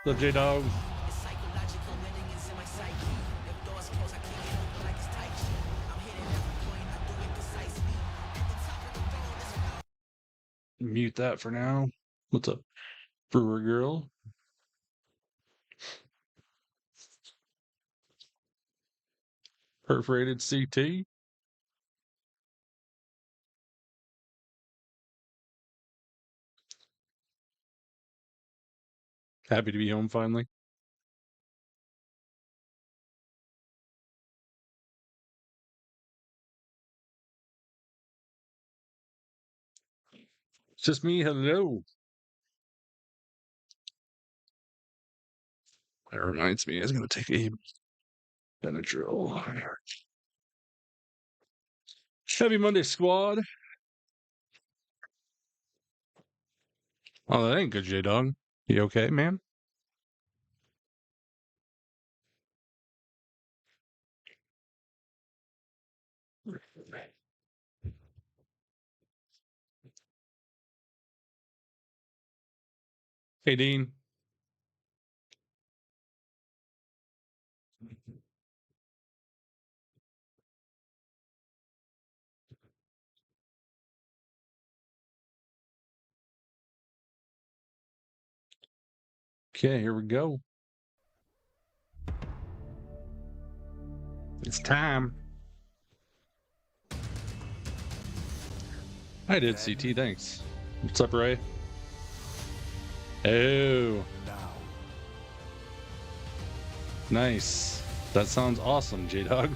What's up, J-Dog? Mute that for now. What's up, Brewer Girl? Perforated CT? Happy to be home finally. It's just me. Hello. That reminds me, I was going to take a Benadryl. Happy Monday, squad. Oh, that ain't good, J-Dog. You okay, man? Hey, Dean. Okay, here we go. It's time. I did CT, thanks. What's up, Ray? Oh. Nice. That sounds awesome, J-Dog.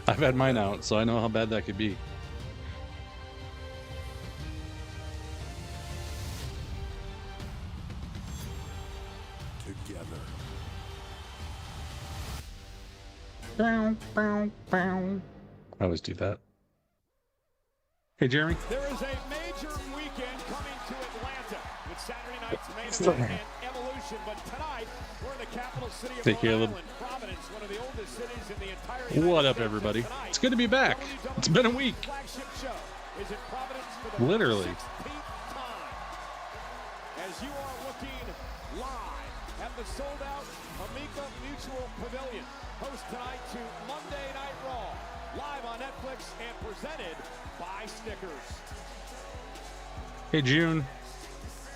I've had mine out, so I know how bad that could be. Together. Bow, bow, bow. I always do that. Hey, Jeremy. There is a major weekend coming to Atlanta with Saturday night's main event and Evolution, but tonight we're in the capital city of Royale, Providence, one of the oldest cities in the entire United States. What up, everybody? It's good to be back. It's been a week. Flagship show is in Providence for the Literally. 16th time. As you are looking live at the sold-out Amica Mutual Pavilion, host tonight to Monday Night Raw, live on Netflix and presented by Snickers. Hey, June.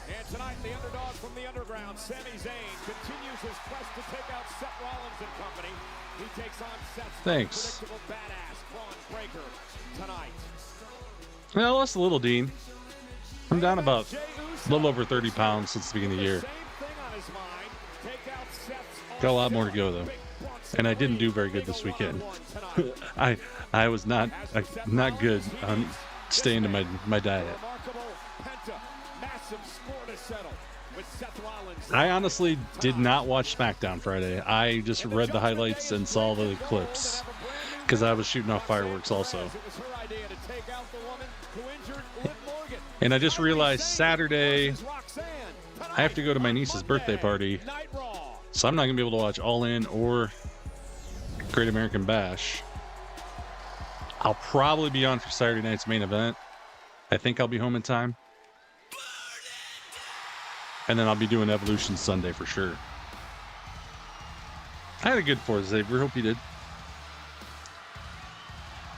And tonight, the underdog from the underground, Sami Zayn, continues his quest to take out Seth Rollins and company. He takes on Seth's unpredictable badass, Braun Breaker, tonight. Well, that's a little, Dean. I'm down about a little over 30 pounds since the beginning of the year. Got a lot more to go, though. And I didn't do very good this weekend. I was not good on staying to my diet. I honestly did not watch Smackdown Friday. I just read the highlights and saw the clips because I was shooting off fireworks also. And I just realized Saturday I have to go to my niece's birthday party, so I'm not going to be able to watch All In or Great American Bash. I'll probably be on for Saturday night's main event. I think I'll be home in time. And then I'll be doing Evolution Sunday for sure. I had a good 4th of April. Hope you did.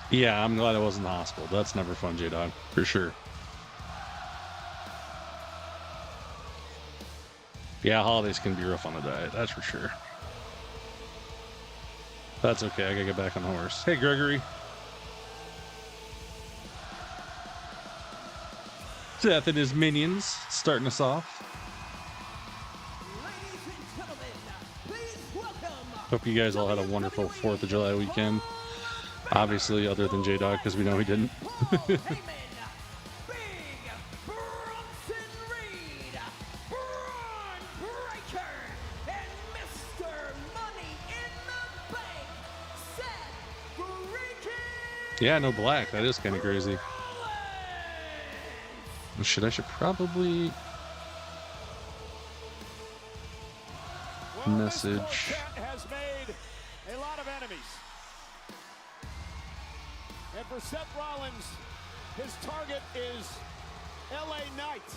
Yeah, I'm glad I was in the hospital. That's never fun, J-Dog. For sure. Yeah, holidays can be rough on the diet. That's for sure. That's okay. I gotta get back on the horse. Hey, Gregory. Seth and his minions starting us off. Hope you guys all had a wonderful 4th of July weekend. Obviously, other than J-Dog, because we know he didn't. Heyman, Big Bronson Reed, Braun Breaker, and Mr. Money in the Bank, Seth freaking Yeah, no black. That is kind of crazy. Rollins. I should probably Well, message. this quartet has made a lot of enemies. And for Seth Rollins, his target is LA Knight,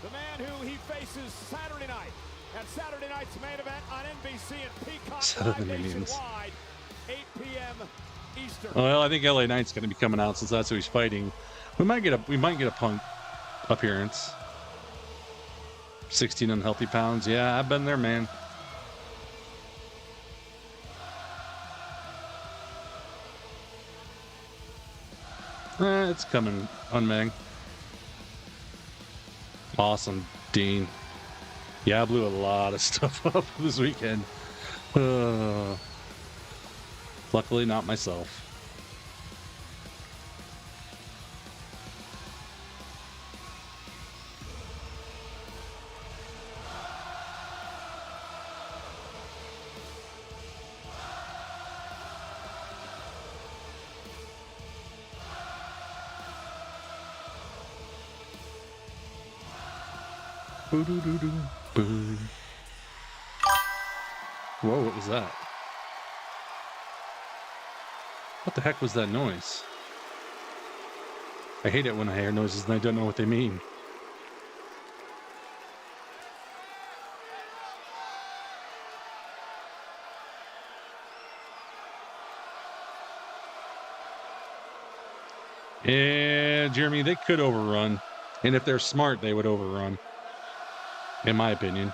the man who he faces Saturday night at Saturday night's main event on NBC and Peacock Southern Live Indians. nationwide, 8 p.m. Eastern. Well, I think LA Knight's going to be coming out since that's who he's fighting. We might get a Punk appearance. 16 unhealthy pounds. Yeah, I've been there, man. It's coming, Unmang. Awesome, Dean. Yeah, I blew a lot of stuff up this weekend. Luckily, not myself. Boo-doo-doo-doo. Whoa, what was that? What the heck was that noise? I hate it when I hear noises and I don't know what they mean. Yeah, Jeremy, they could overrun. And if they're smart, they would overrun. In my opinion.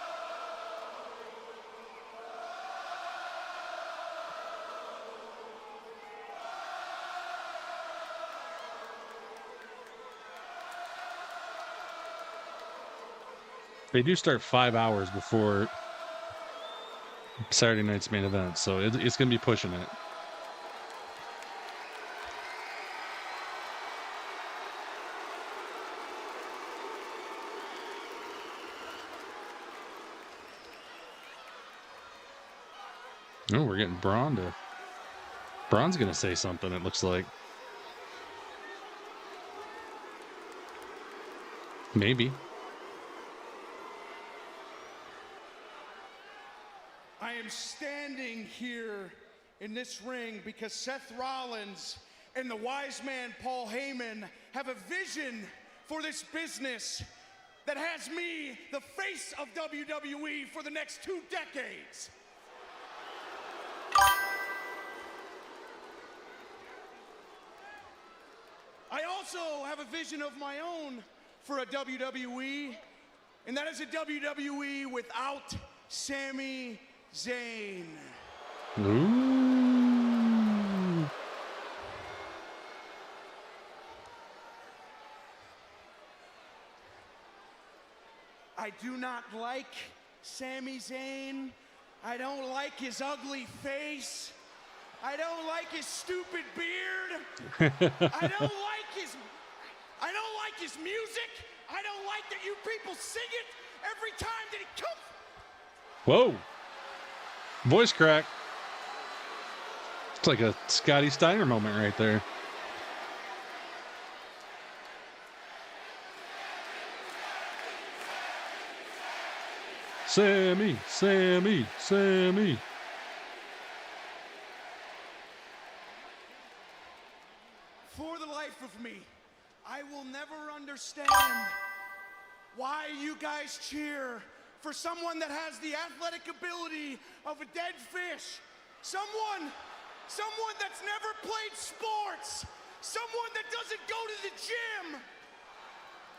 They do start 5 hours before Saturday night's main event, so it's going to be pushing it. Oh, we're getting Braun to... Braun's going to say something, it looks like. Maybe. I am standing here in this ring because Seth Rollins and the wise man Paul Heyman have a vision for this business that has me the face of WWE for the next 2 decades. I also have a vision of my own for a WWE, and that is a WWE without Sami Zayn. Ooh. I do not like Sami Zayn. I don't like his ugly face. I don't like his stupid beard. I don't like his music. I don't like that you people sing it every time that he comes. Whoa. Voice crack. It's like a Scotty Steiner moment right there. Sami, Sami, Sami. For the life of me, I will never understand why you guys cheer for someone that has the athletic ability of a dead fish. Someone that's never played sports. Someone that doesn't go to the gym.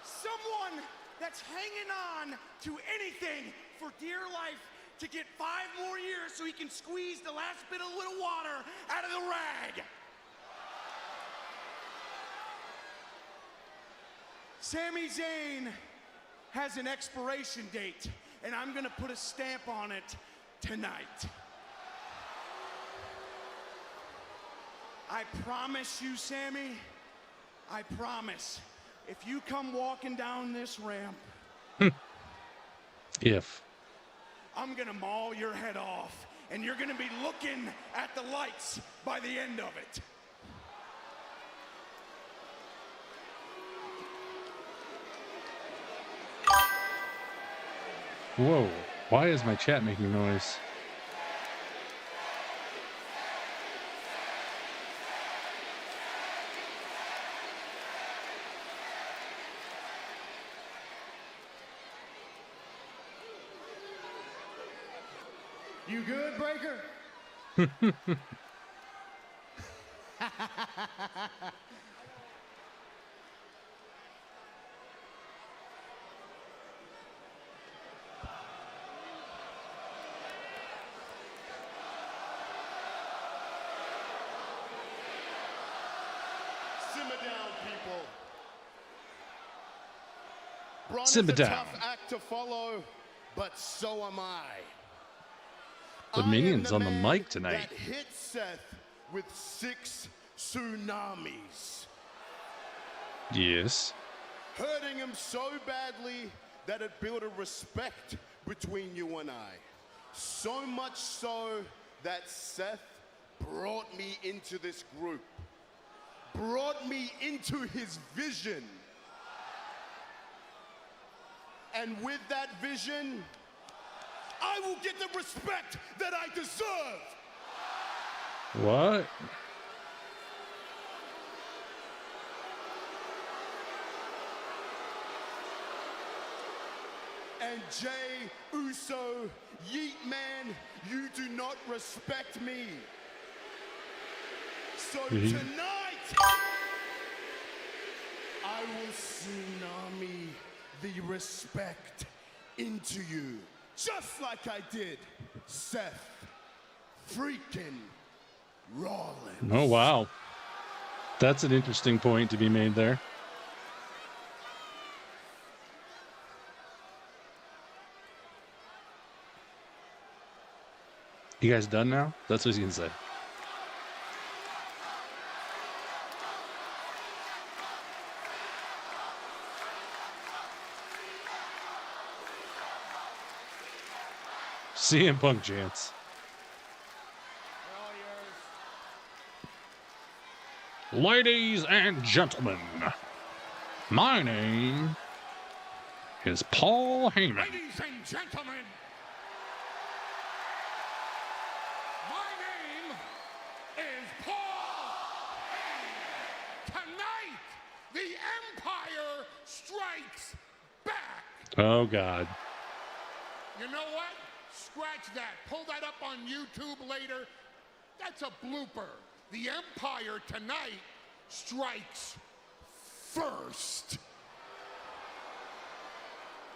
Someone that's hanging on to anything for dear life to get 5 more years so he can squeeze the last bit of little water out of the rag. Sami Zayn has an expiration date, and I'm gonna put a stamp on it tonight. I promise you, Sami, I promise, if you come walking down this ramp, I'm gonna maul your head off, and you're gonna be looking at the lights by the end of it. Whoa, why is my chat making noise? You good, Breaker? Simmer down, people. Braun Simmer is a down. tough act to follow, but so am I. The minions on the man mic tonight. That hit Seth with 6 tsunamis, Yes. hurting him so badly that it built a respect between you and I. So much so that Seth brought me into this group, brought me into his vision. And with that vision, I will get the respect that I deserve. What? And Jey Uso, Yeet Man, you do not respect me. So tonight, I will tsunami the respect into you, just like I did Seth freaking Rollins. Oh, wow. That's an interesting point to be made there. You guys done now? That's what he's gonna say. CM Punk chants. Ladies and gentlemen, my name is Paul Heyman. Ladies and gentlemen, my name is Paul Heyman. Tonight, the Empire strikes back. Oh, God. You know what? Scratch that. Pull that up on YouTube later. That's a blooper. The Empire tonight strikes first.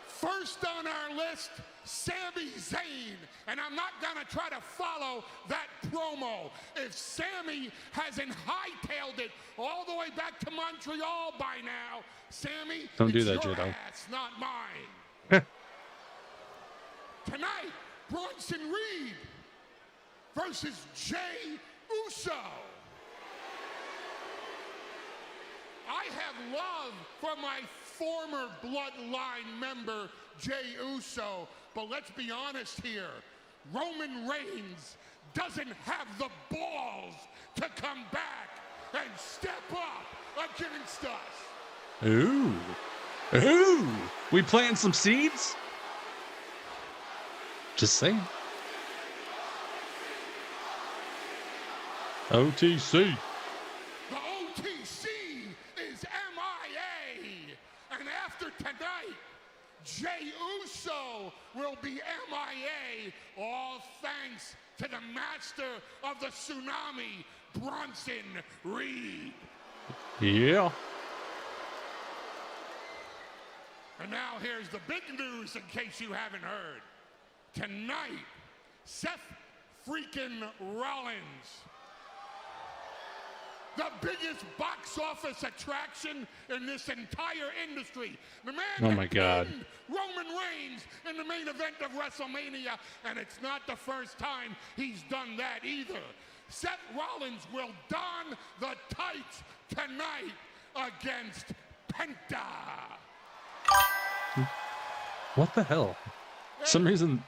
First on our list, Sami Zayn. And I'm not going to try to follow that promo. If Sami hasn't hightailed it all the way back to Montreal by now, Sami, Don't do it's that, your Jedi. ass, not mine. Tonight, Bronson Reed versus Jey Uso. I have love for my former bloodline member, Jey Uso, but let's be honest here. Roman Reigns doesn't have the balls to come back and step up against us. Ooh. Ooh. We planting some seeds? Just saying. OTC. The OTC is MIA. And after tonight, Jey Uso will be MIA, all thanks to the master of the tsunami, Bronson Reed. Yeah. And now here's the big news in case you haven't heard. Tonight, Seth freaking Rollins, the biggest box office attraction in this entire industry. The man Oh my that God. pinned Roman Reigns in the main event of WrestleMania, and it's not the first time he's done that either. Seth Rollins will don the tights tonight against Penta. What the hell? For some reason,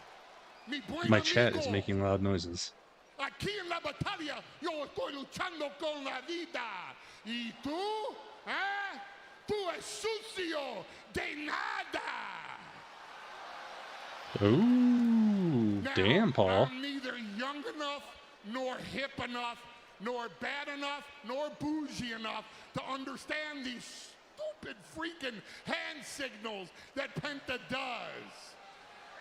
Mi buen my chat is amigo, making loud noises. aquí en la batalla yo estoy luchando con la vida. ¿Y tú? ¿Eh? Tú es sucio de nada. Ooh, Now, damn, Paul. I'm neither young enough, nor hip enough, nor bad enough, nor bougie enough to understand these stupid freaking hand signals that Penta does.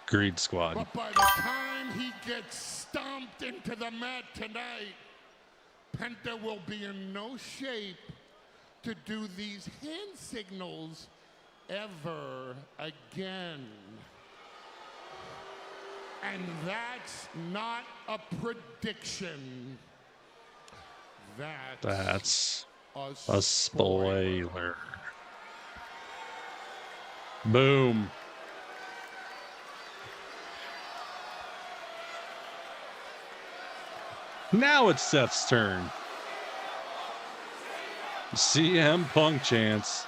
Greed Squad. But by the time he gets stomped into the mat tonight, Penta will be in no shape to do these hand signals ever again. And that's not a prediction. That's a a spoiler. Boom. Now it's Seth's turn. CM Punk chants.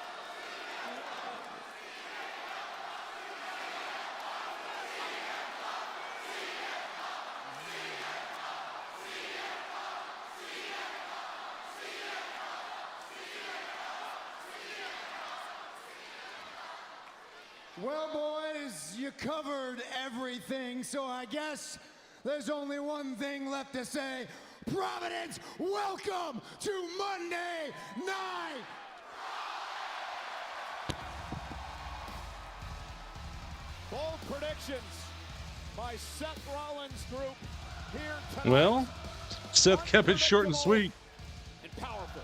Well, boys, you covered everything, so I guess there's only one thing left to say. Providence, welcome to Monday Night. Bold predictions by Seth Rollins' group here tonight. Well, Seth kept it short and sweet. And powerful.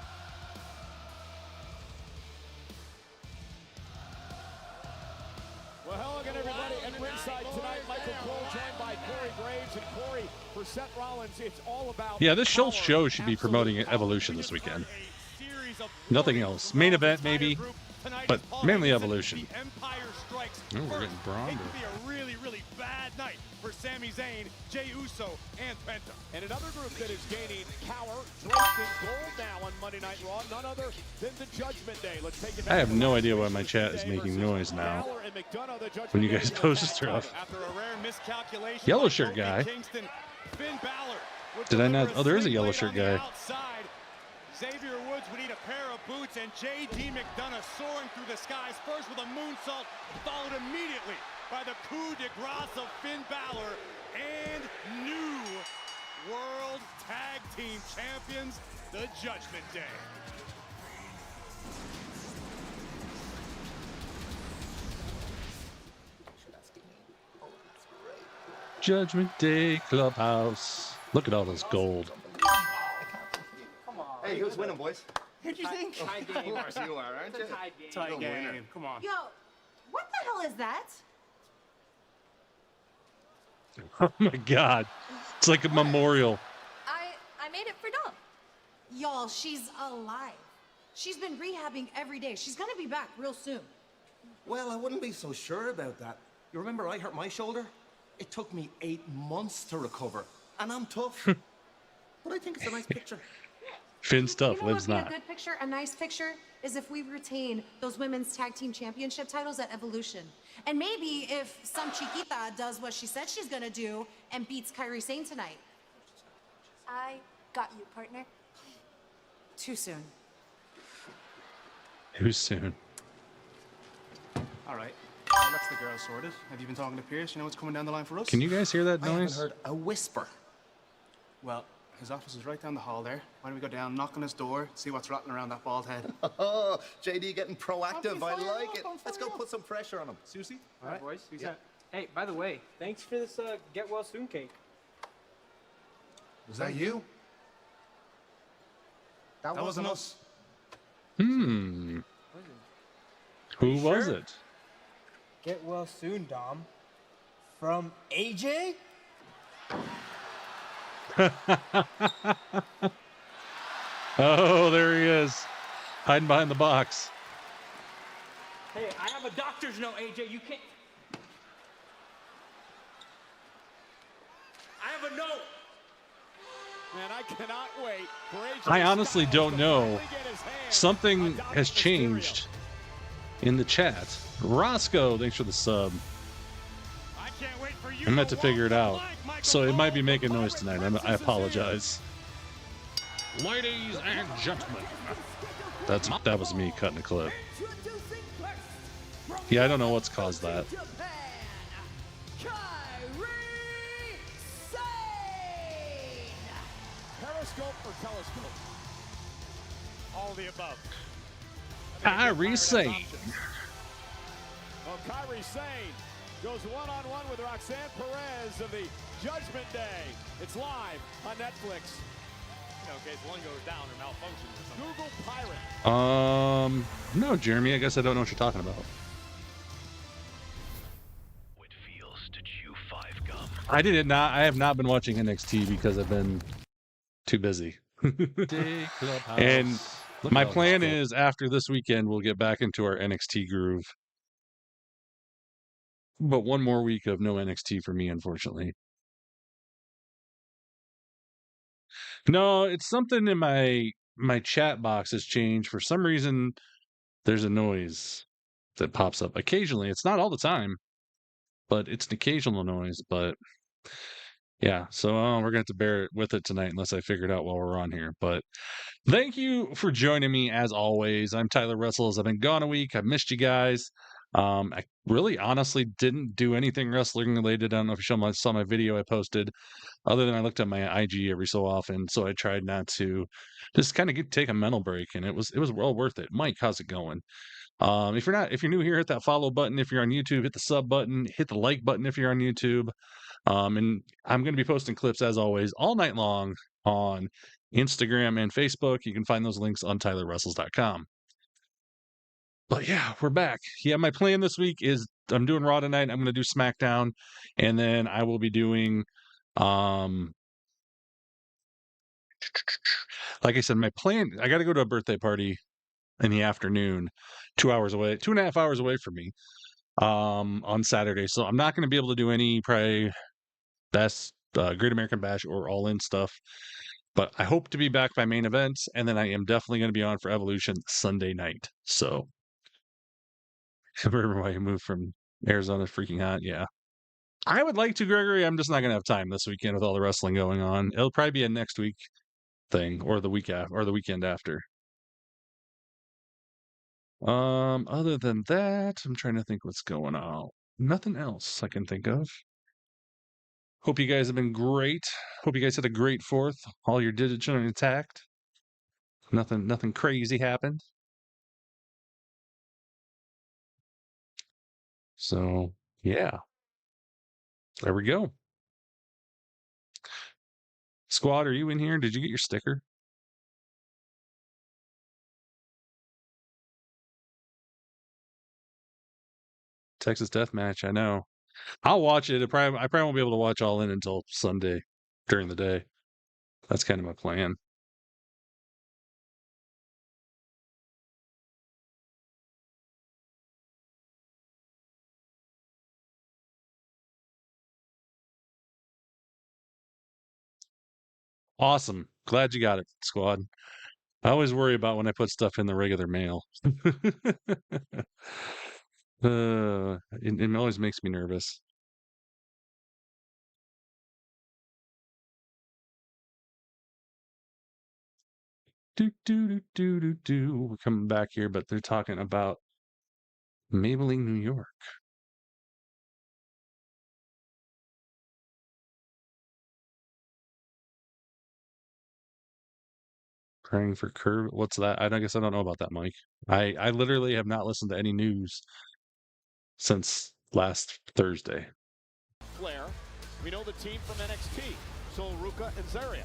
Well, hello again, everybody. And ringside tonight, Michael Cole joined by Corey Graves. And Corey, for Seth Rollins, it's all about Yeah, this power, show should be promoting absolute Evolution power. this weekend. Nothing else. Main event, maybe, but mainly Evolution. Oh, we're getting Braun It Breaker. could be a really, really bad night for Sami Zayn, Jey Uso, and Penta. And another group that is gaining power, draped in gold now on Monday Night Raw, none other than the Judgment Day. Let's take it back I have to no last idea why week's my chat is Judgment Day making versus noise now. Balor and McDonough, the Judgment When you Day guys in a post tag stuff. fight. After a rare miscalculation, Yellow by shirt Kofi guy. Kingston, Finn Balor would Did I deliver not- a oh, there is a sling yellow blade shirt on the guy. outside. Xavier Woods would need a pair of boots, and J.D. McDonough soaring through the skies, first with a moonsault, followed immediately by the coup de grace of Finn Balor and new World Tag Team Champions, the Judgment Day. Judgment Day Clubhouse. Look at all this gold. Hey, who's winning, boys? Who'd you think? Of course you are, aren't you? Tight winner. game. Come on. Yo, what the hell is that? Oh my god. It's like a memorial. I made it for Dom. Y'all, she's alive. She's been rehabbing every day. She's gonna be back real soon. Well, I wouldn't be so sure about that. You remember I hurt my shoulder? It took me 8 months to recover, and I'm tough. But I think it's a nice picture. Finn stuff You know lives what would not. be a good picture, a nice picture, is if we retain those women's tag team championship titles at Evolution. And maybe if some Chiquita does what she said she's gonna do and beats Kairi Sane tonight. I got you, partner. Too soon. Too soon. All right. Well, that's the girl sorted. Have you been talking to Pierce? You know what's coming down the line for us? Can you guys hear that I haven't noise? heard a whisper. Well, his office is right down the hall there. Why don't we go down, knock on his door, see what's rattling around that bald head? Oh, JD getting proactive. I like it. Let's go put some pressure on him. Susie? All right, boys. Yeah. Hey, by the way, thanks for this get well soon cake. Was that you? That wasn't us. Hmm. Who was it? Get well soon, Dom. From AJ? Oh, there he is. Hiding behind the box. Hey, I have a doctor's note, AJ. You can't. I have a note. Man, I cannot wait for AJ I honestly don't to know. finally get his hands Something on Dominic has Mysterio. changed in the chat. Roscoe, thanks for the sub. I can't wait for you I meant to figure it walk the out. plank, Michael So it might be Cole. making The noise Pirate tonight. I Princess is apologize. Ladies and gentlemen. That was me cutting a clip. Yeah, I don't know what's caused that. Periscope or telescope? All the above. Kairi Sane. Well, Kairi Sane goes one-on-one with Roxanne Perez of the Judgment Day. It's live on Netflix. You know, in case one goes down or malfunctions or something. Google Pirate. No, Jeremy, I guess I don't know what you're talking about. It feels to chew 5 gum. I have not been watching NXT because I've been too busy. And my plan is after this weekend, we'll get back into our NXT groove. But one more week of no NXT for me, unfortunately. No, it's something in my chat box has changed. For some reason, there's a noise that pops up occasionally. It's not all the time, but it's an occasional noise. But yeah, so we're gonna have to bear with it tonight unless I figure it out while we're on here. But thank you for joining me as always. I'm Tyler Wrestles. I've been gone a week. I've missed you guys. I really honestly didn't do anything wrestling related. I don't know if you saw my video I posted, other than I looked at my IG every so often. So I tried not to just kind of take a mental break, and it was well worth it. Mike, how's it going? If you're new here, hit that follow button. If you're on YouTube, hit the sub button, hit the like button if you're on YouTube. And I'm going to be posting clips as always all night long on Instagram and Facebook. You can find those links on TylerWrestles.com. But yeah, we're back. Yeah, my plan this week is I'm doing Raw tonight. I'm going to do Smackdown, and then I will be doing, like I said, my plan. I got to go to a birthday party in the afternoon, 2.5 hours away from me, on Saturday. So I'm not going to be able to do any probably best Great American Bash or All In stuff. But I hope to be back by main events, and then I am definitely going to be on for Evolution Sunday night. So. Remember why you moved from Arizona freaking hot? Yeah. I would like to, Gregory. I'm just not going to have time this weekend with all the wrestling going on. It'll probably be a next week thing or the week after or the weekend after. Other than that, I'm trying to think what's going on. Nothing else I can think of. Hope you guys have been great. Hope you guys had a great 4th. All your digits are intact. Nothing crazy happened. So, yeah. There we go. Squad, are you in here? Did you get your sticker? Texas Deathmatch, I know. I'll watch it. I probably won't be able to watch All In until Sunday during the day. That's kind of my plan. Awesome. Glad you got it, squad. I always worry about when I put stuff in the regular mail. It always makes me nervous. We're coming back here, but they're talking about Maybelline, New York. Praying for Curve. What's that? I guess I don't know about that, Mike. I literally have not listened to any news since last Thursday. Flair. We know the team from NXT, Sol Ruca and Zarya.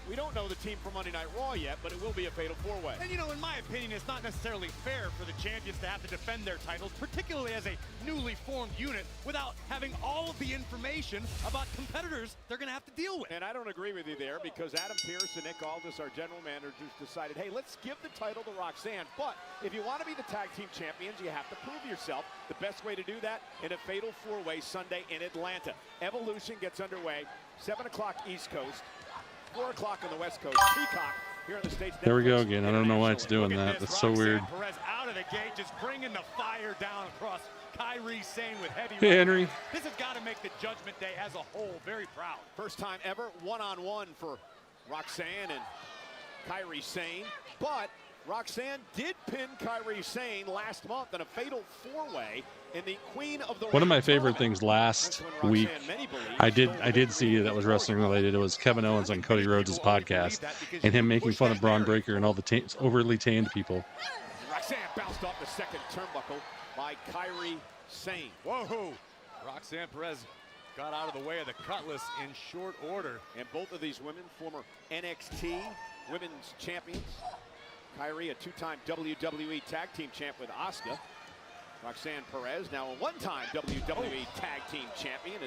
We don't know the team from Monday Night Raw yet, but it will be a fatal 4-way. And you know, in my opinion, it's not necessarily fair for the champions to have to defend their titles, particularly as a newly formed unit, without having all of the information about competitors they're going to have to deal with. And I don't agree with you there, because Adam Pearce and Nick Aldis, our general managers, decided, hey, let's give the title to Roxanne. But if you want to be the tag team champions, you have to prove yourself. The best way to do that in a fatal 4-way Sunday in Atlanta. Evolution gets underway, 7 o'clock East Coast. 4 o'clock on the West Coast. Peacock here in the States. There we go again. I don't know why it's doing Look at that. this, That's so Roxanne weird. Perez out of the gate, just bringing the fire down across Kairi Sane with heavy. Hey, Henry. This has got to make the Judgment Day as a whole very proud. First time ever one-on-one for Roxanne and Kairi Sane, but Roxanne did pin Kairi Sane last month in a fatal 4-way in the Queen of the One of my Ring favorite tournament. things last That's when week, Roxanne, many believe, I did see that was wrestling related. It was Kevin Owens on Cody Rhodes' podcast, and him making fun of Braun Breaker and all the overly tanned people. Roxanne bounced off the second turnbuckle by Kairi Sane. Whoa! Roxanne Perez got out of the way of the Cutlass in short order. And both of these women, former NXT women's champions. Kairi, a 2-time WWE Tag Team champ with Asuka. Roxanne Perez, now a 1-time WWE Tag Team champion.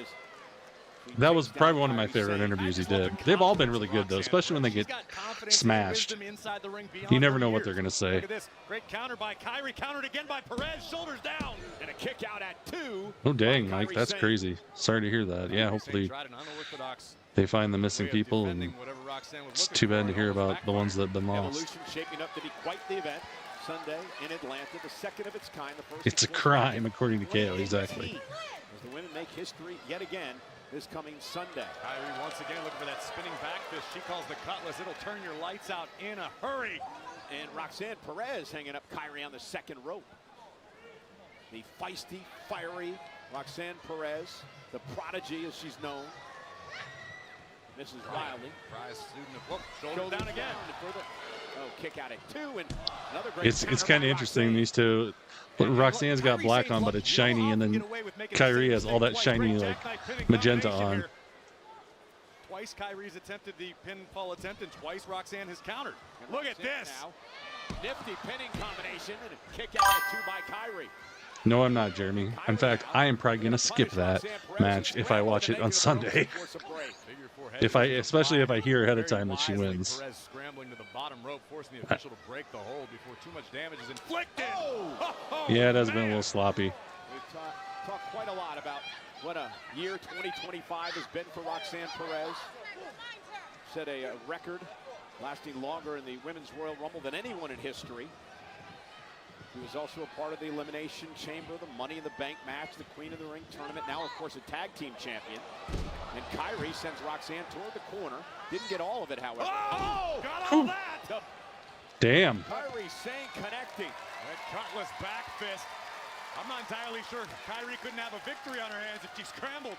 That was probably one of my favorite interviews he did. They've all been really good, though, especially when they get smashed. You never know what they're going to say. Look at this. Great counter by Kairi, countered again by Perez, shoulders down. And a kick out at 2. Oh, dang, Mike, that's crazy. Sorry to hear that. Yeah, hopefully they find the missing people, and it's too bad to hear about the ones that have been lost. Evolution shaping up to be quite the event. Sunday in Atlanta, the second of its kind. The first It's a crime, according to KO, exactly. As the women make history yet again this coming Sunday. Kairi once again looking for that spinning back fist. She calls the Cutlass. It'll turn your lights out in a hurry. And Roxanne Perez hanging up Kairi on the second rope. The feisty, fiery Roxanne Perez, the prodigy as she's known. Mrs. Riley. Prize student of shoulder down again. Oh, kick out at 2 and another great. It's kind of interesting, these two. Roxanne's got black on, but it's shiny, and then Kairi has all that shiny like magenta on. Twice Kairi's attempted the pinfall attempt, and twice Roxanne has countered. Look at this. Now. Nifty pinning combination and a kick out at 2 by Kairi. No, I'm not, Jeremy. In fact, I am probably going to skip that match if I watch it on Sunday. Especially if I hear ahead of time that she wins. Perez scrambling to the bottom rope, forcing the official to break the hold before too much damage is inflicted. Yeah, it has been a little sloppy. We've talked quite a lot about what a year 2025 has been for Roxanne Perez. Set a record lasting longer in the Women's Royal Rumble than anyone in history. He was also a part of the Elimination Chamber, the Money in the Bank match, the Queen of the Ring tournament, now of course a tag team champion. And Kairi sends Roxanne toward the corner. Didn't get all of it, however. Oh! Got all that! Damn. Kairi Sane connecting. That Cutlass back fist. I'm not entirely sure Kairi couldn't have a victory on her hands if she scrambled.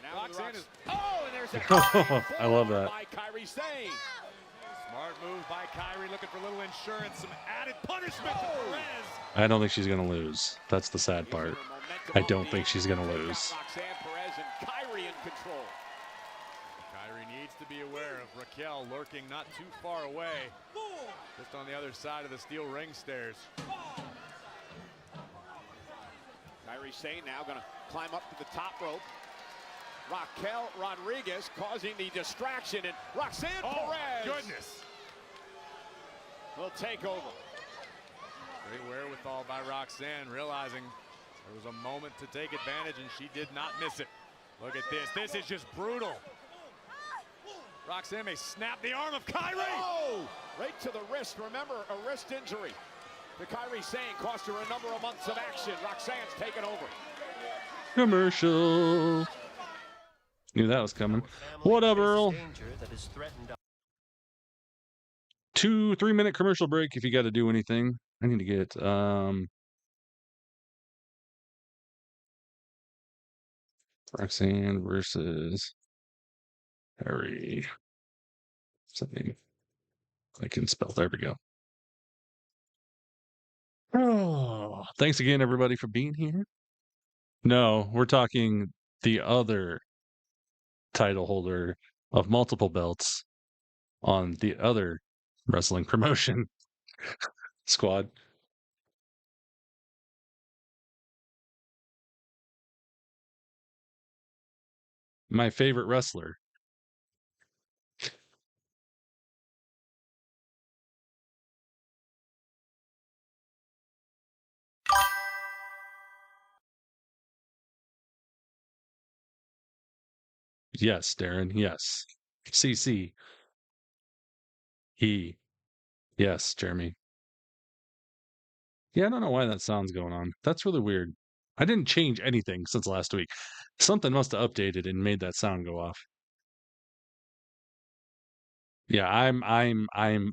Now Roxanne is... Oh, and there's a I love that. by Kairi Sane. Smart move by Kairi, looking for a little insurance, some added punishment to Perez. I don't think she's going to lose. That's the sad part. I don't think she's going to lose. Roxanne Perez and Kairi in control. Kairi needs to be aware of Raquel lurking not too far away, just on the other side of the steel ring stairs. Kairi Sane now going to climb up to the top rope. Raquel Rodriguez causing the distraction, and Roxanne Perez Goodness. will take over. Great wherewithal by Roxanne, realizing there was a moment to take advantage, and she did not miss it. Look at this. This is just brutal. Roxanne may snap the arm of Kairi. Oh! Right to the wrist. Remember, a wrist injury to Kairi Sane cost her a number of months of action. Roxanne's taken over. Commercial. Knew that was coming. What up, Earl? 2-3 minute commercial break if you got to do anything. I need to get Roxanne versus Harry. Something I can spell. There we go. Oh, thanks again, everybody, for being here. No, we're talking the other title holder of multiple belts on the other wrestling promotion squad. My favorite wrestler. Yes, Darren, yes. CC. He. Yes, Jeremy. Yeah, I don't know why that sound's going on. That's really weird. I didn't change anything since last week. Something must have updated and made that sound go off. Yeah, I'm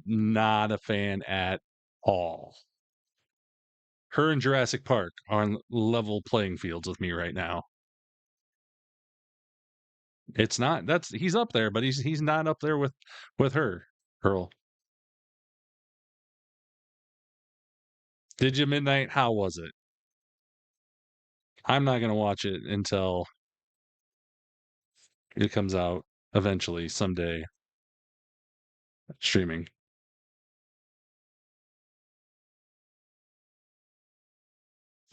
not a fan at all. Her and Jurassic Park are on level playing fields with me right now. It's not. He's up there, but he's not up there with her, Earl. Did you midnight? How was it? I'm not gonna watch it until it comes out eventually someday. Streaming.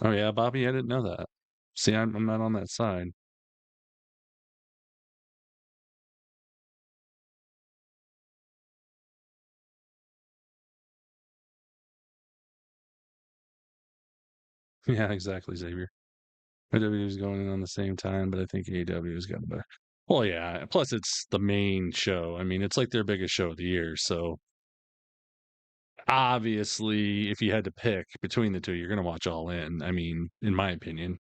Oh yeah, Bobby, I didn't know that. See, I'm not on that side. Yeah, exactly, Xavier. WWE is going in on the same time, but I think AEW has got better. Well, yeah. Plus, it's the main show. I mean, it's like their biggest show of the year. So, obviously, if you had to pick between the two, you're going to watch All In. I mean, in my opinion.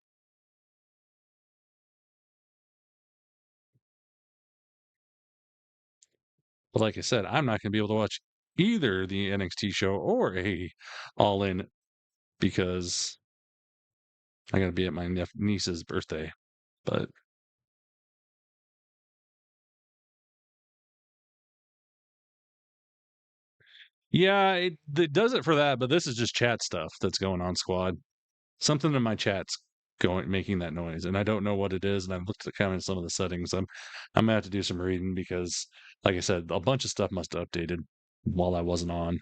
But like I said, I'm not going to be able to watch either the NXT show or a All In because I got to be at my niece's birthday. But yeah, it does it for that. But this is just chat stuff that's going on, squad. Something in my chat's making that noise, and I don't know what it is. And I've looked at kind of some of the settings. I'm gonna have to do some reading because, like I said, a bunch of stuff must have updated while I wasn't on.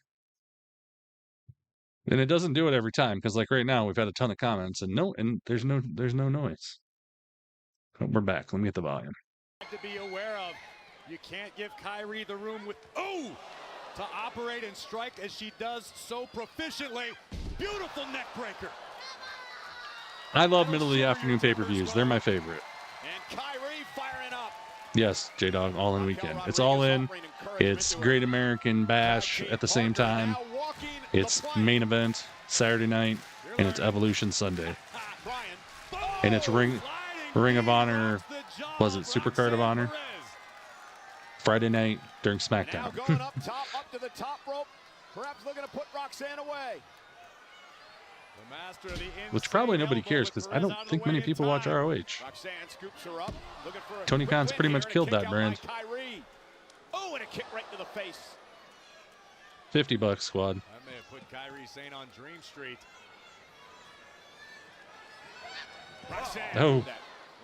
And it doesn't do it every time because, like right now, we've had a ton of comments and there's no noise. Oh, we're back. Let me get the volume. To be aware of, you can't give Kairi the room to operate and strike as she does so proficiently. Beautiful neck breaker. I love middle of the afternoon pay-per-views. They're my favorite. And Kairi firing up. Yes, J-Dog, All In weekend. It's All In. It's Great American Bash at the same time. It's main event Saturday night, and it's Evolution Sunday. And it's Ring of Honor. Was it Supercard of Honor? Friday night during Smackdown. Going up to the top rope. Perhaps looking to put Roxanne away. Which probably nobody cares because I don't think many people watch ROH. Tony Khan's pretty much killed that brand. Oh, and a kick right to the face. $50, squad. I may have put Kairi Sane on Dream Street. Roxanne. Oh.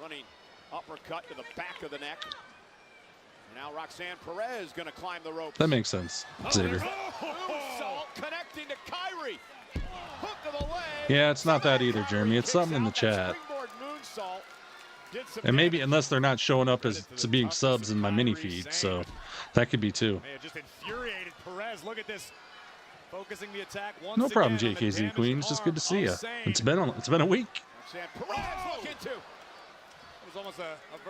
Running uppercut to the back of the neck. And now Roxanne Perez going to climb the ropes. That makes sense, Xavier. Moonsault connecting to Kairi. Hook to the leg. Yeah, it's not that either, Jeremy. It's something in the chat. And maybe unless they're not showing up as being subs in my mini feed, so that could be too. Just infuriated Perez. Look at this. Focusing the attack once No problem, again JKZ Queen. It's just good to see you. It's been a week.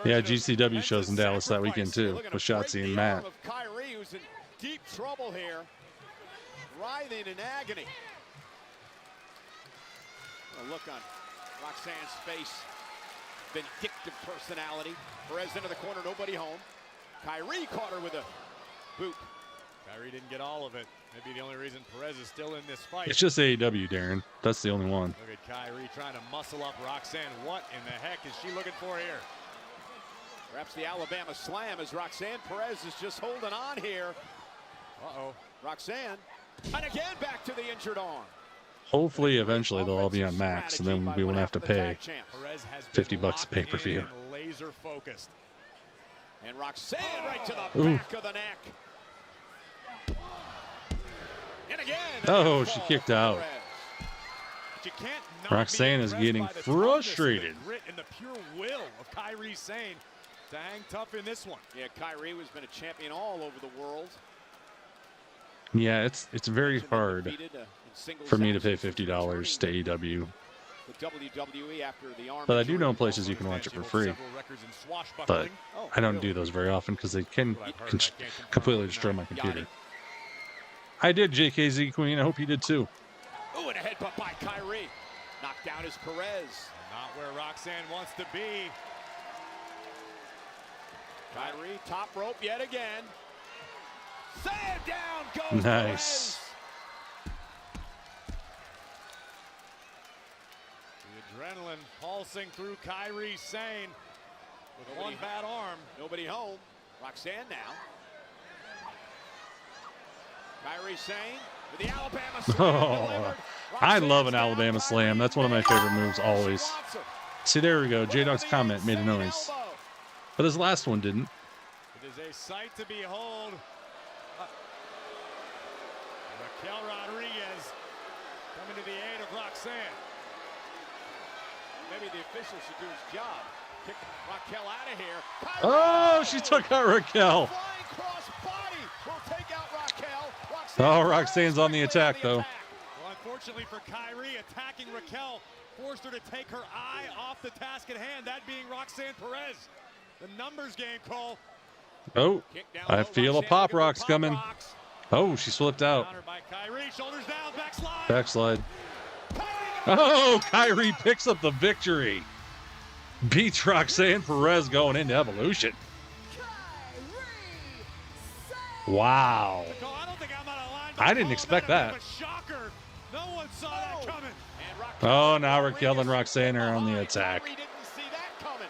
Yeah, GCW shows in Dallas that weekend too with Shotzi and Matt. Kairi, who's in deep trouble here, writhing in agony. A look on Roxanne's face. Vindictive personality. Perez into the corner, nobody home. Kairi caught her with a boot. Kairi didn't get all of it. Maybe the only reason Perez is still in this fight. It's just AEW, Darren. That's the only one. Look at Kairi trying to muscle up Roxanne. What in the heck is she looking for here? Perhaps the Alabama slam as Roxanne Perez is just holding on here. Uh-oh. Roxanne. And again back to the injured arm. Hopefully, eventually, they'll all be on Max, and then we won't have to pay $50 a pay-per-view. Laser focused. And Roxanne right to the back of the neck. And again. Oh, she kicked out. Roxanne is getting frustrated. And the pure will of Kairi Sane to hang tough in this one. Yeah, Kairi has been a champion all over the world. Yeah, it's very hard for me to pay $50 to AEW the WWE after the arm. But I do know places you can watch it for free. But I don't do those very often because they can completely destroy my computer. I did, JKZ Queen. I hope you did too. Oh, and a headbutt by Kairi. Knocked down is Perez. Not where Roxanne wants to be. Kairi, top rope yet again. Slam down goes Nice. The adrenaline pulsing through Kairi Sane with one bad arm. Nobody home. Roxanne now. Kairi Sane with the Alabama slam. Oh, I love an Alabama slam. That's one of my favorite moves always. See, there we go. J-Dog's comment made a noise. But his last one didn't. It is a sight to behold. Raquel Rodriguez coming to the aid of Roxanne. Maybe the official should do his job. Kick Raquel out of here. Oh, she took out Raquel. Flying cross body will take out Raquel. Oh, Roxanne's on the attack, though. Well, unfortunately for Kairi, attacking Raquel forced her to take her eye off the task at hand, that being Roxanne Perez. The numbers game, Cole. Oh, I feel a pop rocks coming. Oh, she slipped out. By Kairi, shoulders down, backslide. Backslide. Oh, Kairi picks up the victory. Beats Roxanne Perez going into Evolution. Wow. I didn't expect that. No one saw that coming. Oh, now Raquel and Roxanne are on the attack. Didn't see that coming.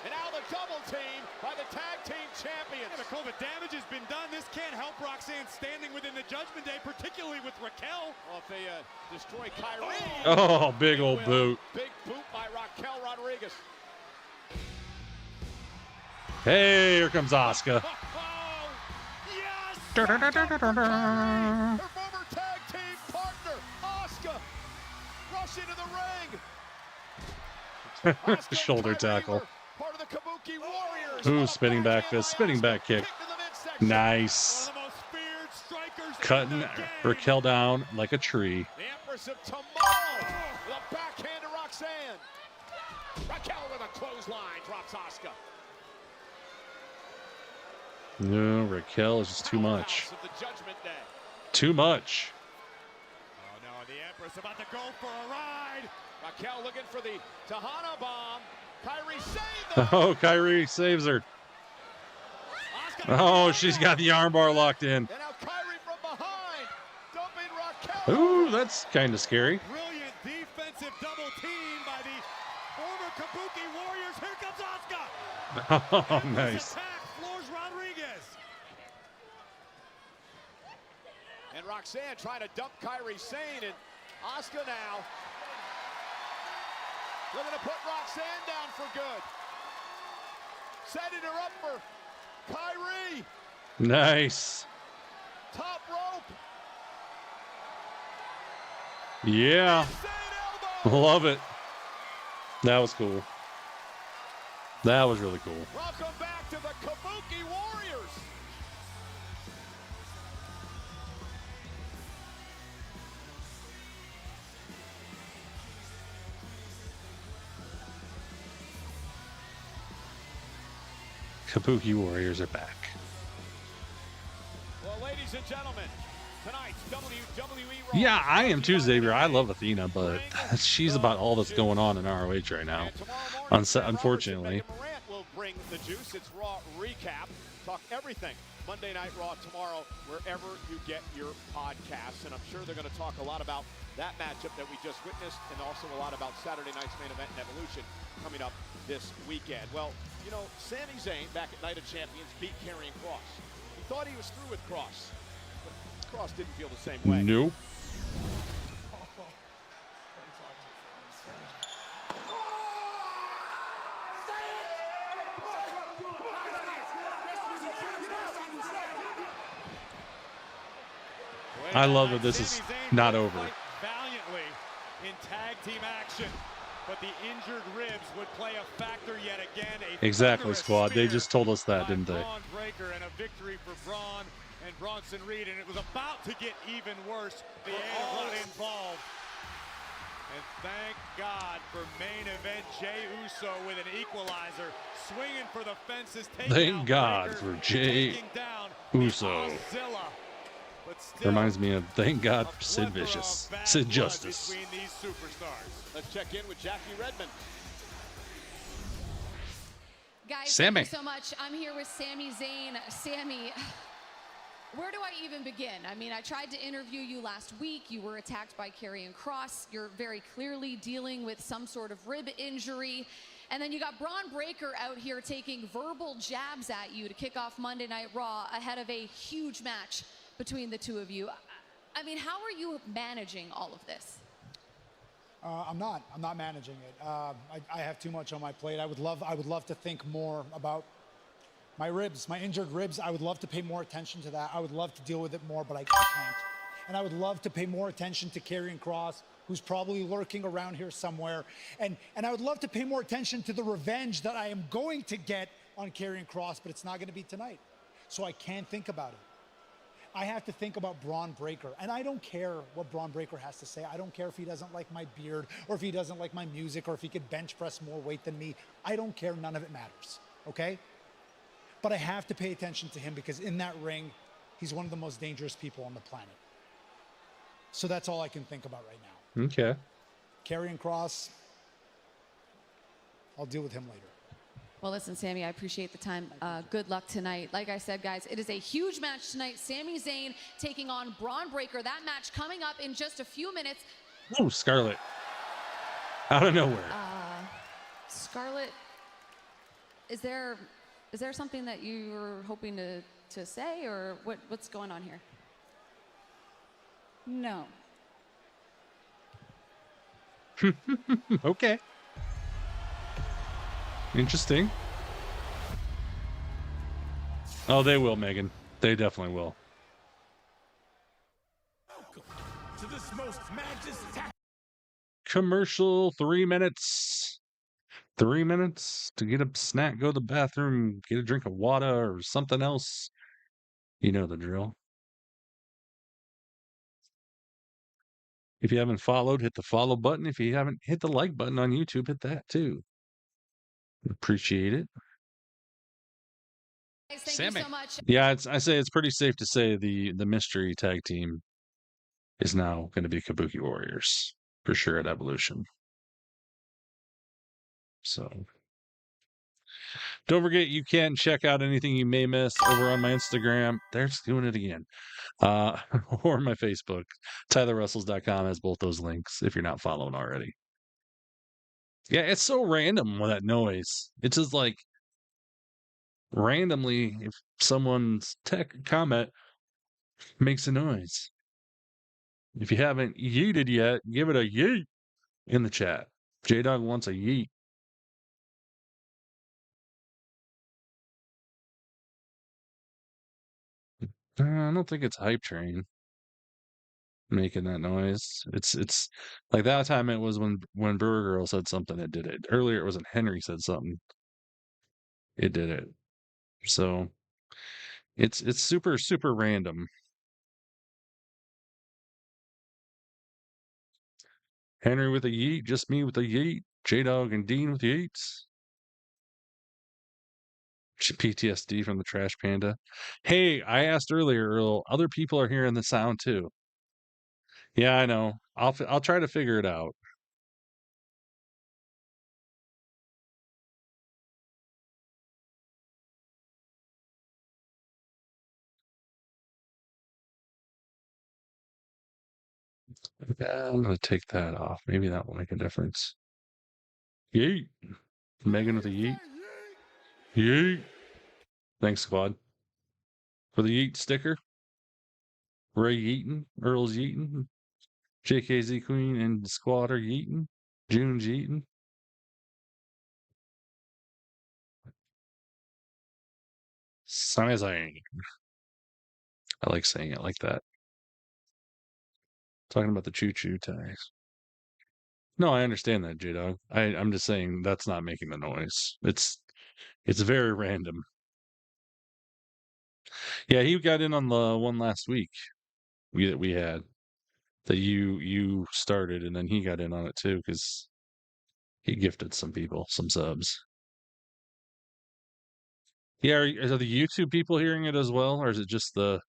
And now the double team by the tag team champions. Yeah, but the damage has been done. This can't help Roxanne standing within the Judgment Day, particularly with Raquel. Well, if they destroy Kairi. Oh, big old boot. Big boot by Raquel Rodriguez. Hey, here comes Asuka. Her former tag team partner, Asuka, rush into the ring. Asuka Shoulder tackle. Part of the Kabuki Warriors. Ooh, spinning back fist, spinning back kick. Nice. Cutting Raquel down like a tree. The Empress of Tomorrow with a backhand to Roxanne. Raquel with a clothesline drops Asuka. No, Raquel is just too much. Too much. Oh no, the Empress about to go for a ride. Raquel looking for the Tahana bomb. Kairi saved them. Oh, Kairi saves her. Oh, she's got the armbar locked in. And now Kairi from behind, dumping Raquel. Ooh, that's kind of scary. Brilliant defensive double team by the former Kabuki Warriors. Here comes Asuka. Oh, nice. And Roxanne trying to dump Kairi Sane, and Asuka now looking to put Roxanne down for good. Setting her up for Kairi. Nice. Top rope. Yeah. Love it. That was cool. That was really cool. Welcome back to the Kabuki Warriors. Kabuki Warriors are back. Well, ladies and gentlemen, tonight's WWE RAW. Yeah, I am too, Xavier. I love Athena, but she's about all that's going on in ROH right now. Unfortunately. We'll bring the juice. It's Raw Recap. Talk everything Monday Night Raw tomorrow, wherever you get your podcasts. And I'm sure they're going to talk a lot about that matchup that we just witnessed, and also a lot about Saturday night's main event and Evolution coming up this weekend. Well, you know, Sami Zayn back at Night of Champions beat Karrion Kross. He thought he was through with Kross, but Kross didn't feel the same way. Nope. I love that this is not over. Valiantly in tag team action, but the injured ribs would play a factor yet again. Exactly, squad. They just told us that, didn't they? Braun Breaker and a victory for Braun and Bronson Reed, and it was about to get even worse. The A was not involved. And thank God for main event Jey Uso with an equalizer, swinging for the fences. Thank God for Jey Uso. Reminds me of thank God for Sid Vicious. Sid Justice. These superstars. Let's check in with Jackie Redmond. Guys, Sami. thank you so much. I'm here with Sami Zayn. Sami, where do I even begin? I mean, I tried to interview you last week. You were attacked by Karrion Kross. You're very clearly dealing with some sort of rib injury. And then you got Braun Breaker out here taking verbal jabs at you to kick off Monday Night Raw ahead of a huge match between the two of you. I mean, how are you managing all of this? I'm not managing it. I have too much on my plate. I would love to think more about my ribs, my injured ribs. I would love to pay more attention to that. I would love to deal with it more, but I can't. And I would love to pay more attention to Karrion Kross, who's probably lurking around here somewhere. And I would love to pay more attention to the revenge that I am going to get on Karrion Kross, but it's not going to be tonight. So I can't think about it. I have to think about Braun Breaker, and I don't care what Braun Breaker has to say. I don't care if he doesn't like my beard, or if he doesn't like my music, or if he could bench press more weight than me. I don't care. None of it matters, okay? But I have to pay attention to him because in that ring, he's one of the most dangerous people on the planet. So that's all I can think about right now. Okay. Karrion Kross, I'll deal with him later. Well, listen, Sami, I appreciate the time. Good luck tonight. Like I said, guys, it is a huge match tonight. Sami Zayn taking on Braun Breaker. That match coming up in just a few minutes. Oh, Scarlett. Out of nowhere. Scarlett, is there something that you were hoping to say, or what's going on here? No. Okay. Interesting. Oh, they will, Megan. They definitely will. Welcome to this most majestic Commercial, 3 minutes. 3 minutes to get a snack, go to the bathroom, get a drink of water or something else. You know the drill. If you haven't followed, hit the follow button. If you haven't hit the like button on YouTube, hit that too. Appreciate it. Guys, thank Sami. you so much. Yeah, I say it's pretty safe to say the mystery tag team is now going to be Kabuki Warriors for sure at Evolution. So don't forget, you can check out anything you may miss over on my Instagram. There's doing it again. Or my Facebook. TylerWrestles.com has both those links if you're not following already. Yeah, it's so random with that noise. It's just like randomly, if someone's tech comment makes a noise. If you haven't yeeted yet, give it a yeet in the chat. J-Dog wants a yeet. I don't think it's Hype Train making that noise. It's like that time it was when Brewer Girl said something that did it. Earlier it was when Henry said something. It did it. So it's super, super random. Henry with a yeet, just me with a yeet, J-Dog and Dean with yeets. PTSD from the Trash Panda. Hey, I asked earlier, Earl, other people are hearing the sound too. Yeah, I know. I'll try to figure it out. Yeah, I'm gonna take that off. Maybe that will make a difference. Yeet. Megan with a yeet. Yeet. Thanks, squad. For the yeet sticker. Ray Yeaton, Earl's Yeaton, JKZ Queen and Squad are Yeaton, June Yeaton. Sami Zayn. I like saying it like that. Talking about the choo-choo tags. No, I understand that, J-Dog. I'm just saying that's not making the noise. It's very random. Yeah, he got in on the one last week that we had. that you started, and then he got in on it too because he gifted some people some subs. Yeah, are the YouTube people hearing it as well, or is it just the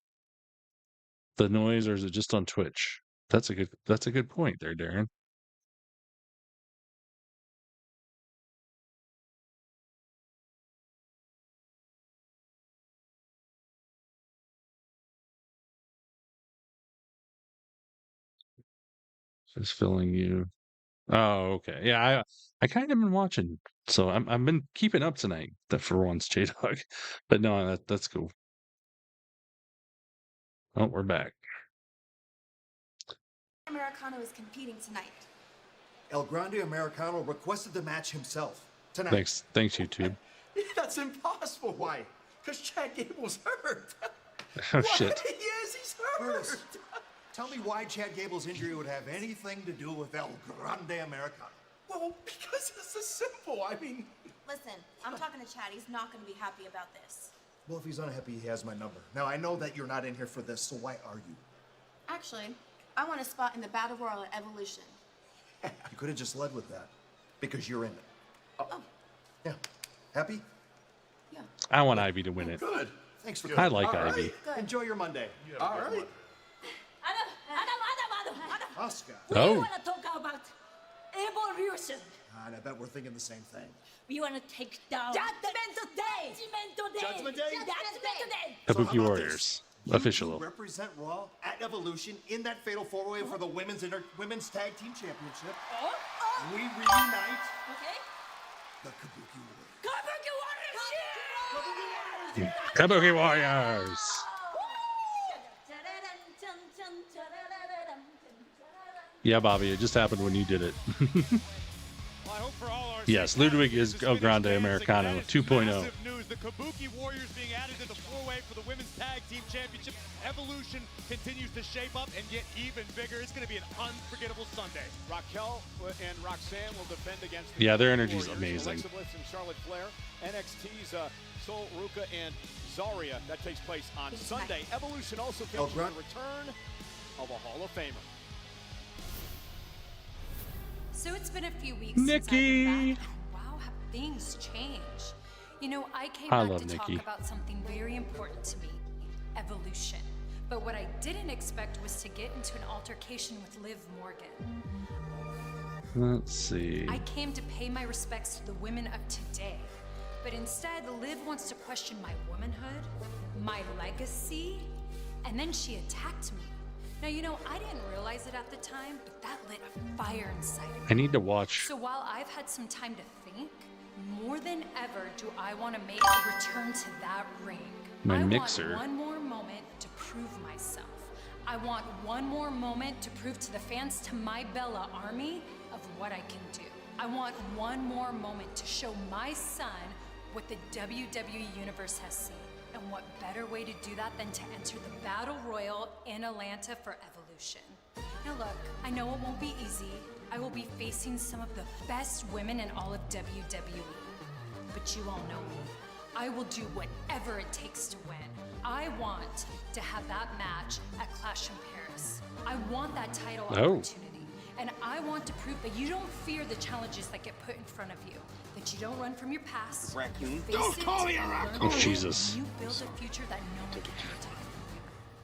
noise, or is it just on Twitch? That's a good point there, Darren. Just filling you. Oh, okay. Yeah, I kind of been watching, so I've been keeping up tonight. That for once, J Dog. But no, that's cool. Oh, we're back. Americano is competing tonight. El Grande Americano requested the match himself tonight. Thanks, YouTube. That's impossible. Why? Because Chad Gable's hurt. Oh shit. Yes, he's hurt. Tell me why Chad Gable's injury would have anything to do with El Grande Americano. Well, because this is simple. I mean... Listen, I'm talking to Chad. He's not going to be happy about this. Well, if he's unhappy, he has my number. Now, I know that you're not in here for this, so why are you? Actually, I want a spot in the Battle Royal at Evolution. You could have just led with that, because you're in it. Oh. Yeah. Happy? Yeah. I want Ivy to win it. Good. Thanks for I like All Ivy. Right. Good. Enjoy your Monday. All right. Oscar. Oh. We want to talk about evolution. And I bet we're thinking the same thing. We want to take down Judgment Day. Judgment Day? Judgment Day. Kabuki Warriors. Official. You represent Raw at Evolution in that fatal four-way for the women's tag team championship. We reunite the Kabuki Warriors. Kabuki Warriors. Yeah, Bobby, it just happened when you did it. Yes, Ludwig is El Grande Americano 2.0. News, the Kabuki Warriors being added to the four-way for the Women's Tag Team Championship. Evolution continues to shape up and get even bigger. It's going to be an unforgettable Sunday. Raquel and Roxanne will defend against the their energy's amazing. Alexa Bliss and Charlotte Flair. NXT's Sol Ruka and Zarya. That takes place on Sunday. Evolution also features the return of a Hall of Famer. So it's been a few weeks Nikki. since I've been back. Wow, have things changed. You know, I came back to talk about something very important to me, evolution. But what I didn't expect was to get into an altercation with Liv Morgan. Let's see. I came to pay my respects to the women of today. But instead, Liv wants to question my womanhood, my legacy, and then she attacked me. Now, you know, I didn't realize it at the time, but that lit a fire inside of me. I need to watch. So while I've had some time to think, more than ever do I want to make a return to that ring. My I mixer. want one more moment to prove myself. I want one more moment to prove to the fans, to my Bella army, of what I can do. I want one more moment to show my son what the WWE Universe has seen. And what better way to do that than to enter the Battle Royal in Atlanta for Evolution. Now look, I know it won't be easy. I will be facing some of the best women in all of WWE. But you all know me. I will do whatever it takes to win. I want to have that match at Clash in Paris. I want that title opportunity. And I want to prove that you don't fear the challenges that get put in front of you. That you don't run from your past. Raccoon. Don't call me a raccoon. Oh, Jesus. You build a future that no one can take from you.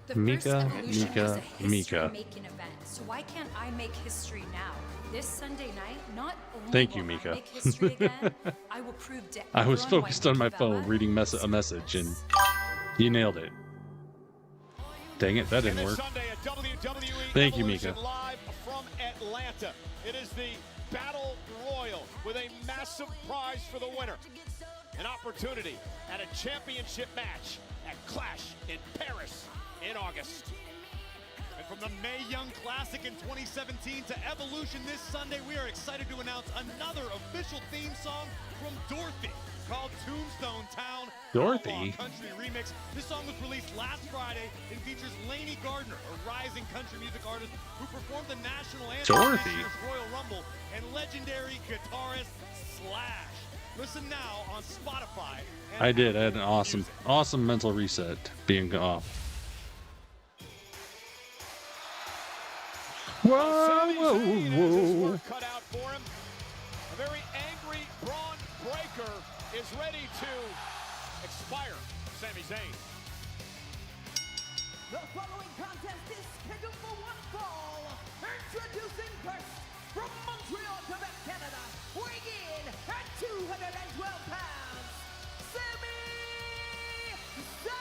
The Mika, first Evolution Mika, was a Mika. history-making event. So why can't I make history now? This Sunday night, not only Thank you, will Mika. I make history again, I will prove to I was everyone why focused on my Nikki phone Bella reading a message, and you nailed it. Dang it, that didn't work. Sunday at WWE Thank you, Evolution Mika. Live from Atlanta. It is the Battle Royal with a massive prize for the winner. An opportunity at a championship match at Clash in Paris in August. And from the Mae Young Classic in 2017 to Evolution this Sunday, we are excited to announce another official theme song from Dorothy called Tombstone Town. Dorothy? Outlaw Country Remix. This song was released last Friday and features Lainey Gardner, a rising country music artist who performed the national anthem at Dorothy? this year's Royal Rumble, and legendary guitarist Slash. Listen now on Spotify. And I did. I had an awesome mental reset being off. Whoa. Cut out for him. A very angry Braun Breaker is ready to expire Sami Zayn. The following contest is scheduled for one fall. Introducing first, from Montreal, Quebec, Canada, weighing in at 212 pounds, Sami Zayn!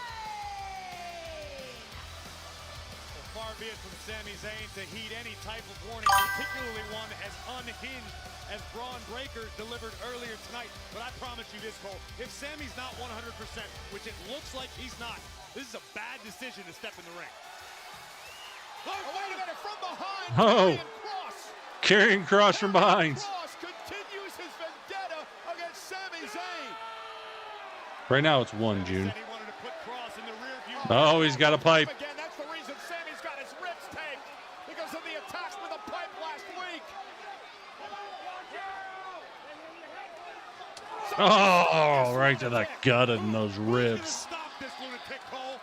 Well, far be it from Sami Zayn to heed any type of warning, particularly one as unhinged as Braun Breaker delivered earlier tonight. But I promise you this, Cole, if Sami's not 100%, which it looks like he's not, this is a bad decision to step in the ring. Oh, wait a minute, from behind, Oh, carrying Cross from behind. Cross continues his vendetta against Sami Zayn. Right now it's 1 June. Oh, he's got a pipe. Again, that's the reason Sami's got his ribs taped, because of the attack with a pipe last week. Oh, right to the gut in those ribs. Stop this lunatic, Cole.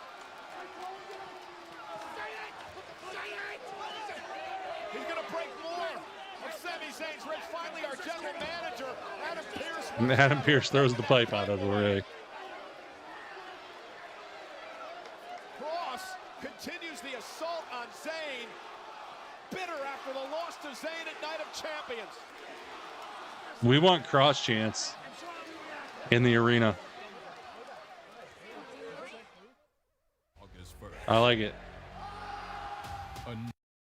He's going to break more of Sami Zayn's ribs. Finally, our general manager, Adam Pearce. Adam Pearce throws the pipe out of the way. Cross continues the assault on Zayn. Bitter after the loss to Zayn at Night of Champions. We want Cross chance in the arena. I like it.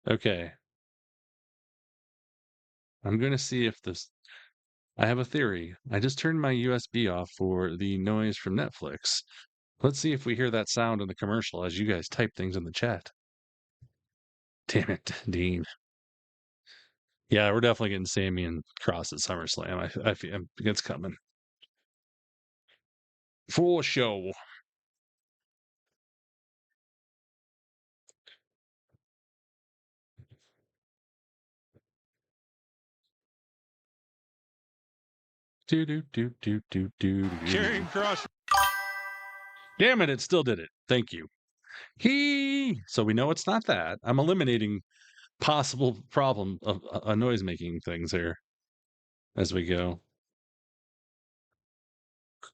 Okay. I'm going to see if this... I have a theory. I just turned my USB off for the noise from Netflix. Let's see if we hear that sound in the commercial as you guys type things in the chat. Damn it, Dean. Yeah, we're definitely getting Sami and Cross at SummerSlam. I feel it's coming. For show. Do. Carrying Cross. Damn it, it still did it. Thank you. So we know it's not that. I'm eliminating possible problem of noise making things here as we go.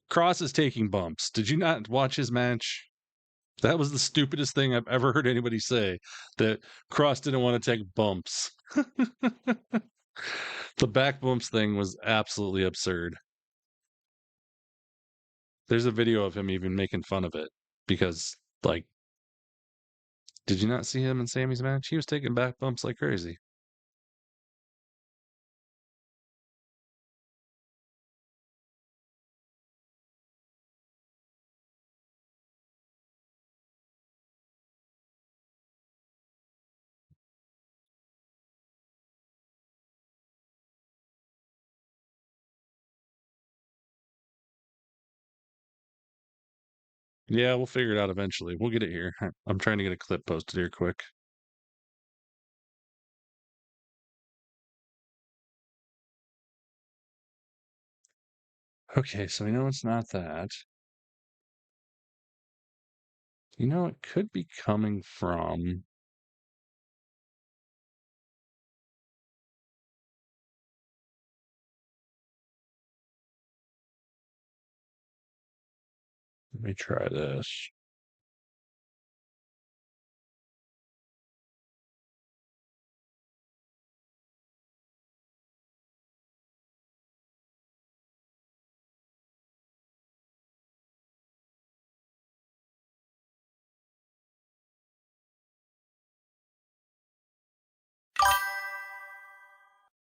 Cross is taking bumps. Did you not watch his match? That was the stupidest thing I've ever heard anybody say, that Cross didn't want to take bumps. The back bumps thing was absolutely absurd. There's a video of him even making fun of it because, like, did you not see him in Sami's match? He was taking back bumps like crazy. Yeah, we'll figure it out eventually. We'll get it here. I'm trying to get a clip posted here quick. Okay, so we know it's not that. You know, it could be coming from... Let me try this.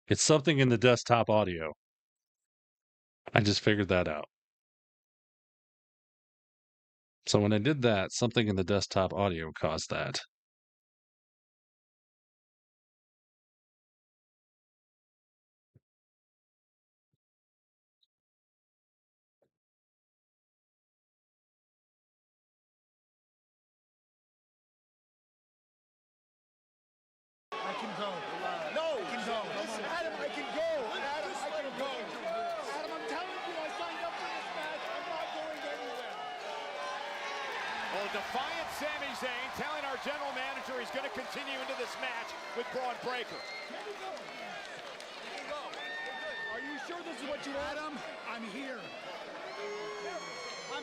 It's something in the desktop audio. I just figured that out. So when I did that, something in the desktop audio caused that. I can go. No, I can go. Listen, Adam, I can go. Adam, I can go. Adam, I'm telling you, I signed up for this match. I'm not going anywhere. Well, defiant Sami Zayn telling our general with Braun Breaker. Are you sure this is what you want? Adam, I'm here. I'm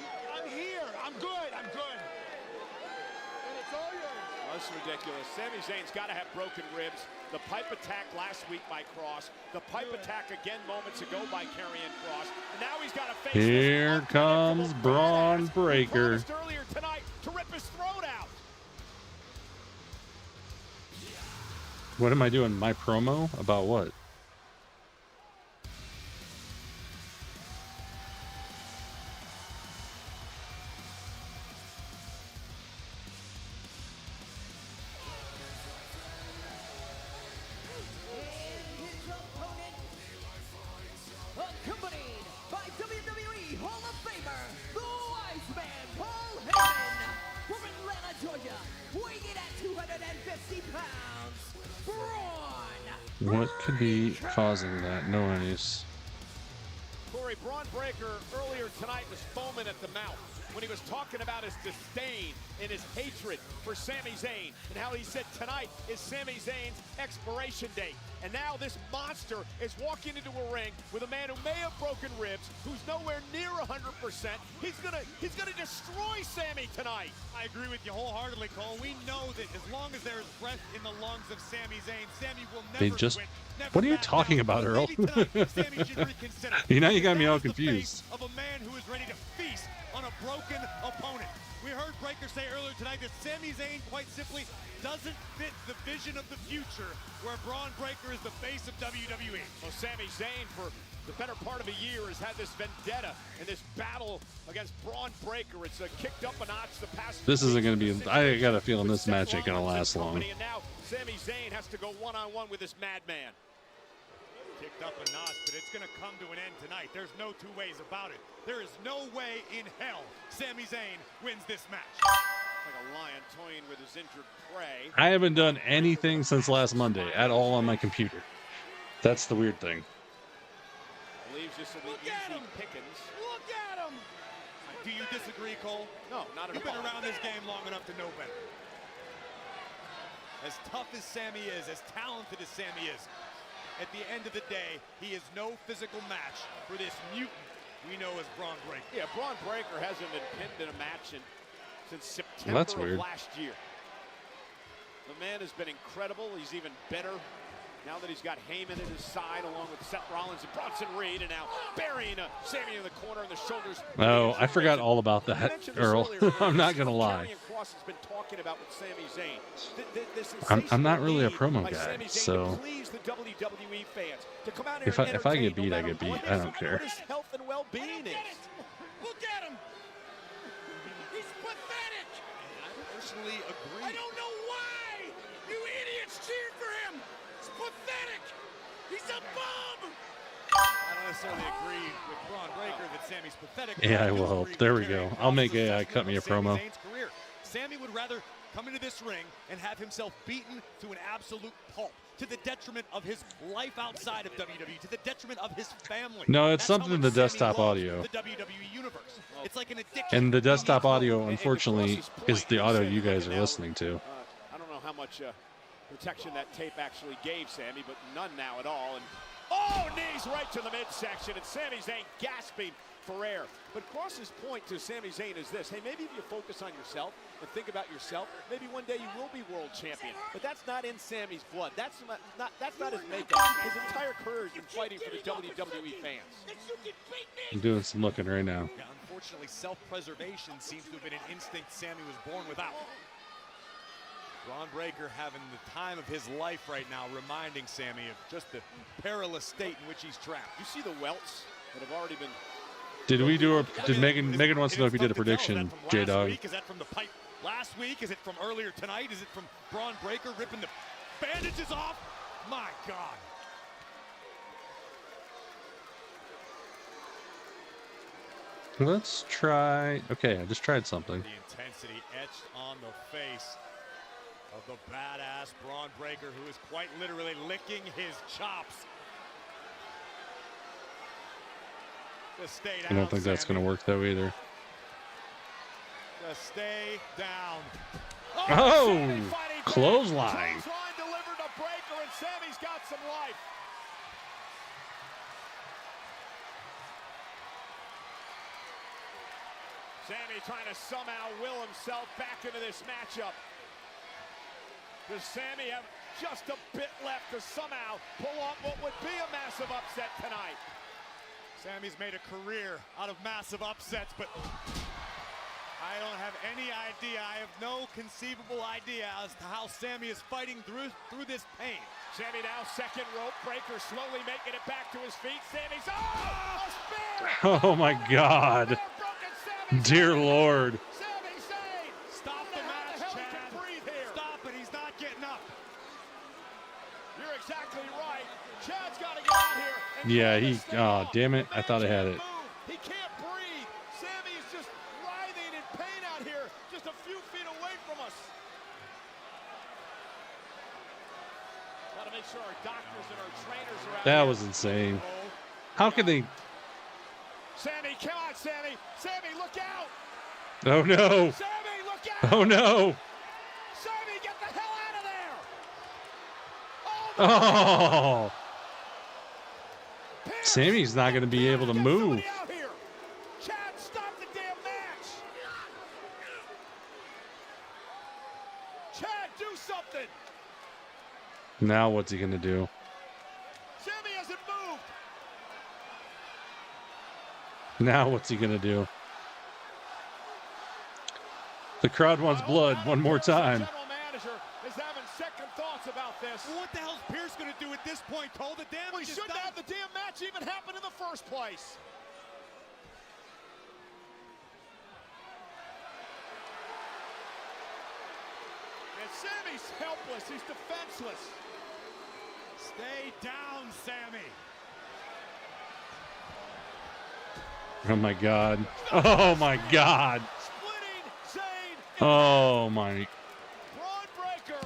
here. I'm good. I'm good. And it's all yours. That's ridiculous. Sami Zayn's got to have broken ribs. The pipe attack last week by Cross. The pipe attack again moments ago by Karrion Kross. And now he's got to face Here comes Braun Breaker. earlier tonight to rip his throat out. What am I doing? My promo? About what? Accompanied by WWE Hall of Famer, the Wise Man, Paul Heyman, from Atlanta, Georgia, weighing in at 250 pounds, Braun. What could be causing that noise? Corey, Braun Breaker earlier tonight was foaming at the mouth when he was talking about his disdain and his hatred for Sami Zayn and how he said tonight is Sami Zayn's expiration date. And now this monster is walking into a ring with a man who may have broken ribs, who's nowhere near 100%. He's gonna destroy Sami tonight. I agree with you wholeheartedly, Cole. We know that as long as there is breath in the lungs of Sami Zayn, Sami will never They just. quit. What are you talking about, Earl? You know, you got me all confused. Of a man who is ready to feast on a broken opponent. We heard Breaker say earlier tonight that Sami Zayn, quite simply, doesn't fit the vision of the future where Braun Breaker is the face of WWE. Well, Sami Zayn, for the better part of a year, has had this vendetta and this battle against Braun Breaker. It's kicked up a notch the past. This isn't going to be. I got a feeling this match ain't going to last long. And now Sami Zayn has to go one-on-one with this madman. Kicked up a notch, but it's going to come to an end tonight. There's no two ways about it. There is no way in hell Sami Zayn wins this match. Like a lion toying with his injured prey. I haven't done anything since last Monday at all on my computer. That's the weird thing. Believes this will be easy pickings. Look at him. Do you disagree, Cole? No, not at all. You've been around this game long enough to know better. As tough as Sami is, as talented as Sami is, at the end of the day, he is no physical match for this mutant we know as Braun Breaker. Yeah, Braun Breaker hasn't been pinned in a match since September of last year. The man has been incredible. He's even better now that he's got Heyman at his side, along with Seth Rollins and Bronson Reed, and now burying Sami in the corner and the shoulders. Oh, I forgot all about that, Earl. I'm not gonna lie. Kross has been talking about with Sami Zayn. I'm not really a promo guy, so WWE fans to come out if I get beat, I get beat. I don't care. His health and well-being is. Look at him. He's pathetic. I personally agree. I don't know why you idiots cheered for him. It's pathetic. He's a bum. I don't necessarily agree with Braun Breaker that Sami's pathetic. AI will help. There we go. I'll make AI cut me a promo. Sami would rather come into this ring and have himself beaten to an absolute pulp, to the detriment of his life outside of WWE, to the detriment of his family. No, it's something in the desktop audio. The WWE universe. It's like an addiction. And the desktop audio, unfortunately, is the audio you guys are listening to. I don't know how much protection that tape actually gave Sami, but none now at all. And oh, knees right to the midsection, and Sami Zayn gasping for air. But Kross's point to Sami Zayn is this: hey, maybe if you focus on yourself and think about yourself, maybe one day you will be world champion. But that's not in Sami's blood. That's not his makeup. His entire career has been fighting for the WWE fans. I'm doing some looking right now. Yeah, unfortunately, self-preservation seems to have been an instinct Sami was born without. Braun Breaker having the time of his life right now, reminding Sami of just the perilous state in which he's trapped. You see the welts that have already been. Did we do a? Did Megan wants to know if we did a prediction, J Dog? Is that from the pipe last week? Is it from earlier tonight? Is it from Braun Breaker ripping the bandages off? My God. Let's try. Okay, I just tried something. The intensity etched on the face of the badass Braun Breaker, who is quite literally licking his chops. Just stay down, I don't think that's going to work though either. Just stay down. Oh, clothesline. Delivered to Sammy's got some life. Sami trying to somehow will himself back into this matchup. Does Sami have just a bit left to somehow pull off what would be a massive upset tonight? Sami's made a career out of massive upsets, but I don't have any idea. I have no conceivable idea as to how Sami is fighting through this pain. Sami now second rope breaker, slowly making it back to his feet. Sami's a spear! Oh my God. Dear Lord. Sami Zayn! Stop the match, Chad. Stop it, he's not getting up. You're exactly right. Chad's got to get out here. Yeah, oh, damn it. I thought I had it. He can't breathe. Sami is just writhing in pain out here, just a few feet away from us. Got to make sure our doctors and our trainers are out That here. was insane. How could they? Sammy, come on, Sammy. Sammy, look out. Oh no. Sammy, look out. Oh no. Sammy, get the hell out of there. Oh. Sammy's not going to be able to move. Out here. Chad, stop the damn match. Chad, do something. Now what's he going to do? Sammy hasn't moved. Now what's he going to do? The crowd wants blood one more time. General manager is having second thoughts about this. Well, what the hell's Pierce going to do at this point? Told the damage We shouldn't have the damn match even happen in the first place. And Sammy's helpless. He's defenseless. Stay down, Sami. Oh my God. Oh my God. Splitting Zayn. Oh my. Braun Breaker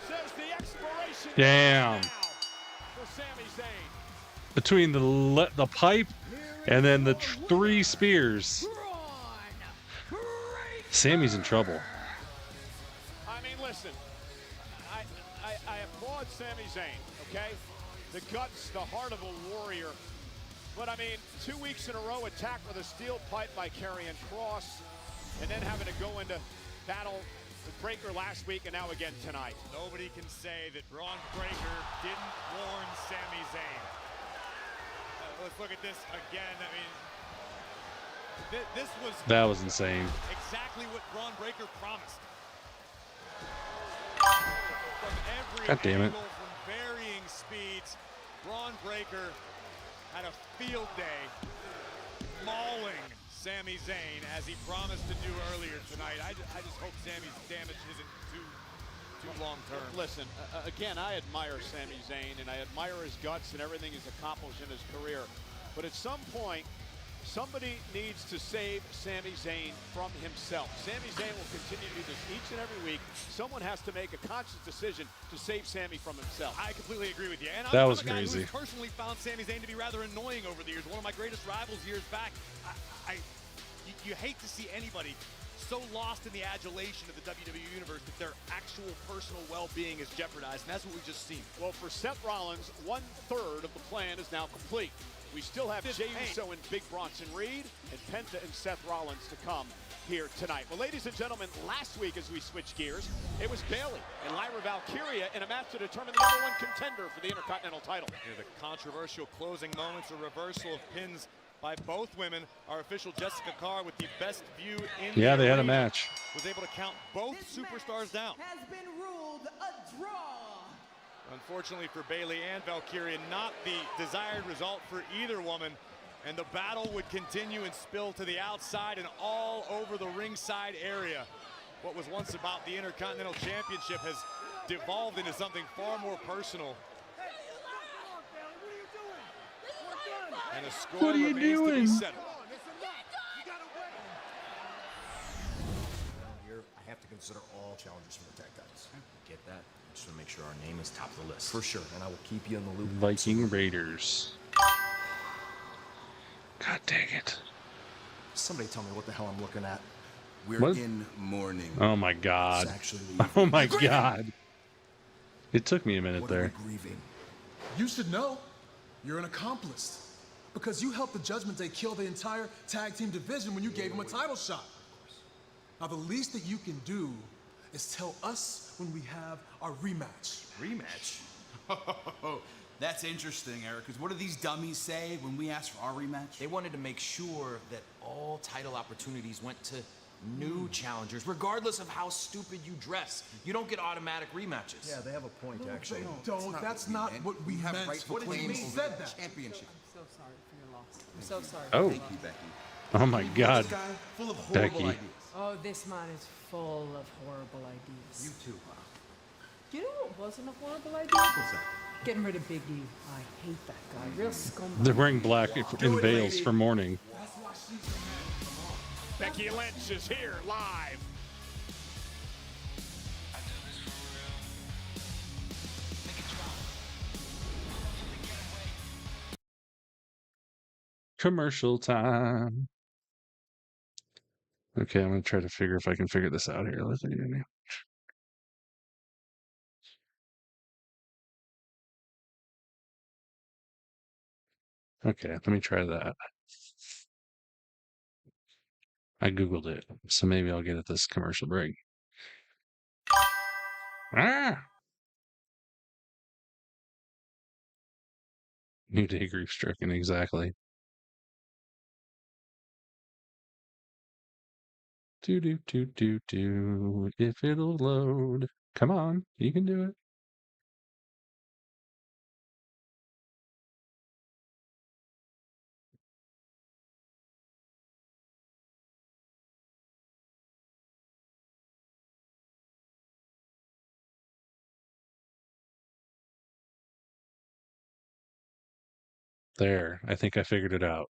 says the expiration Damn. for Sami Zayn. Between the pipe and then the 3 spears. Sammy's in trouble. I mean, listen, I applaud Sami Zayn, okay? The guts, the heart of a warrior. But I mean, 2 weeks in a row attacked with a steel pipe by Karrion Kross, and then having to go into battle with Breaker last week and now again tonight. Nobody can say that Braun Breaker didn't warn Sami Zayn. Let's look at this again. I mean, this was... That was insane. Exactly what Braun Breaker promised. From every God damn it. angle, from varying speeds, Braun Breaker had a field day mauling Sami Zayn as he promised to do earlier tonight. I just hope Sami's damage isn't too long-term. Listen, again, I admire Sami Zayn, and I admire his guts and everything he's accomplished in his career. But at some point, somebody needs to save Sami Zayn from himself. Sami Zayn will continue to do this each and every week. Someone has to make a conscious decision to save Sami from himself. I completely agree with you. And That I'm was a guy crazy. who personally found Sami Zayn to be rather annoying over the years. One of my greatest rivals years back. You hate to see anybody so lost in the adulation of the WWE Universe that their actual personal well-being is jeopardized, and that's what we've just seen. Well, for Seth Rollins, 1/3 of the plan is now complete. We still have Jey Uso and Big Bronson Reed and Penta and Seth Rollins to come here tonight. Well, ladies and gentlemen, last week as we switched gears, it was Bailey and Lyra Valkyria in a match to determine the #1 contender for the Intercontinental title. Here, the controversial closing moments, a reversal of pins by both women. Our official Jessica Carr with the best view in Yeah, the they had a arena match. was able to count both superstars down. Has been ruled a draw. Unfortunately for Bailey and Valkyria, not the desired result for either woman. And the battle would continue and spill to the outside and all over the ringside area. What was once about the Intercontinental Championship has devolved into something far more personal. And the score What are you remains to be doing? settled. Here, I have to consider all challengers from the tag titles. Get that? I just want to make sure our name is top of the list. For sure, and I will keep you in the loop. Viking Raiders. God dang it. Somebody tell me what the hell I'm looking at. We're What? in mourning. Oh my God. It's actually Oh my God. It took me a minute What are we there. grieving? You should know. You're an accomplice. Because you helped the Judgment Day kill the entire tag team division when you gave them a title shot. Now, the least that you can do is tell us when we have our rematch. Rematch? Oh, that's interesting, Eric, because what do these dummies say when we ask for our rematch? They wanted to make sure that all title opportunities went to new challengers, regardless of how stupid you dress. You don't get automatic rematches. Yeah, they have a point, actually. Don't. That's not what we meant. What When we said that. Championship. I'm so sorry for your loss. I'm so sorry. Oh. Thank you, Becky. Oh my God, This guy full of horrible Becky. ideas. Oh, this man is full of horrible ideas. You too. You know what wasn't a horrible idea? Getting rid of Big E. I hate that guy. Real scumbag. They're wearing black in veils for mourning. Becky Lynch is here live. Commercial time. Okay, I'm gonna try to figure if I can figure this out here. Let's see. Okay, let me try that. I googled it, so maybe I'll get at this commercial break. Ah! New Day grief stricken, exactly. Do. If it'll load. Come on, you can do it. There, I think I figured it out.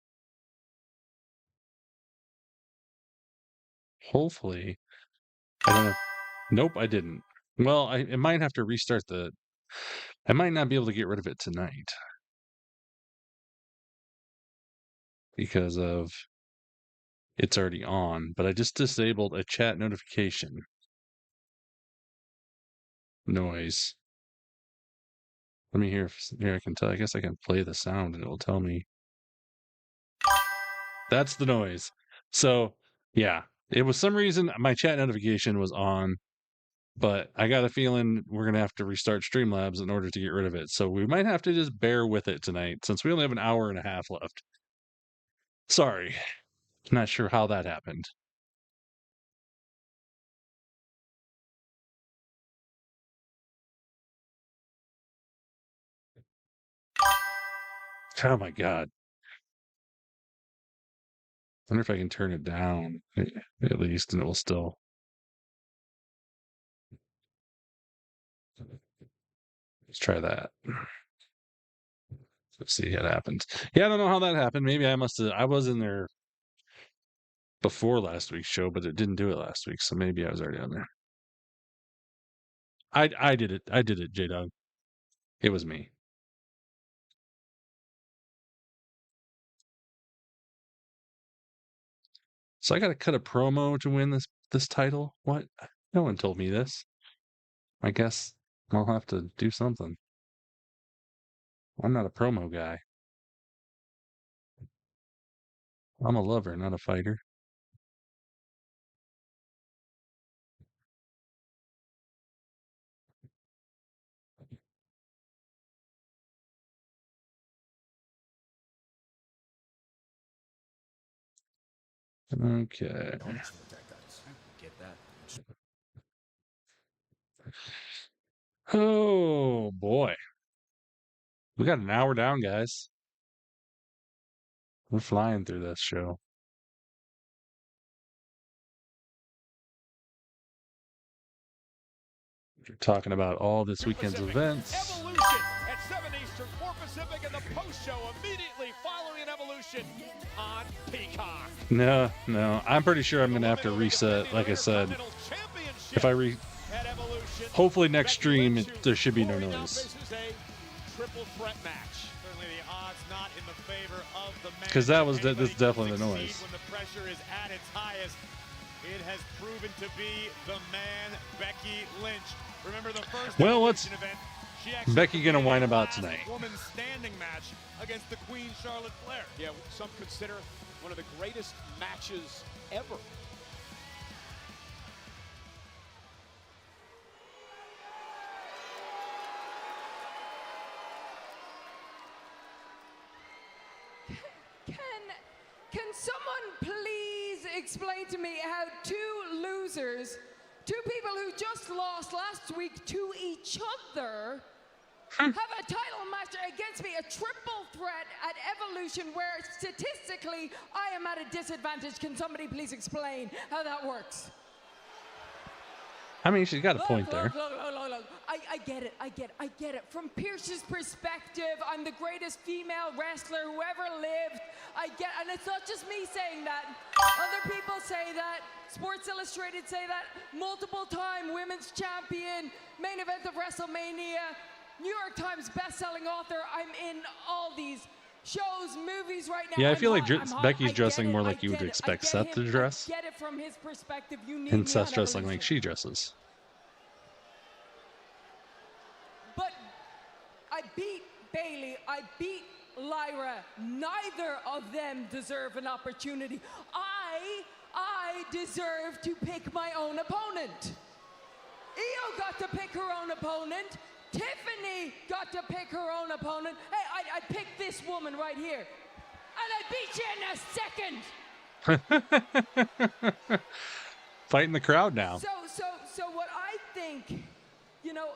Hopefully, I don't know. Nope, I didn't. Well, I might have to restart the. I might not be able to get rid of it tonight because of it's already on. But I just disabled a chat notification noise. Let me hear if here I can tell. I guess I can play the sound and it will tell me. That's the noise. So yeah, it was some reason my chat notification was on, but I got a feeling we're gonna have to restart Streamlabs in order to get rid of it. So we might have to just bear with it tonight since we only have an hour and a half left. Sorry, not sure how that happened. Oh my God. I wonder if I can turn it down at least and it will still. Let's try that. Let's see what happens. Yeah, I don't know how that happened. Maybe I must have. I was in there before last week's show, but it didn't do it last week, so maybe I was already on there. I did it. I did it, J-Dog. It was me. So I got to cut a promo to win this title? What? No one told me this. I guess I'll have to do something. I'm not a promo guy. I'm a lover, not a fighter. Okay. Get that. Oh boy. We got an hour down, guys. We're flying through this show. We're talking about all this weekend's events. Evolution at 7 Eastern, 4 Pacific, and the post show immediately following an Evolution on Peacock. No. I'm pretty sure I'm going to have to reset, like I said. If I hopefully next stream, there should be no noise. Triple threat match. Certainly the odds not in the favor of the man. Because that's definitely the noise. When the pressure is at its highest, it has proven to be the man, Becky Lynch. Remember the first Well, what's event, she actually Becky gonna whine about last tonight? Women's standing match against the Queen Charlotte Flair. Yeah, some consider one of the greatest matches ever. Can someone please explain to me how two losers, two people who just lost last week to each other, have a title match against me, a triple threat at Evolution where statistically I am at a disadvantage? Can somebody please explain how that works? I mean, she's got a point there. Look. I get it. From Pierce's perspective, I'm the greatest female wrestler who ever lived. And it's not just me saying that. Other people say that. Sports Illustrated say that. Multiple-time women's champion, main event of WrestleMania, New York Times best-selling author. I'm in all these shows, movies right now. Yeah, I feel like I'm hot. Becky's dressing more like you would expect Seth to dress. I get it from his perspective. You need And me Seth's on dressing Evolution. like she dresses. But I beat Bailey. I beat Lyra. Neither of them deserve an opportunity. I deserve to pick my own opponent. Io got to pick her own opponent. Tiffany got to pick her own opponent. Hey, I picked this woman right here. And I beat you in a second. Fighting the crowd now. So what I think, you know,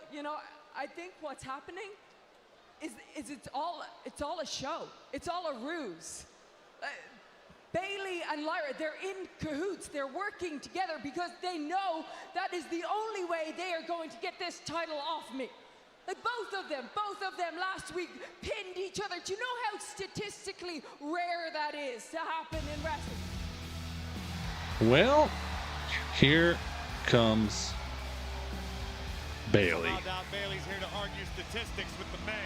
I think what's happening is it's all a show. It's all a ruse. Bailey and Lyra, they're in cahoots. They're working together because they know that is the only way they are going to get this title off me. Like both of them last week pinned each other. Do you know how statistically rare that is to happen in wrestling? Well, here comes Bailey. No doubt Bailey's here to argue statistics with the man.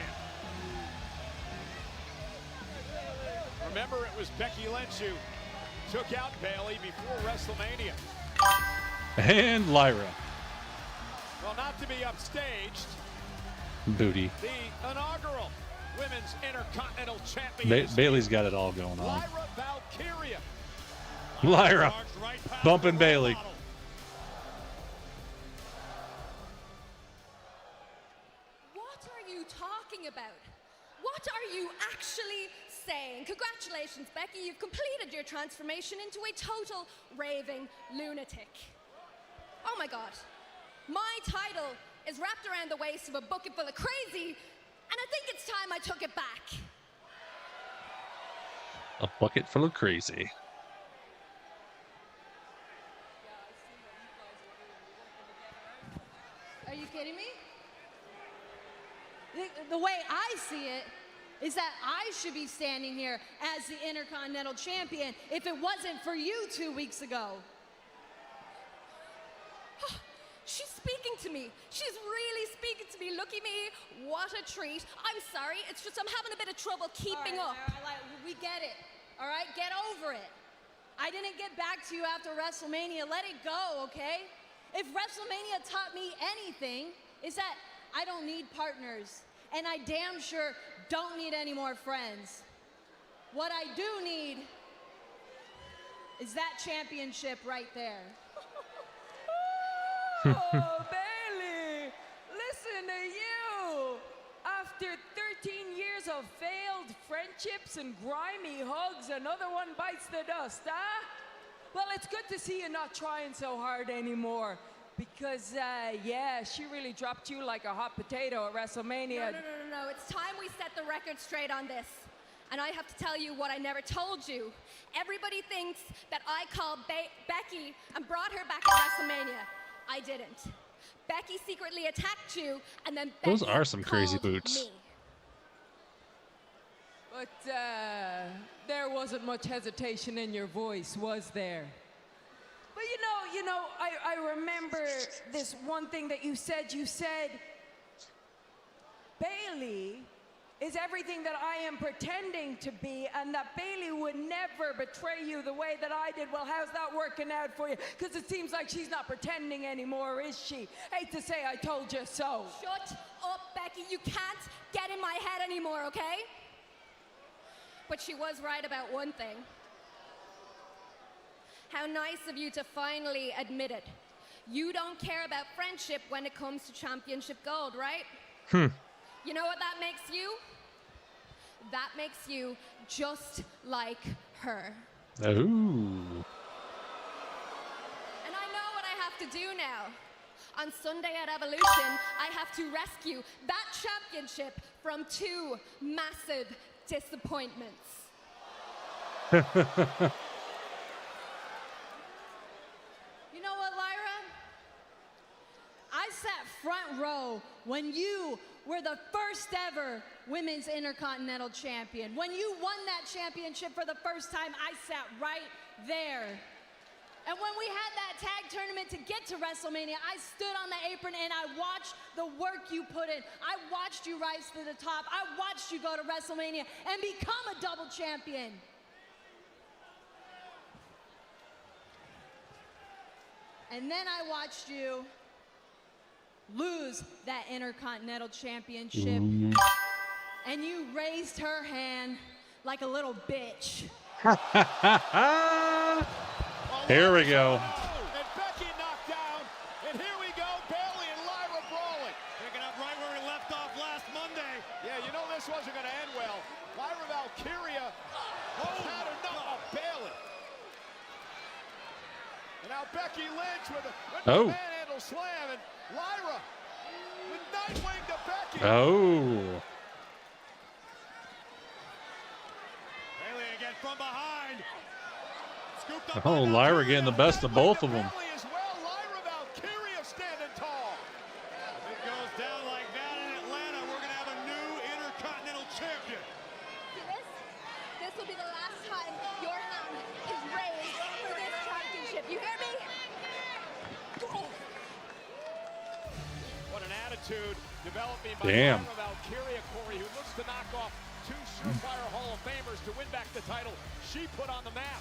Remember, it was Becky Lynch who took out Bailey before WrestleMania. And Lyra. Well, not to be upstaged, Booty. the inaugural Women's Intercontinental Champion. Bailey's got it all going on. Lyra Valkyria. Lyra bumping Bailey. What are you talking about? What are you actually saying? Congratulations, Becky. You've completed your transformation into a total raving lunatic. Oh my God. My title is wrapped around the waist of a bucket full of crazy, and I think it's time I took it back. A bucket full of crazy. Are you kidding me? The way I see it is that I should be standing here as the Intercontinental Champion if it wasn't for you 2 weeks ago. She's speaking to me. She's really speaking to me. Look at me. What a treat. I'm sorry. It's just I'm having a bit of trouble keeping up. All right, we get it. All right, get over it. I didn't get back to you after WrestleMania. Let it go, okay? If WrestleMania taught me anything, is that I don't need partners. And I damn sure don't need any more friends. What I do need is that championship right there. Oh, Bailey, listen to you. After 13 years of failed friendships and grimy hugs, another one bites the dust, huh? Well, it's good to see you not trying so hard anymore. Because, yeah, she really dropped you like a hot potato at WrestleMania. No. It's time we set the record straight on this. And I have to tell you what I never told you. Everybody thinks that I called Becky and brought her back at WrestleMania. I didn't. Becky secretly attacked you, and then Becky Those are some crazy called boots. me. But, there wasn't much hesitation in your voice, was there? But you know, I remember this one thing that you said. You said, Bailey is everything that I am pretending to be, and that Bailey would never betray you the way that I did. Well, how's that working out for you? Because it seems like she's not pretending anymore, is she? Hate to say I told you so. Shut up, Becky. You can't get in my head anymore, okay? But she was right about one thing. How nice of you to finally admit it. You don't care about friendship when it comes to championship gold, right? You know what that makes you? That makes you just like her. Ooh. And I know what I have to do now. On Sunday at Evolution, I have to rescue that championship from 2 massive disappointments. You know what, Lyra? I sat front row when you were the first ever Women's Intercontinental Champion. When you won that championship for the first time, I sat right there. And when we had that tag tournament to get to WrestleMania, I stood on the apron and I watched the work you put in. I watched you rise to the top. I watched you go to WrestleMania and become a double champion. And then I watched you lose that Intercontinental Championship. And you raised her hand like a little bitch. Here we go. And Becky knocked down. And here we go, Bailey and Lyra brawling. Picking up right where we left off last Monday. Yeah, you know this wasn't going to end well. Lyra Valkyria had enough of Bailey. And now Becky Lynch with a manhandle slam, and Lyra with Nightwing to Becky. Oh. Bailey again from behind. Scooped up Oh, Lyra getting the best of both of them. Bailey as well. Lyra Valkyria standing tall. If it goes down like that in Atlanta, we're going to have a new Intercontinental Champion. This will be the last time your hand is raised for this championship. You hear me? What an attitude developing by Damn. Lyra Valkyria, Corey, who looks to knock off 2 surefire Hall of Famers to win back the title she put on the map.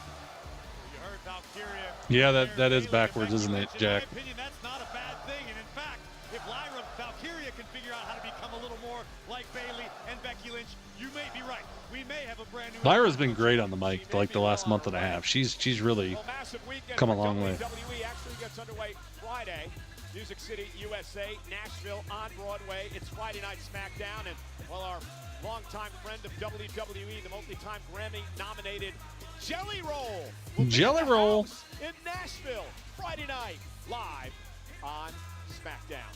You heard Valkyria. Yeah, that is backwards, isn't it, Jack? In my opinion, that's not a bad thing. And in fact, if Lyra Valkyria can figure out how to become a little more like Bailey and Becky Lynch, you may be right. We may have a brand new. Lyra's been great on the mic like the last month and a half. She's really come a long way. WWE actually gets underway Friday. Music City, USA, Nashville on Broadway. It's Friday Night Smackdown, and well, our longtime friend of WWE, the multi-time Grammy-nominated Jelly Roll. Jelly Roll in Nashville, Friday night, live on Smackdown.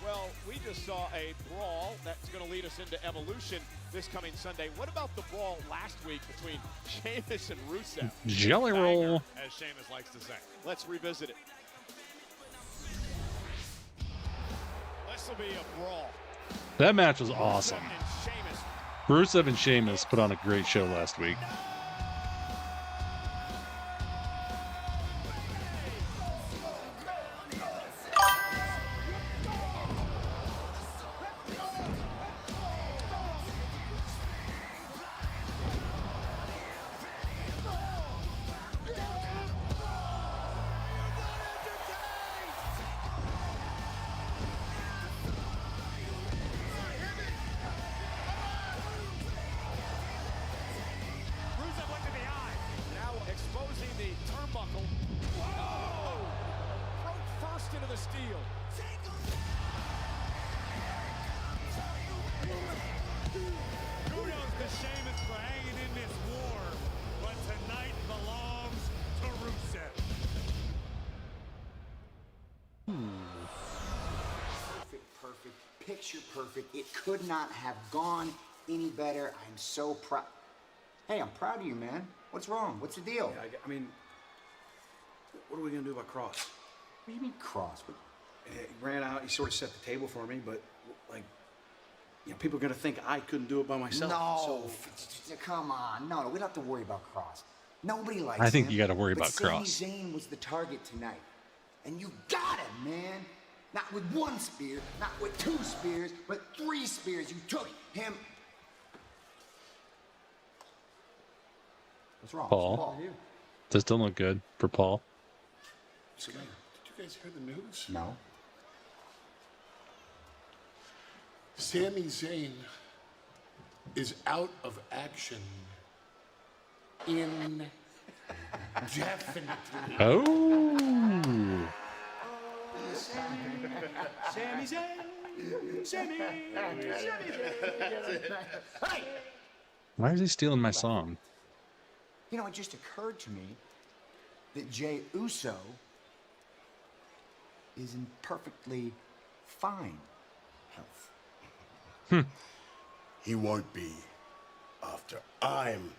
Well, we just saw a brawl that's going to lead us into Evolution this coming Sunday. What about the brawl last week between Sheamus and Rusev? Jelly Roll, as Sheamus likes to say. Let's revisit it. This will be a brawl. that match was awesome. Rusev and Sheamus put on a great show last week. Picture perfect. It could not have gone any better. I'm so proud. Hey, I'm proud of you, man. What's wrong? What's the deal? Yeah, I mean, what are we gonna do about Cross? What do you mean Cross? He ran out. He sort of set the table for me, but like, you know, people are gonna think I couldn't do it by myself. No, come on. No, we don't have to worry about Cross. Nobody likes him. I think you got to worry about Sami Cross. Zayn was the target tonight, and you got him, man. Not with one spear, not with two spears, but 3 spears. You took him What's wrong? Paul. This don't look good for Paul. So, did you guys hear the news? No. Sami Zayn is out of action indefinitely. Oh. Sami Zayn. Sami. Hey! Why is he stealing my song? You know, it just occurred to me that Jey Uso is in perfectly fine health. He won't be after I'm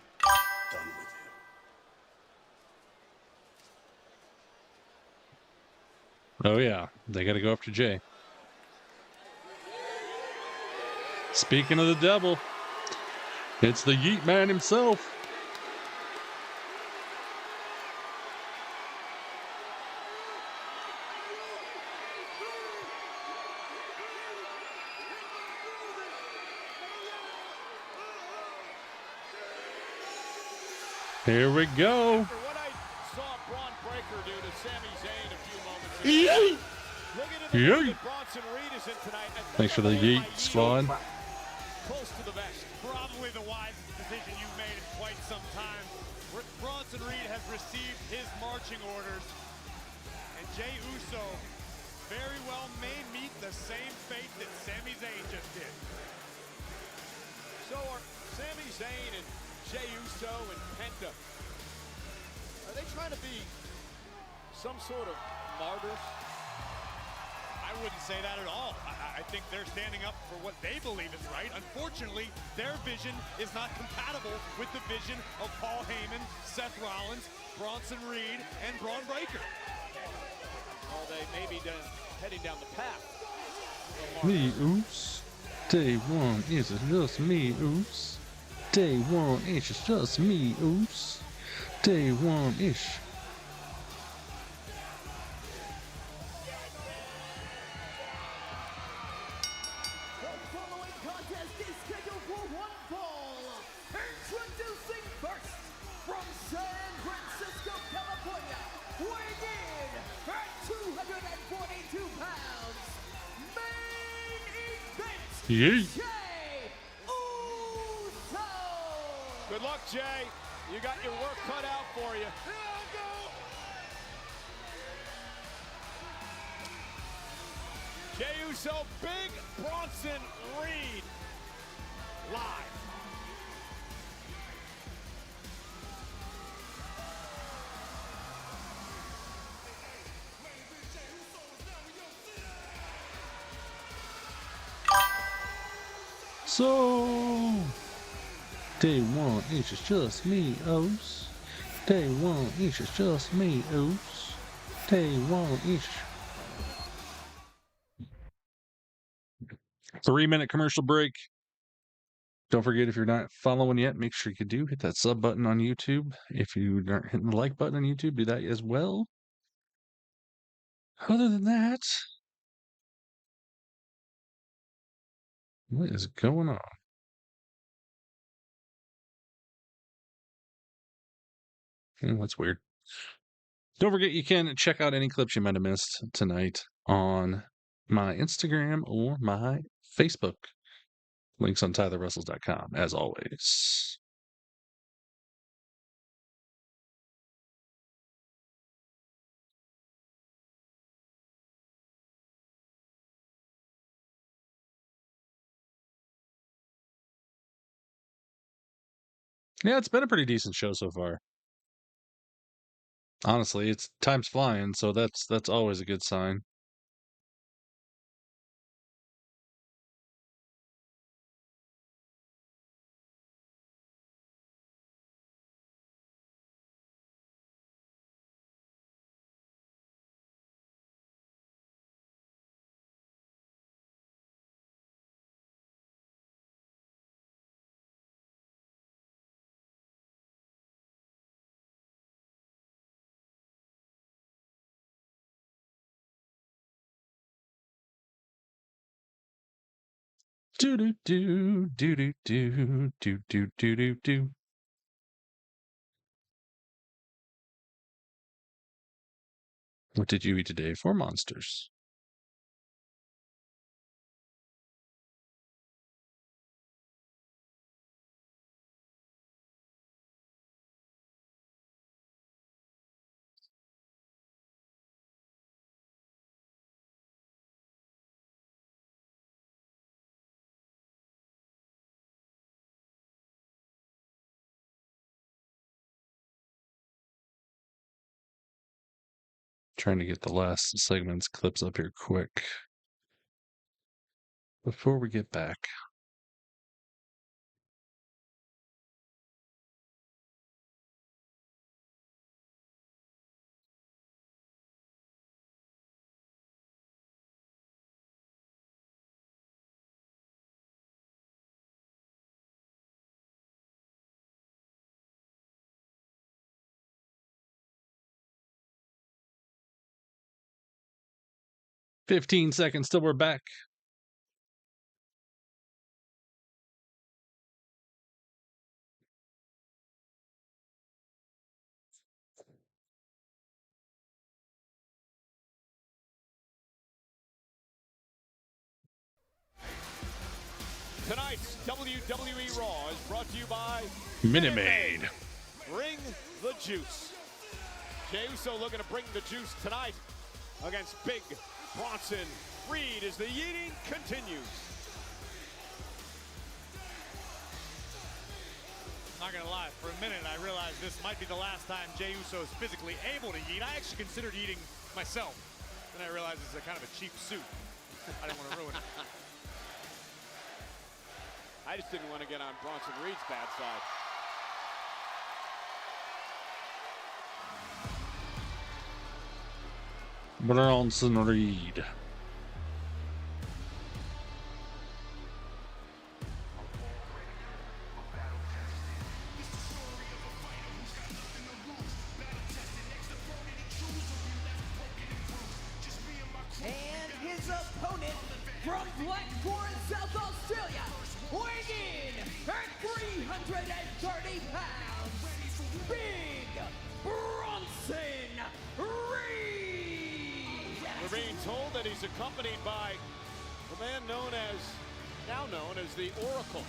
done with him. Oh yeah, they got to go after Jey. Speaking of the devil, it's the Yeet Man himself. Here we go. After what I saw Braun Breaker do to Sami Zayn a few moments ago. Look at the Yeet. that Bronson Reed is in tonight. Thanks for the Yeet squad. Close to the vest. Probably the wisest decision you've made in quite some time. Bronson Reed has received his marching orders, and Jey Uso very well may meet the same fate that Sami Zayn just did. So are Sami Zayn and Jey Uso and Penta, are they trying to be some sort of martyrs? I wouldn't say that at all. I think they're standing up for what they believe is right. Unfortunately, their vision is not compatible with the vision of Paul Heyman, Seth Rollins, Bronson Reed, and Braun Breaker. Well, they may be heading down the path. Me, oops. Day one, it's just me, oops. Day one, it's just me, oops. Day one, ish. The following contest is scheduled for one fall. Introducing first, from San Francisco, California, weighing in at 242 pounds, main event, Yeet. Jey Uso. Good luck, Jey. You got your work cut out for you. Jey Uso, big Bronson Reed, live. So, day one, it's just me, oops. Day one, it's just me, oops. Day one, it's 3-minute commercial break. Don't forget, if you're not following yet, make sure you do hit that sub button on YouTube. If you aren't hitting the like button on YouTube, do that as well. Other than that, what is going on? That's weird. Don't forget, you can check out any clips you might have missed tonight on my Instagram or my Facebook. Links on TylerWrestles.com, as always. Yeah, it's been a pretty decent show so far. Honestly, it's time's flying, so that's always a good sign. Do do do do do do do do do do do. What did you eat today for monsters? Trying to get the last segment's clips up here quick before we get back. "15 seconds till we're back." Tonight's WWE RAW is brought to you by Minute Maid. Bring the juice. Jey Uso looking to bring the juice tonight against Big Bronson Reed as the yeeting continues. Not gonna lie, for a minute I realized this might be the last time Jey Uso is physically able to eat. I actually considered eating myself. Then I realized it's a kind of a cheap suit. I didn't want to ruin it. I just didn't want to get on Bronson Reed's bad side. Bronson Reed. And his opponent from Blackburn, South Australia, weighing in at 330 pounds, Big Bronson Reed. We're being told that he's accompanied by the man now known as the Oracle,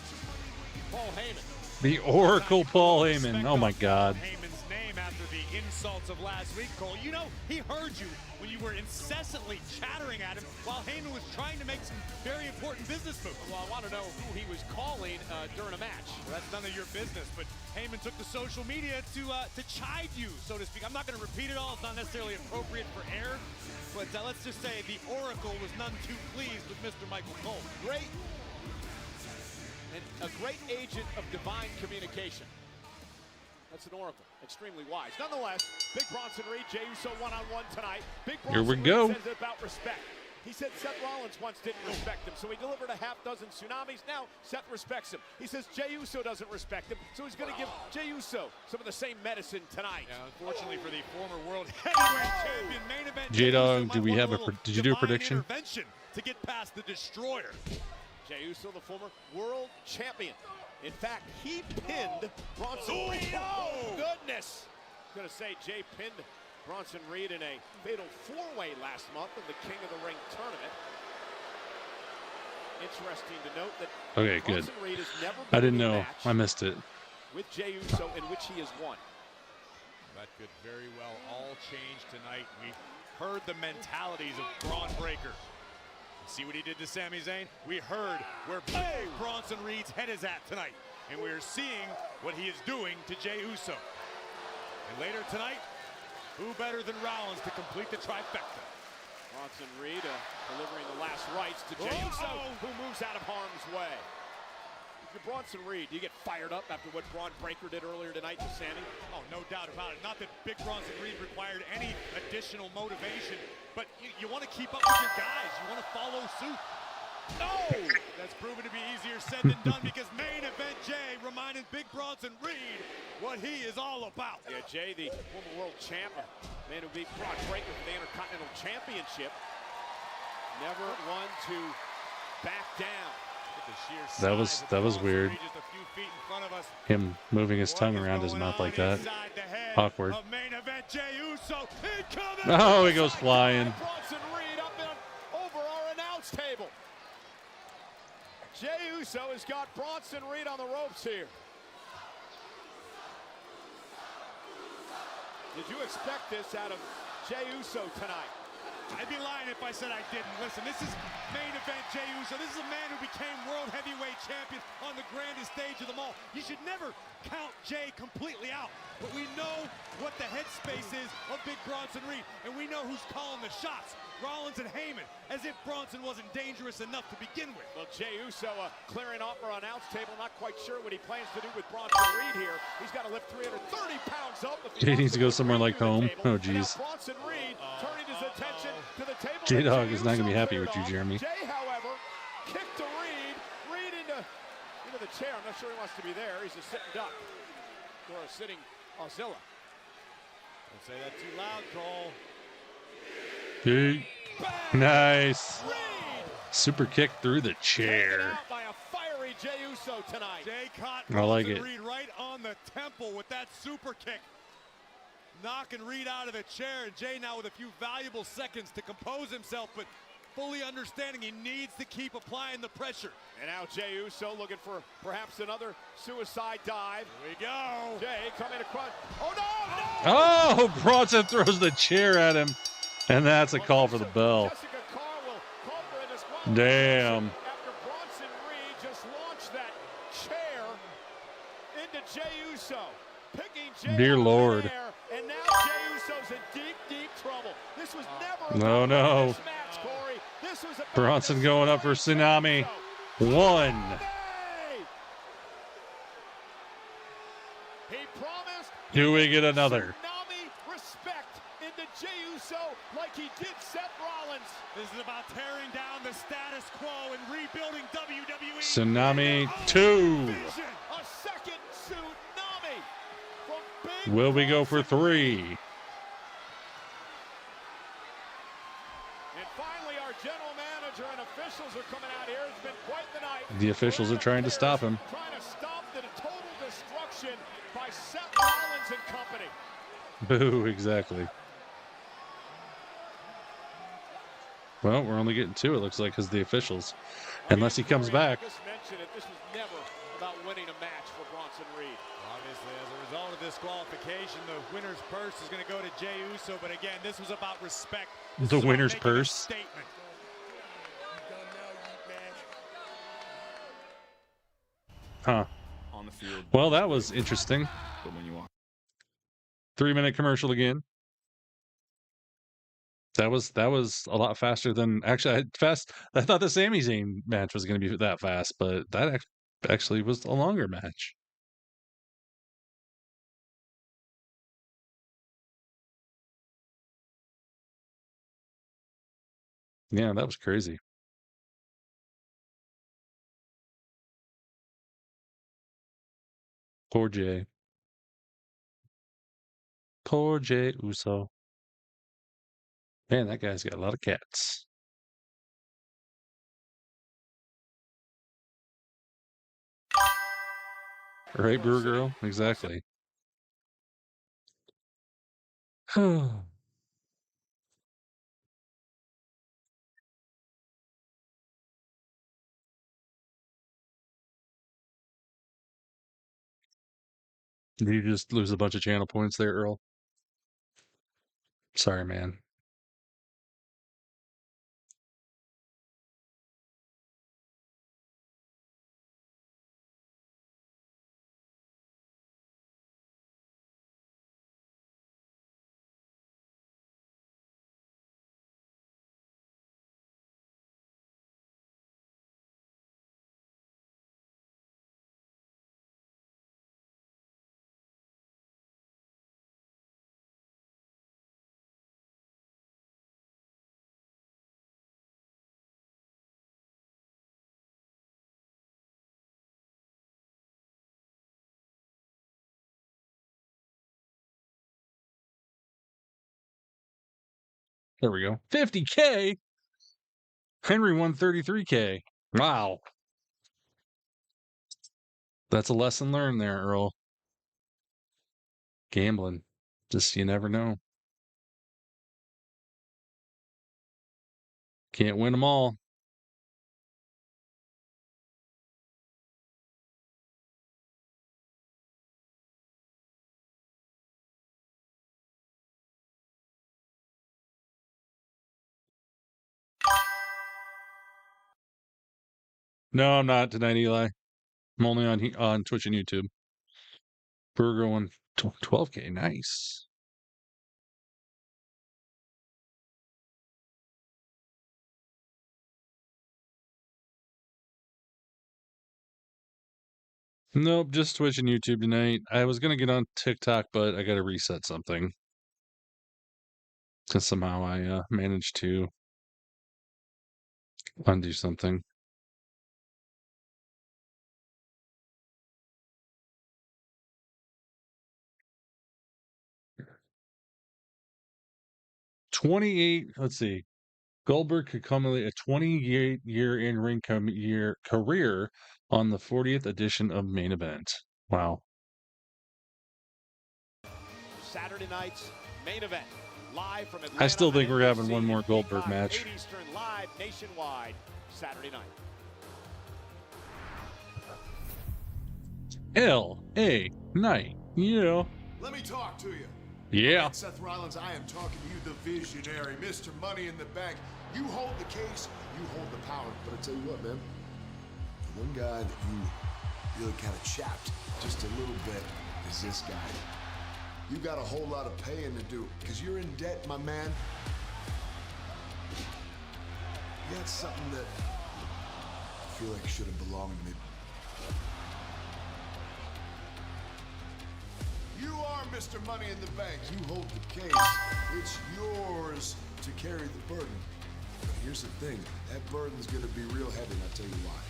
Paul Heyman. The Oracle Paul Heyman. Oh my God. Heyman's name after the insults of last week, Cole. You know, he heard you when you were incessantly chattering at him while Heyman was trying to make some very important business moves. Well, I want to know who he was calling during a match. Well, that's none of your business, but Heyman took to social media to chide you, so to speak. I'm not going to repeat it all. It's not necessarily appropriate for air, but let's just say the Oracle was none too pleased with Mr. Michael Cole. Great. And a great agent of divine communication. That's an oracle. Extremely wise. Nonetheless, Big Bronson Reed, Jey Uso one-on-one tonight. Big Bronson Here we Reed go. says it about respect. He said Seth Rollins once didn't respect him, so he delivered a half-dozen tsunamis. Now Seth respects him. He says Jey Uso doesn't respect him, so he's going to give Jey Uso some of the same medicine tonight. Yeah, unfortunately for the former world heavyweight champion, main event. J-Dog, do we have a? Did you do a prediction? Intervention to get past the Destroyer. Jey Uso, the former world champion. In fact, he pinned Bronson Reed. Oh, goodness. I was going to say Jey pinned Bronson Reed in a fatal four-way last month in the King of the Ring tournament. Interesting to note that Okay, good. Bronson Reed has never I been didn't in a know. match I missed it. with Jey Uso in which he has won. That could very well all change tonight. We heard the mentalities of Braun Breaker. See what he did to Sami Zayn? We heard where Big Bronson Reed's head is at tonight. And we're seeing what he is doing to Jey Uso. And later tonight, who better than Rollins to complete the trifecta? Bronson Reed delivering the last rites to Jey Uso, who moves out of harm's way. If you're Bronson Reed, do you get fired up after what Braun Breaker did earlier tonight to Sami? Oh, no doubt about it. Not that Big Bronson Reed required any additional motivation, but you want to keep up with your guys. You want to follow suit. No! That's proven to be easier said than done because main event Jey reminded Big Bronson Reed what he is all about. Yeah, Jey, the former world champ, man who beat Braun Breaker for the Intercontinental Championship, never one to back down. That was weird. Just a few feet in front of us. Him moving his tongue around his mouth like that. Awkward. Main event Jey Uso. Here Oh, he goes flying. Bronson Reed up and over our announce table. Jey Uso has got Bronson Reed on the ropes here. Did you expect this out of Jey Uso tonight? I'd be lying if I said I didn't. Listen, this is main event Jey Uso. This is a man who became world heavyweight champion on the grandest stage of them all. You should never count Jey completely out. But we know what the headspace is of Big Bronson Reed. And we know who's calling the shots. Rollins and Heyman. As if Bronson wasn't dangerous enough to begin with. Well, Jey Uso clearing off our announce table. Not quite sure what he plans to do with Bronson Reed here. He's got to lift 330 pounds up. Jey needs to go somewhere like home. Oh, jeez. Bronson Reed turning his attention to the table. J-Dog is not going to be happy with you, Jeremy. Jey, however, kicked to Reed. Reed into the chair. I'm not sure he wants to be there. He's a sitting duck. Or a sitting Ozilla. Don't say that too loud, Cole. Hey. Nice. Super kick through the chair. By a fiery Jey Uso tonight. Jey caught I like Bronson it. Reed right on the temple with that super kick. Knocking Reed out of the chair, and Jey now with a few valuable seconds to compose himself, but fully understanding he needs to keep applying the pressure. And now Jey Uso looking for perhaps another suicide dive. Here we go. Jey coming across. Oh, no, no! Oh, Bronson throws the chair at him. And that's a call for the bell. Damn. After Bronson Reed just launched that chair into Jey Uso. Picking Jey Dear out of the Lord. air, and now Jey Uso's in deep, deep trouble. This was never No, about no. this match, Corey. This was about Bronson going up for Tsunami. 1. He promised Do we get another? Tsunami respect into Jey Uso like he did Seth Rollins. This is about tearing down the status quo and rebuilding WWE. Tsunami 2. A second tsunami from Big Will we go for 3? And finally, our general manager and officials are coming out here. It's been quite the night. The officials are trying to stop him. Trying to stop the total destruction by Seth Rollins and company. Boo, exactly. Well, we're only getting 2, it looks like, because the officials. Unless he comes back. Just mentioned it. This was never about winning a match for Bronson Reed. Obviously, as a result of this qualification, the winner's purse is going to go to Jey Uso. But again, this was about respect. This The is about winner's making a purse. statement. Huh. On the field. Well, that was interesting. But when you walk. 3-minute commercial again. That was a lot faster than actually. I thought the Sami Zayn match was going to be that fast, but that actually was a longer match. Yeah, that was crazy. Poor Jey. Poor Jey Uso. Man, that guy's got a lot of cats. Right, Brew Girl? Exactly. Did you just lose a bunch of channel points there, Earl? Sorry, man. There we go. 50K? Henry won 33K. Wow. That's a lesson learned there, Earl. Gambling. Just, you never know. Can't win them all. No, I'm not tonight, Eli. I'm only on Twitch and YouTube. We're going 12K. Nice. Nope, just Twitch and YouTube tonight. I was gonna get on TikTok, but I gotta reset something. Because somehow I managed to undo something. Let's see. Goldberg could accumulate a 28-year in-ring career on the 40th edition of Main Event. Wow. Saturday night's Main Event. Live from Atlanta. I still think we're having one more Goldberg match. 8 Eastern, live nationwide Saturday night. L.A. Knight. Yeah. Let me talk to you. Yeah. Seth Rollins, I am talking to you, the visionary, Mr. Money in the Bank. You hold the case, you hold the power. But I tell you what, man, the one guy that you really kind of chapped just a little bit is this guy. You got a whole lot of paying to do, because you're in debt, my man. You got something that I feel like should have belonged to me. You are Mr. Money in the Bank. You hold the case. It's yours to carry the burden. But here's the thing. That burden's going to be real heavy, and I'll tell you why.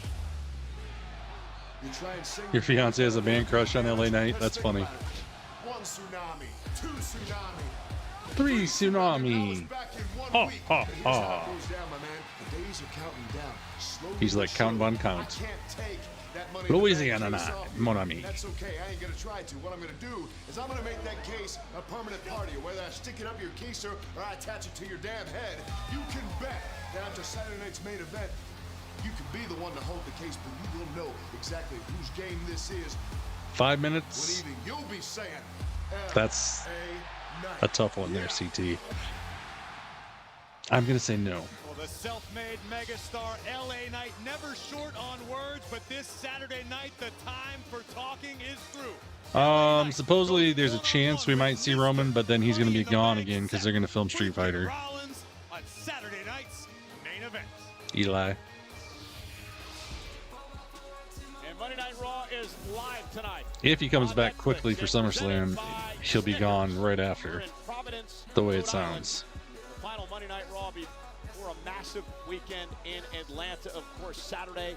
You try and sing... Your fiance has a man crush on LA Knight? That's funny. 1 tsunami, 2 tsunami, 3 tsunami. Ha ha ha. He's like Count Von Count. Louisiana Night, mon ami. That's okay. I ain't gonna try to. What I'm gonna do is I'm gonna make that case a permanent part of you. Whether I stick it up your keister or I attach it to your damn head, you can bet that after Saturday night's Main Event, you can be the one to hold the case, but you will know exactly whose game this is. 5 minutes. What even you'll be saying. That's a tough one there, CT. I'm gonna say no. Well, the self-made megastar LA Knight, never short on words, but this Saturday night, the time for talking is through. Supposedly there's a chance we might see Roman, but then he's gonna be gone again because they're gonna film Street Fighter. Rollins on Saturday night's Main Event. Eli. And Monday Night Raw is live tonight. If he comes back quickly for SummerSlam, he'll be gone right after. The way it sounds. The final Monday Night Raw before a massive weekend in Atlanta. Of course, Saturday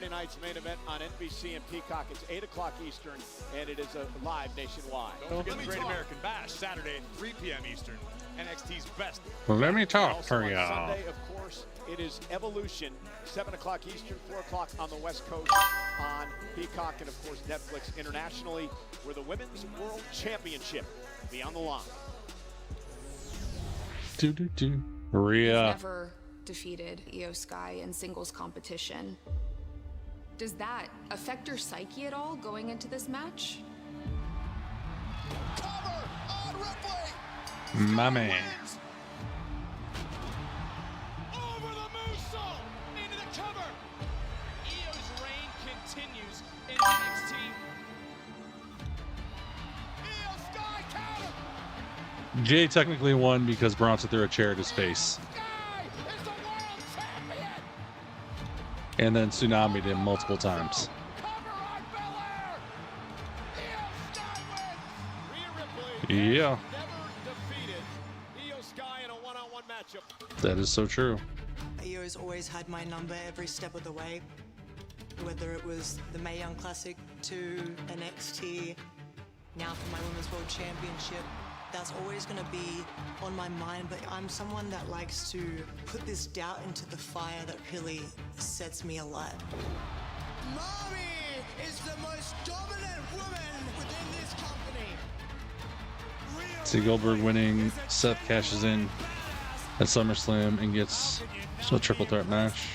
night's Main Event on NBC and Peacock. It's 8 o'clock Eastern, and it is a live nationwide. Don't forget the Great American Bash, Saturday at 3 p.m. Eastern. NXT's best. Let me talk for on y'all. Sunday, of course, it is Evolution, 7 o'clock Eastern, 4 o'clock on the West Coast on Peacock, and of course Netflix internationally, where the Women's World Championship will be on the line. Rhea. Never defeated Io Sky in singles competition. Does that affect your psyche at all going into this match? My man. Over the moonsault into the cover. Io's reign continues in NXT. Io Sky counter. Jay technically won because Bronson threw a chair at his face. And then tsunami'd him multiple times. Yeah. That is so true. Io's always had my number every step of the way. Whether it was the Mae Young Classic to NXT, now for my Women's World Championship, that's always going to be on my mind, but I'm someone that likes to put this doubt into the fire that really sets me alight. Mommy is the most dominant woman within this company. See Goldberg winning. Seth cashes in at SummerSlam and gets So triple threat match.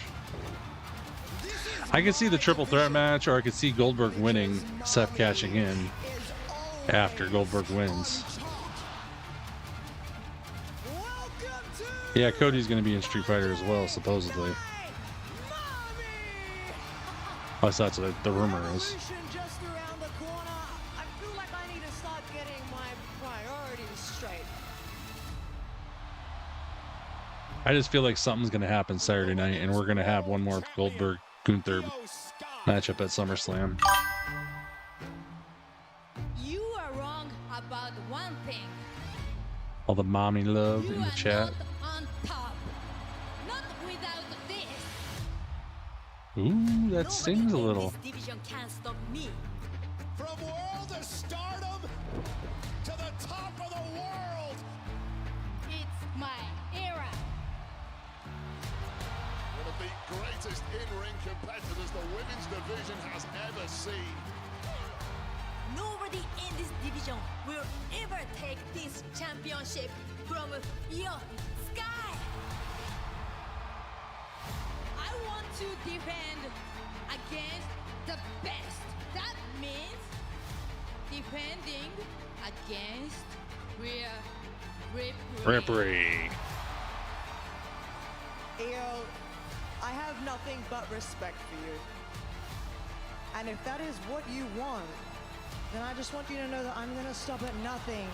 I can see the triple threat match, or I could see Goldberg winning, Seth cashing in after Goldberg wins. Yeah, Cody's going to be in Street Fighter as well, supposedly. At least that's what the rumor is. Just around the corner. I feel like I need to start getting my priorities straight. I just feel like something's going to happen Saturday night, and we're going to have one more Goldberg Gunther matchup at SummerSlam. You are wrong about one thing. All the mommy love in the chat. On top. Not without this. Ooh, that stings a little. This division can't stop me. From world to stardom to the top of the world. It's my era. One of the greatest in-ring competitors the women's division has ever seen. Nobody in this division will ever take this championship from your sky. I want to defend against the best. That means defending against Ripley. Io, I have nothing but respect for you. And if that is what you want, then I just want you to know that I'm gonna stop at nothing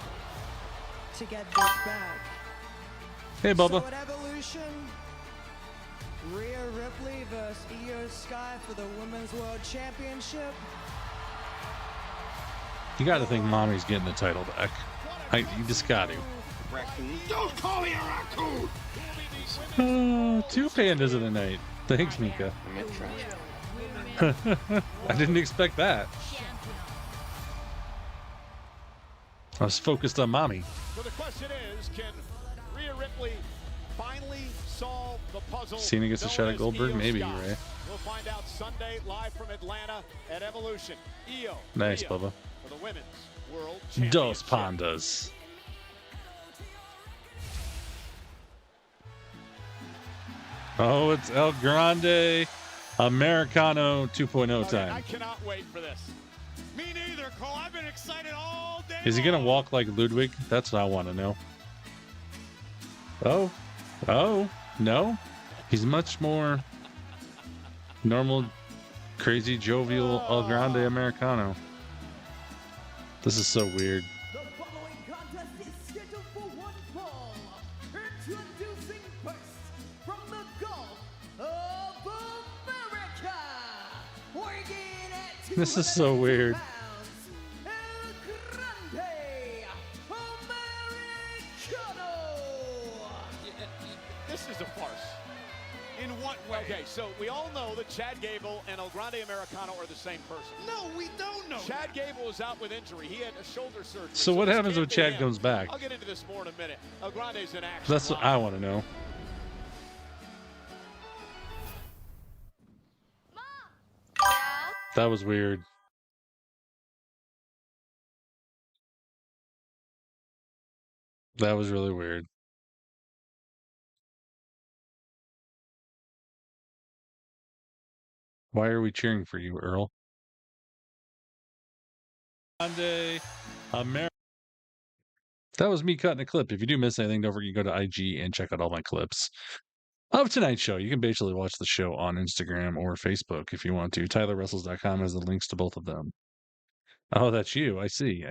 to get this back. Hey, Bubba. So at Evolution, Rhea Ripley versus Io Sky for the Women's World Championship. You got to think Mommy's getting the title back. You just got to. Don't call me a raccoon. 2 pandas in a night. Thanks, Mika. I didn't expect that. I was focused on Mommy. So the question is, can Rhea Ripley finally solve the puzzle? Cena gets a shot at Goldberg? Maybe, Io Sky? right? We'll find out Sunday live from Atlanta at Evolution. Io. Nice, Rhea Bubba. For the Women's World Dos Championship. pandas. Oh, it's El Grande Americano 2.0 time. I cannot wait for this. Me neither, Cole. I've been excited all day. Is he going to walk like Ludwig? That's what I want to know. Oh, no. He's much more normal, crazy, jovial El Grande Americano. This is so weird. The following contest is scheduled for one fall. Introducing first from the Gulf of America. Weighing at This is so weird. Grande Americano. This is a farce. In what way? Okay, so we all know that Chad Gable and El Grande Americano are the same person. No, we don't know. Chad Gable was out with injury. He had a shoulder surgery. So what this happens when can't be Chad him. comes back? I'll get into this more in a minute. El Grande's in action. That's what I want to know. That was weird. That was really weird. Why are we cheering for you, Earl? Grande America. That was me cutting a clip. If you do miss anything, don't forget to go to IG and check out all my clips of tonight's show. You can basically watch the show on Instagram or Facebook if you want to. TylerWrestles.com has the links to both of them. Oh, that's you. I see.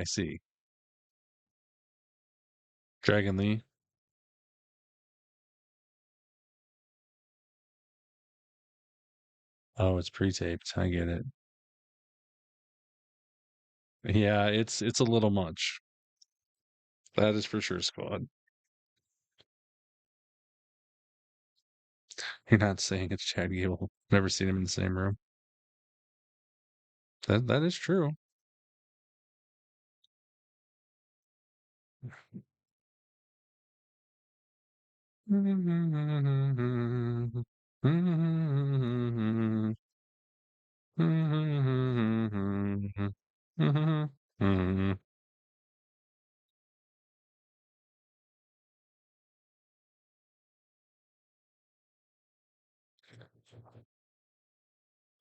Dragon Lee. Oh, it's pre-taped. I get it. Yeah, it's a little much. That is for sure, Squad. You're not saying it's Chad Gable. Never seen him in the same room. That is true.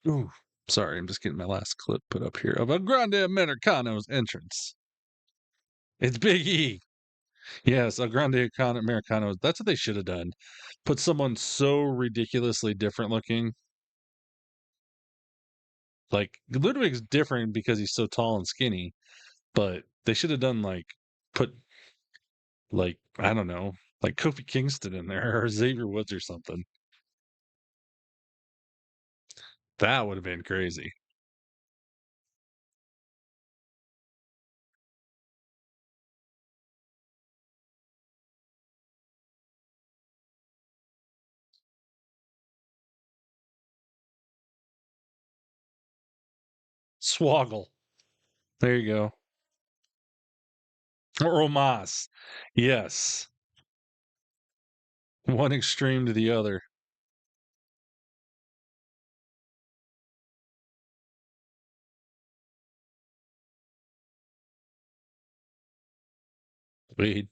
Ooh, sorry, I'm just getting my last clip put up here of a Grande Americano's entrance. It's Big E. Yes, a Grande Americano. That's what they should have done. Put someone so ridiculously different looking. Like, Ludwig's different because he's so tall and skinny, but they should have done, like, I don't know, like Kofi Kingston in there or Xavier Woods or something. That would have been crazy. Swoggle. There you go. Romas. Yes. One extreme to the other. Wait.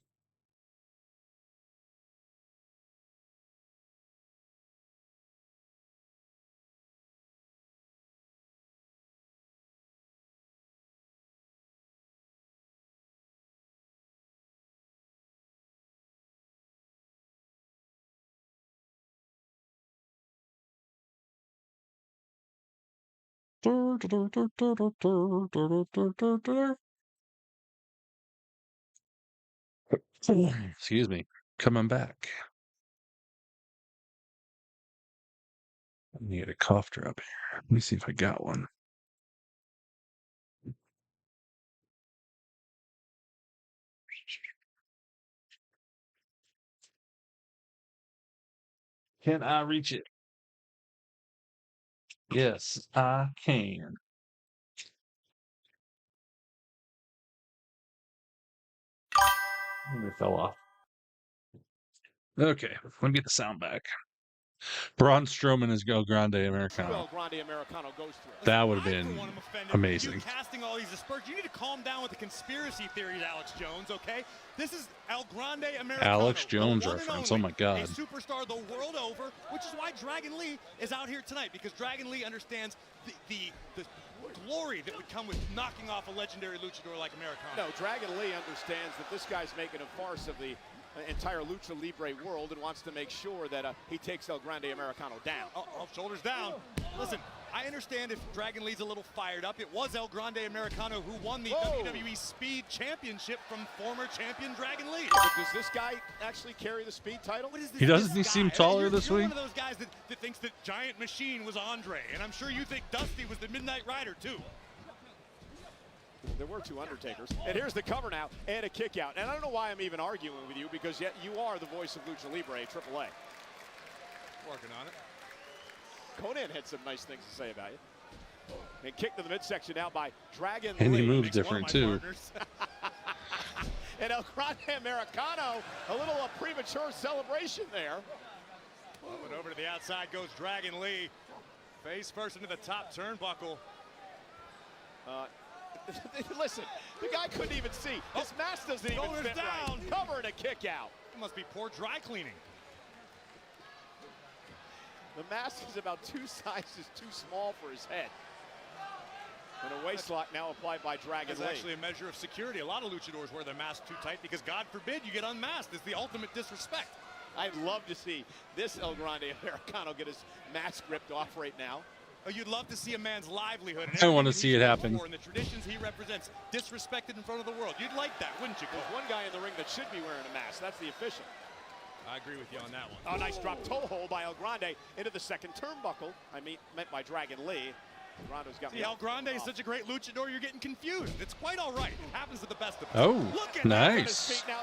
Excuse me. Coming back. I need a cough drop here. Let me see if I got one. Can I reach it? Yes, I can. It fell off. Okay, let me get the sound back. Braun Strowman is El Grande Americano. Grande Americano goes through. That would have been amazing. You casting all these aspersions. You need to calm down with the conspiracy theories, Alex Jones, okay? This is El Grande Americano. Alex Jones reference. Oh my God. A superstar the world over, which is why Dragon Lee is out here tonight, because Dragon Lee understands the glory that would come with knocking off a legendary luchador like Americano. No, Dragon Lee understands that this guy's making a farce of the entire Lucha Libre world and wants to make sure that he takes El Grande Americano down. Shoulders down. Listen, I understand if Dragon Lee's a little fired up. It was El Grande Americano who won the WWE Speed Championship from former champion Dragon Lee. But does this guy actually carry the Speed title? What is this? He doesn't. He seem taller this you're week. One of those guys that thinks that Giant Machine was Andre, and I'm sure you think Dusty was the Midnight Rider too. There were two Undertakers. And here's the cover now and a kick out. And I don't know why I'm even arguing with you, because yet you are the voice of Lucha Libre, AAA. Working on it. Conan had some nice things to say about you. And kicked to the midsection now by Dragon And Lee. he moves different too. And El Grande Americano, a little premature celebration there. But over to the outside goes Dragon Lee. Face first into the top turnbuckle. Listen, the guy couldn't even see. His mask doesn't even fit down. Right. Cover and a kick out. It must be poor dry cleaning. The mask is about 2 sizes too small for his head. And a waist lock now applied by Dragon Lee. That's actually a measure of security. A lot of luchadors wear their mask too tight because, God forbid, you get unmasked. It's the ultimate disrespect. I'd love to see this El Grande Americano get his mask ripped off right now. Oh, you'd love to see a man's livelihood. I want to see it happen. And the traditions he represents disrespected in front of the world. You'd like that, wouldn't you? There's one guy in the ring that should be wearing a mask. That's the official. I agree with you on that one. Oh, nice drop toe hold by El Grande into the second turnbuckle. Meant by Dragon Lee. Grande's got see, El Grande is such a great luchador, you're getting confused. It's quite all right. It happens to the best of us. Oh, look at nice. Now.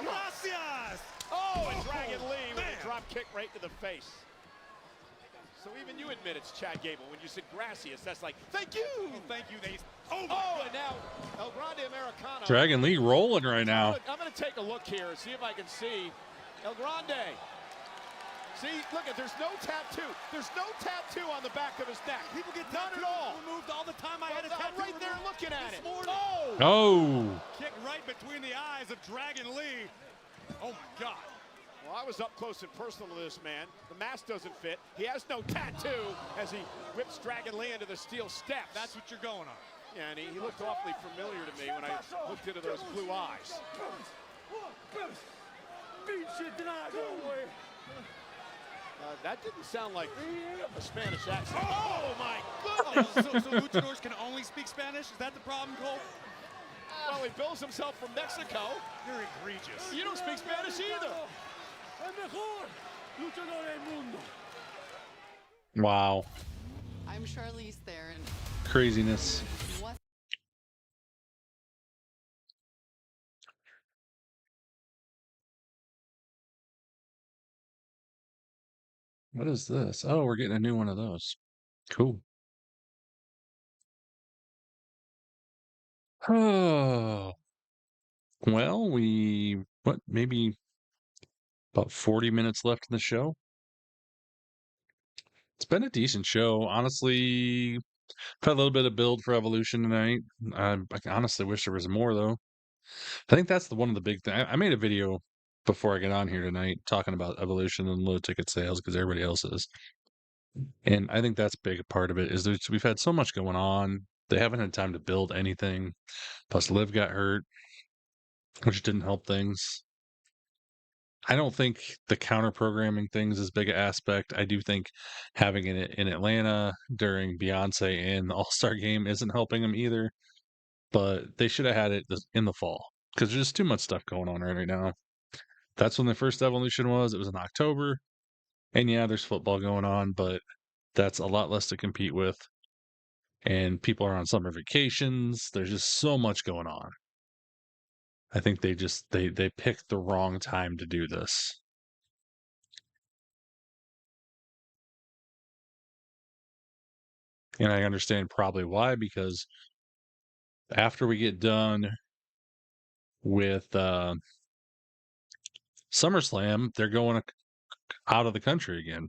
Gracias. Oh, and Dragon Lee with a drop kick right to the face. So even you admit it's Chad Gable. When you said gracias, that's like, thank you. Oh, thank you. And now El Grande Americano. Dragon Lee rolling right now. I'm going to take a look here and see if I can see El Grande. See, look at, there's no tattoo. There's no tattoo on the back of his neck. People get none at all. Removed all the time. I had a tattoo right there looking at it. Oh. Kick right between the eyes of Dragon Lee. Oh my God. Well, I was up close and personal to this man. The mask doesn't fit. He has no tattoo as he whips Dragon Lee into the steel steps. That's what you're going on. Yeah, and he looked awfully familiar to me when I looked into those blue eyes. That didn't sound like a Spanish accent. Oh my goodness! So luchadors can only speak Spanish? Is that the problem, Cole? Well, he bills himself from Mexico. You're egregious. You don't speak Spanish either. Wow. I'm Charlize Theron. Craziness. What is this? Oh, we're getting a new one of those. Cool. Oh. Well, maybe about 40 minutes left in the show. It's been a decent show. Honestly, I've had a little bit of build for Evolution tonight. I honestly wish there was more, though. I think that's one of the big things. I made a video before I get on here tonight talking about Evolution and low ticket sales because everybody else is. And I think that's a big part of it is we've had so much going on. They haven't had time to build anything. Plus, Liv got hurt, which didn't help things. I don't think the counter programming thing's as big an aspect. I do think having it in Atlanta during Beyonce and the All-Star game isn't helping them either. But they should have had it in the fall because there's just too much stuff going on right now. That's when the first Evolution was. It was in October. And yeah, there's football going on, but that's a lot less to compete with. And people are on summer vacations. There's just so much going on. I think they picked the wrong time to do this. And I understand probably why, because after we get done with SummerSlam, they're going out of the country again.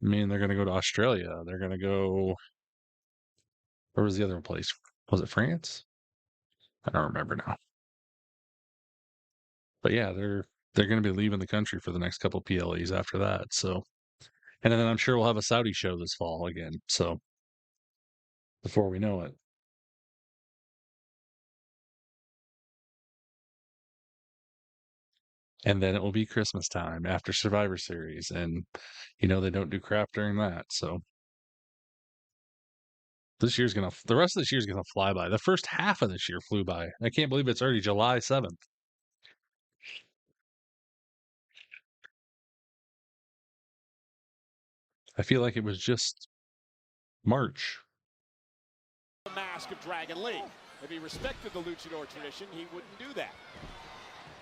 I mean, they're going to go to Australia. They're going to go... Where was the other place? Was it France? I don't remember now. But yeah, they're going to be leaving the country for the next couple PLEs after that. So, and then I'm sure we'll have a Saudi show this fall again. So, before we know it. And then it will be Christmas time after Survivor Series. And, they don't do crap during that. So, the rest of this year's going to fly by. The first half of this year flew by. I can't believe it's already July 7th. I feel like it was just March. The mask of Dragon Lee. If he respected the luchador tradition, he wouldn't do that.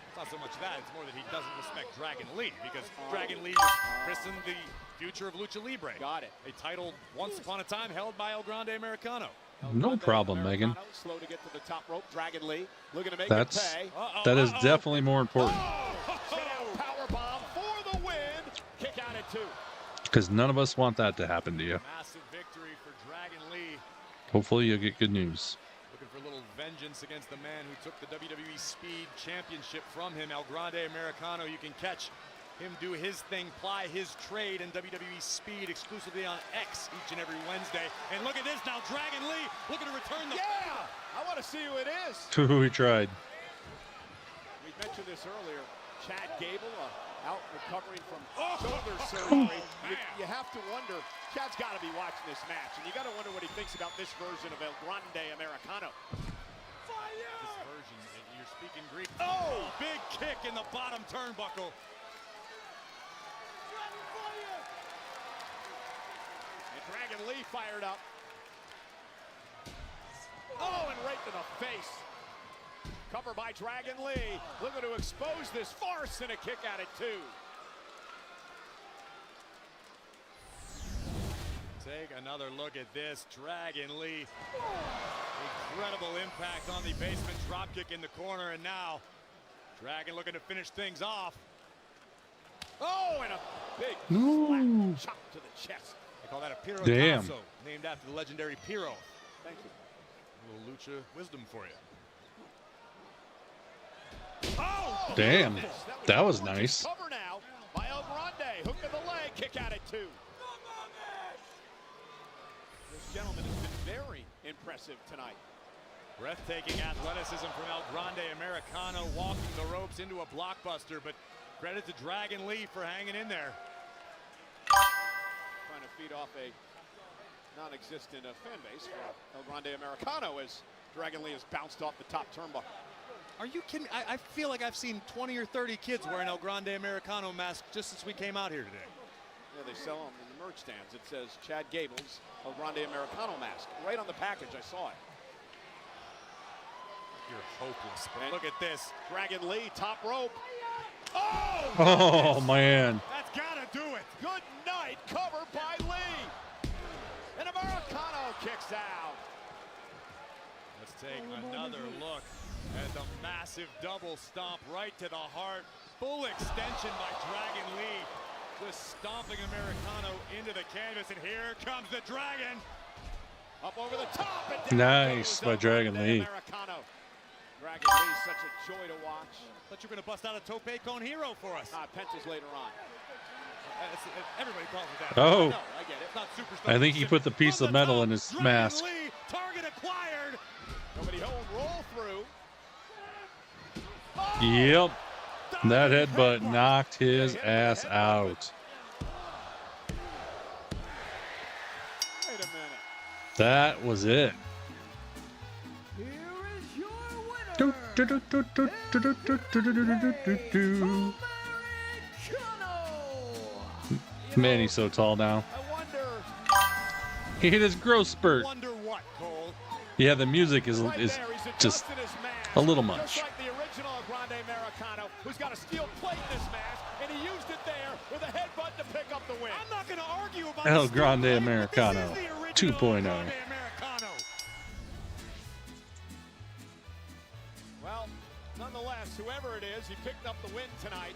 It's not so much that, it's more that he doesn't respect Dragon Lee, because Dragon Lee was christened the future of Lucha Libre. Got it. A title once upon a time held by El Grande Americano. No problem, Megan. Slow to get to the top rope. Dragon Lee looking to make That is definitely more important. Power bomb for the win. Kick out at 2. Because none of us want that to happen to you. Massive victory for Dragon Lee. Hopefully you'll get good news. Looking for a little vengeance against the man who took the WWE Speed Championship from him, El Grande Americano. You can catch him do his thing, ply his trade in WWE Speed exclusively on X each and every Wednesday. And look at this now, Dragon Lee looking to return the... Yeah! I want to see who it is. We tried. We mentioned this earlier. Chad Gable out recovering from shoulder surgery. You have to wonder, Chad's got to be watching this match, and you got to wonder what he thinks about this version of El Grande Americano. This version, you're speaking Greek. Oh, big kick in the bottom turnbuckle. And Dragon Lee fired up. Oh, and right to the face. Cover by Dragon Lee, looking to expose this farce and a kick out at 2. Take another look at this. Dragon Lee. Incredible impact on the basement dropkick in the corner, and now Dragon looking to finish things off. Oh, and a big slap chop to the chest. They call that a Piro Damn. Tasso, named after the legendary Piro. Thank you. A little lucha wisdom for you. Oh, damn. That was That was nice. Cover now by El Grande. Hook to the leg. Kick out at 2. This gentleman has been very impressive tonight. Breathtaking athleticism from El Grande Americano, walking the ropes into a blockbuster, but credit to Dragon Lee for hanging in there. Trying to feed off a non-existent fan base for El Grande Americano as Dragon Lee has bounced off the top turnbuckle. Are you kidding me? I feel like I've seen 20 or 30 kids wearing El Grande Americano masks just since we came out here today. Yeah, they sell them in the merch stands. It says Chad Gable's El Grande Americano mask. Right on the package, I saw it. You're hopeless, but look at this. Dragon Lee, top rope. Oh, man. That's gotta do it. Good night, cover by Lee. And Americano kicks out. Let's take another look at the massive double stomp right to the heart. Full extension by Dragon Lee. Just stomping Americano into the canvas, and here comes the Dragon. Up over the top. And Nice by Dragon Lee. Americano. Dragon Lee, such a joy to watch. Thought you were going to bust out a tope con hero for us. Penta's later on. Everybody calls it that. Oh. No, I get it. It's not superstar. I think he put the piece of metal in his mask. Lee, target acquired. Nobody home, roll through. Yep. That headbutt knocked his ass out. Wait a minute. That was it. Man, he's so tall now. He hit his growth spurt. Yeah, the music is just a little much. Just like the original Grande Americano, who's got a steel plate in his mask, and he used it there with a headbutt to pick up the win. I'm not going to argue about El Grande Americano 2.0. Well, nonetheless, whoever it is, he picked up the win tonight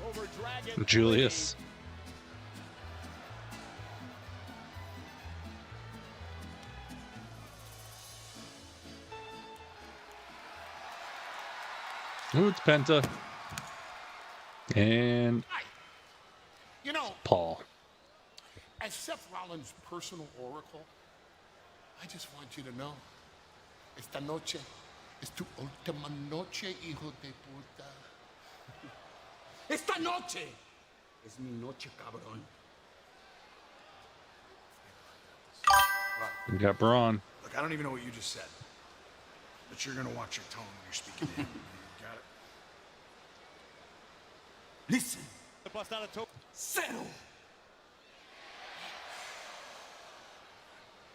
over Dragon Julius. Ooh, it's Penta. And You know, Paul. as Seth Rollins' personal oracle, I just want you to know, esta noche es tu última noche, hijo de puta. Esta noche es mi noche, cabrón. We got Braun. Look, I don't even know what you just said, but you're gonna watch your tone when you're speaking to him. Got it? Listen. Bust out a top. Settle.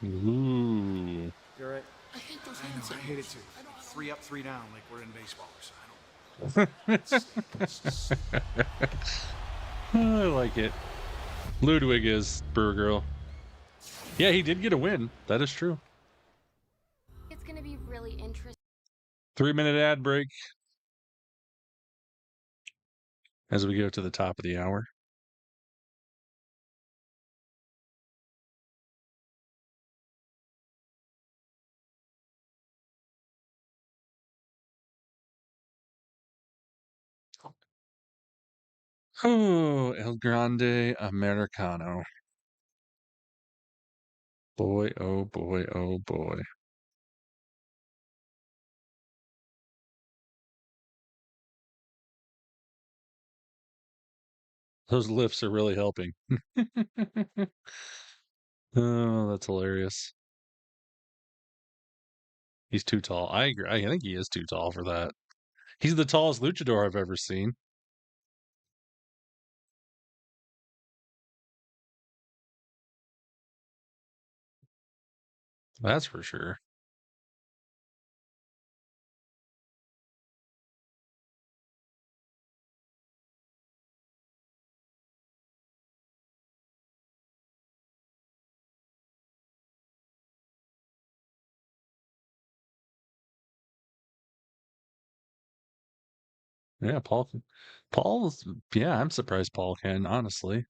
Ooh. You're right. I hate those I know, hands. I hate it too. 3 up, 3 down, like we're in baseball. So I like it. Ludwig is Brewer Girl. Yeah, he did get a win. That is true. It's going to be really interesting. 3-minute ad break as we go to the top of the hour. Oh, El Grande Americano. Boy, oh boy, oh boy. Those lifts are really helping. Oh, that's hilarious. He's too tall. I agree. I think he is too tall for that. He's the tallest luchador I've ever seen. That's for sure. Yeah, Paul's, yeah, I'm surprised Paul can, honestly.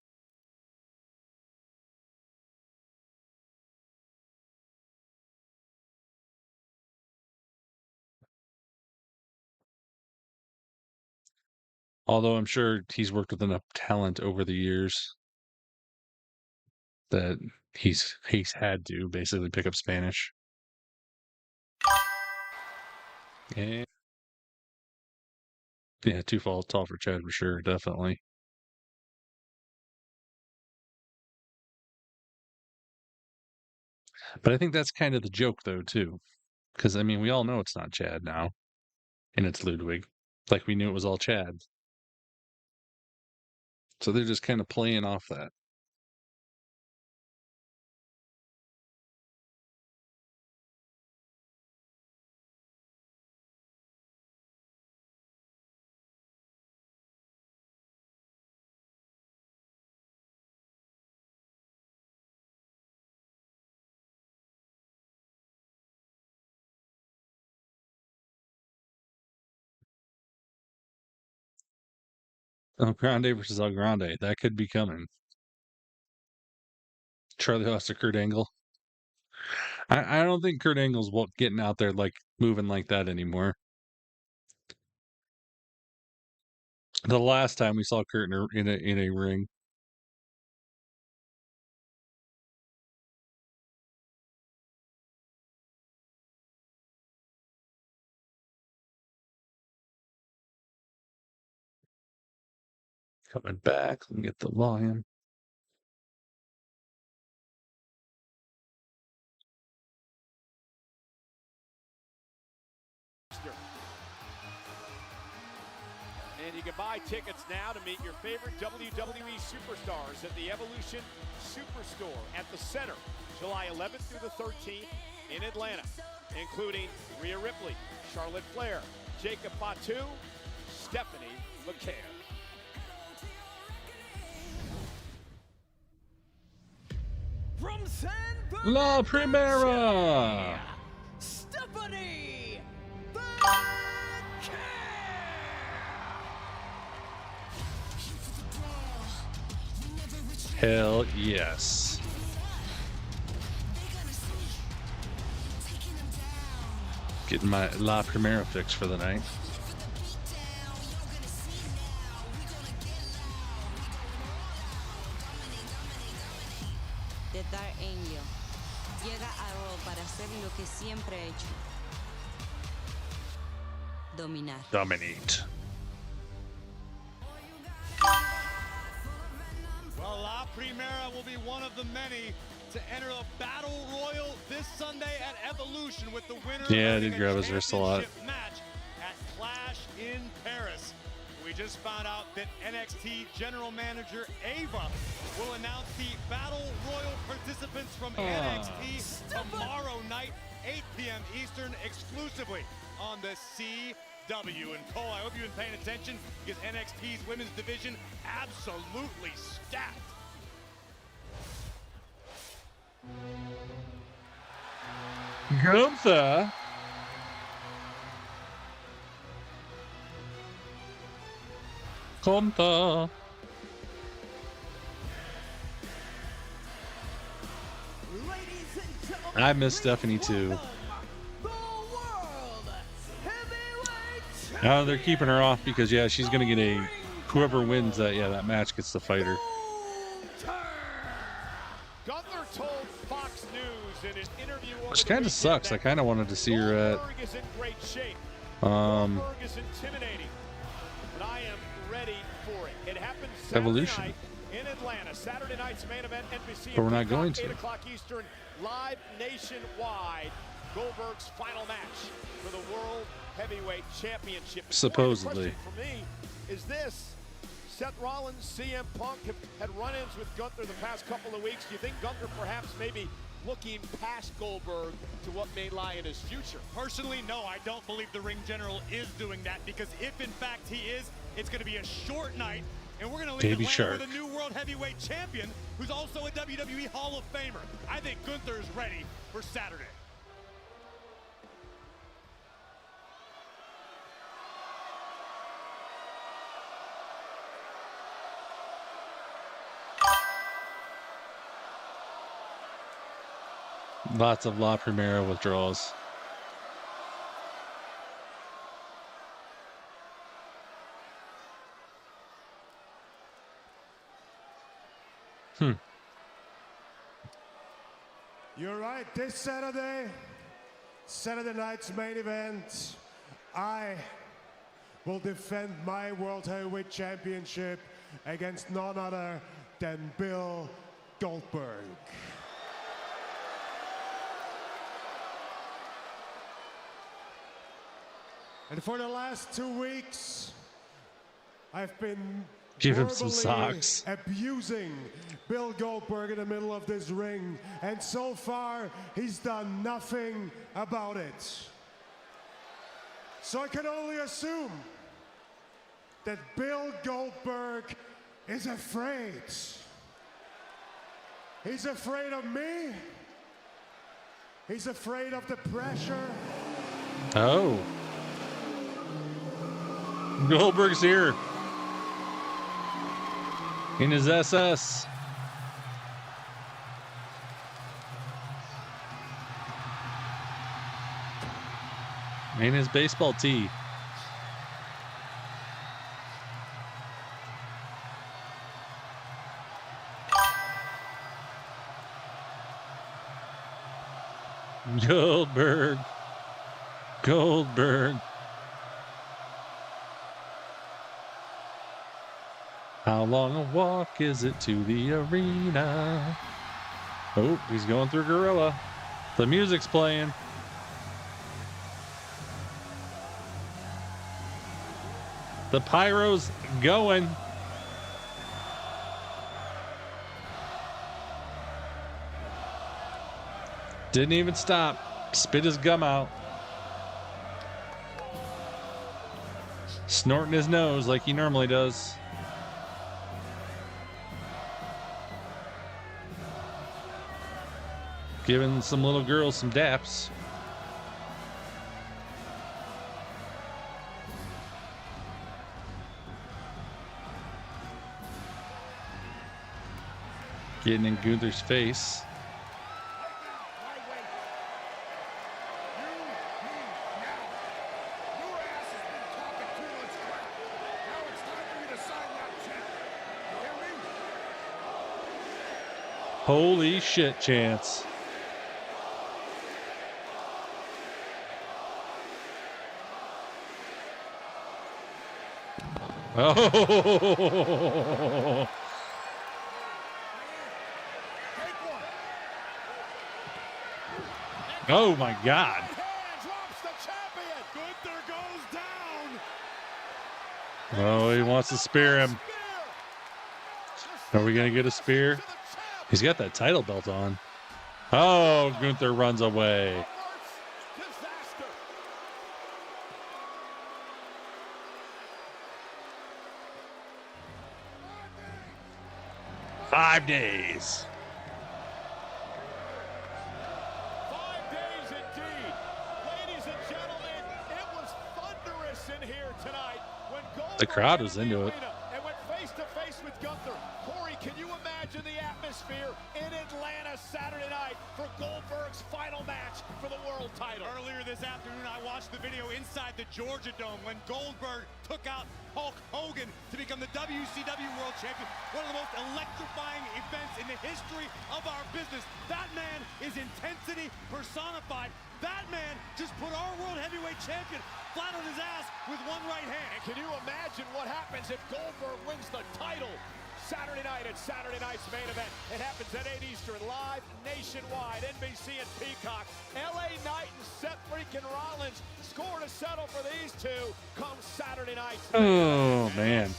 Although I'm sure he's worked with enough talent over the years that he's had to basically pick up Spanish. And yeah, too tall for Chad for sure, definitely. But I think that's kind of the joke, though, too. Because, I mean, we all know it's not Chad now. And it's Ludwig. Like, we knew it was all Chad. So they're just kind of playing off that. Oh, Grande versus El Grande. That could be coming. Charlie Haas to Kurt Angle. I don't think Kurt Angle's getting out there like moving like that anymore. The last time we saw Kurt in a ring. Coming back. Let me get the volume. And you can buy tickets now to meet your favorite WWE superstars at the Evolution Superstore at the Center, July 11th through the 13th in Atlanta, including Rhea Ripley, Charlotte Flair, Jacob Fatu, Stephanie McCare. From San La Primera! Stephanie Hell yes. Getting my La Primera fix for the night. The Dark Angel llega a Raw para hacer lo que siempre ha hecho. Dominar. Dominate. Well, La Primera will be one of the many to enter a battle royal this Sunday at Evolution, with the winner Yeah, I did grab his wrist a lot. match at Clash in Paris. We just found out that NXT General Manager Ava will announce the Battle Royal participants from NXT tomorrow night, 8 p.m. Eastern, exclusively on the CW. And Cole, I hope you've been paying attention, because NXT's women's division absolutely stacked. Gunther. Gunther. I miss Stephanie too. Now they're keeping her off because yeah, she's gonna get a whoever wins that match gets the fighter. Gunther told Fox News in an interview, Which kind of sucks. I kind of wanted to see her at Goldberg is in great shape. Goldberg is intimidating, but I am ready for it. It happens Saturday Evolution. night in Atlanta. Saturday night's main event, NBC. But we're not going to. 8 o'clock Eastern, live nationwide. Goldberg's final match for the World Heavyweight Championship. Supposedly. The question for me is this: Seth Rollins, CM Punk have had run-ins with Gunther the past couple of weeks. Do you think Gunther perhaps maybe looking past Goldberg to what may lie in his future? Personally, no, I don't believe the ring general is doing that, because if in fact he is, it's going to be a short night, and we're going to leave Baby Atlanta Shark. with a new World Heavyweight Champion who's also a WWE Hall of Famer. I think Gunther is ready for Saturday. Lots of La Primera withdrawals. You're right. This Saturday night's main event, I will defend my World Heavyweight Championship against none other than Bill Goldberg. And for the last 2 weeks, I've been give him some verbally socks. abusing Bill Goldberg in the middle of this ring, and so far he's done nothing about it. So I can only assume that Bill Goldberg is afraid. He's afraid of me. He's afraid of the pressure. Oh. Goldberg's here. In his SS. In his baseball tee. Goldberg. Goldberg. How long a walk is it to the arena? Oh, he's going through Gorilla. The music's playing. The pyro's going. Didn't even stop. Spit his gum out. Snorting his nose like he normally does. Giving some little girls some daps. Getting in Gunther's face. Holy shit, Chance. Oh. Oh my God. Oh, he wants to spear him. Are we going to get a spear? He's got that title belt on. Oh, Gunther runs away. Five days. 5 days indeed. Ladies and gentlemen, it was thunderous in here tonight when Goldberg The crowd was into it. and went face to face with Gunther. Corey, can you imagine the atmosphere in Atlanta Saturday night for Goldberg's final match for the world title? Earlier this afternoon, I watched the video inside the Georgia Dome when Goldberg took out Hulk Hogan to become the WCW World Champion. One of the most electrifying events in the history of our business. That man is intensity personified. That man just put our World Heavyweight Champion flat on his ass with one right hand. And can you imagine what happens if Goldberg wins the title Saturday night at Saturday night's main event? It happens at 8 Eastern, live nationwide, NBC and Peacock. LA Knight and Seth freaking Rollins score to settle for these two come Saturday night. Oh, man.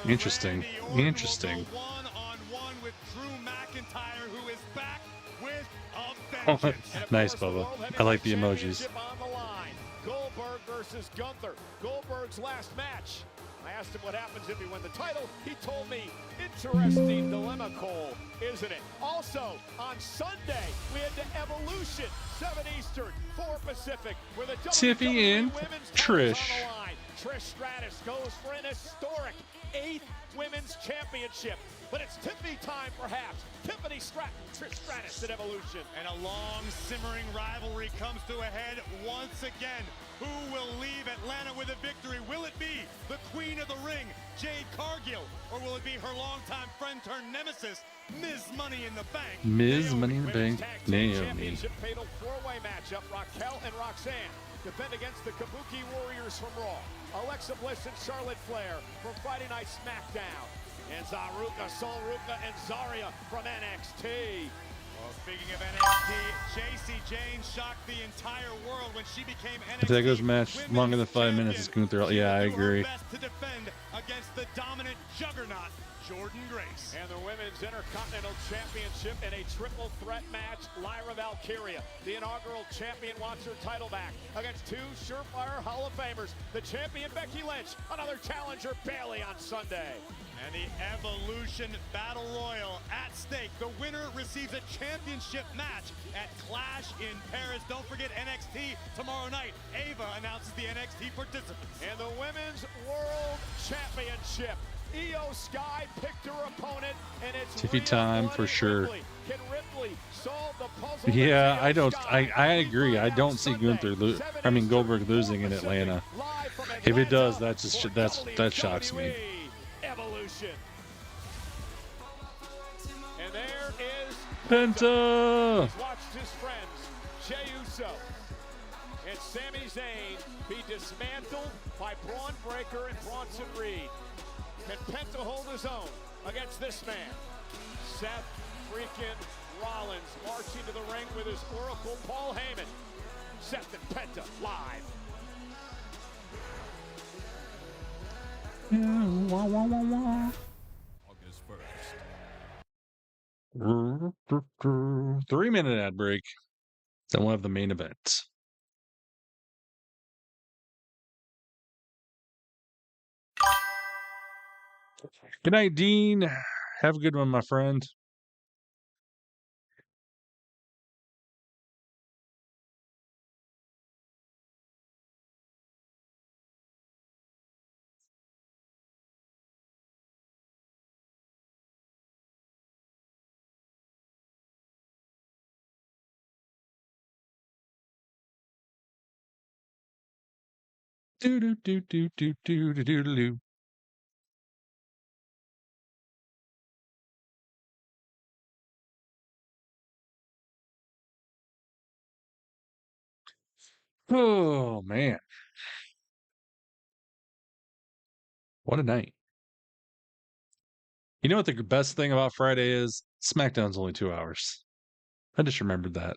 Interesting. Interesting. One-on-one with Drew McIntyre, who is back with a Oh, vengeance. nice, Bubba. I like the emojis. On the line. Goldberg versus Gunther. Goldberg's last match. I asked him what happens if he wins the title. He told me, interesting dilemma, Cole, isn't it? Also, on Sunday, we had the Evolution, 7 Eastern, 4 Pacific, where the Tiffy and Trish. on the line. Trish Stratus goes for an historic 8th Women's Championship. But it's Tiffany time, perhaps. Tiffany Stratton, Trish Stratus at Evolution. And a long, simmering rivalry comes to a head once again. Who will leave Atlanta with a victory? Will it be the Queen of the Ring, Jade Cargill, or will it be her longtime friend turned nemesis, Ms. Money in the Bank. Ms. Money in the Women's Bank, Tag Team Naomi. Championship fatal four-way matchup. Raquel and Roxanne defend against the Kabuki Warriors from Raw. Alexa Bliss and Charlotte Flair from Friday Night Smackdown. And Zaruka, Sol Ruka, and Zarya from NXT. Well, speaking of NXT, Jacy Jane shocked the entire world when she became NXT. If that goes match longer than 5 minutes, it's Gunther. Yeah, I agree. Best to defend against the dominant juggernaut, Jordan Grace. And the Women's Intercontinental Championship in a triple threat match. Lyra Valkyria, the inaugural champion, wants her title back against two surefire Hall of Famers. The champion, Becky Lynch, another challenger, Bailey, on Sunday. And the Evolution Battle Royal at stake. The winner receives a championship match at Clash in Paris. Don't forget NXT tomorrow night. Ava announces the NXT participants. And the Women's World Championship. Io Sky picked her opponent, and it's Tiffy time for sure. Ripley. Can Ripley solve the puzzle? Yeah, I agree. I don't see Goldberg losing in Atlanta. If it does, that shocks me. Evolution. And there is Penta. He's watched his friends Jey Uso and Sami Zayn be dismantled by Braun Breaker and Bronson Reed. Can Penta hold his own against this man? Seth freaking Rollins marching to the ring with his oracle Paul Heyman. Seth and Penta live. Wah, wah, wah, wah. August 1st. 3-minute ad break. Then we'll have the main event. Good night, Dean. Have a good one, my friend. Do do do do do do do do do. Oh man, what a night! You know what the best thing about Friday is? SmackDown's only 2 hours. I just remembered that.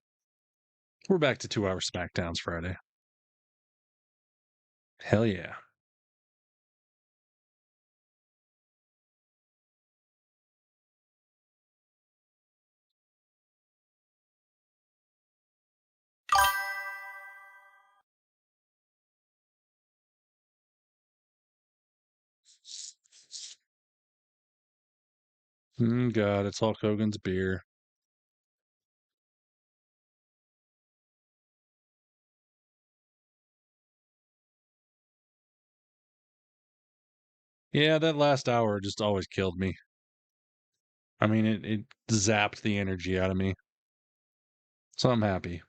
We're back to 2-hour SmackDowns Friday. Hell yeah. God, it's Hulk Hogan's beer. Yeah, that last hour just always killed me. I mean, it zapped the energy out of me. So I'm happy.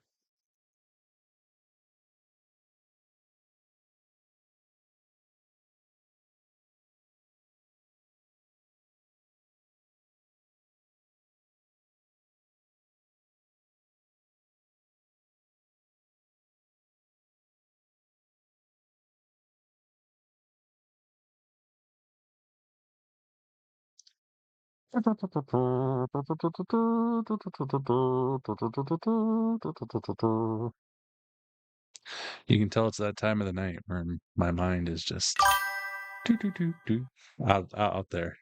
You can tell it's that time of the night where my mind is just out there.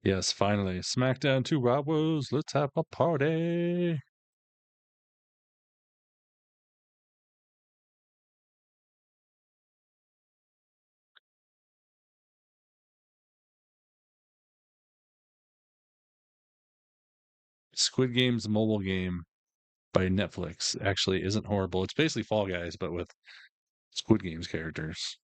Yes, finally. SmackDown 2 hours. Let's have a party. Squid Game's mobile game by Netflix actually isn't horrible. It's basically Fall Guys, but with Squid Game's characters.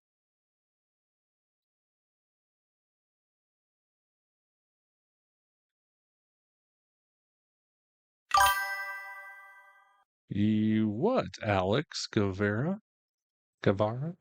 You what, Alex Guevara? Guevara?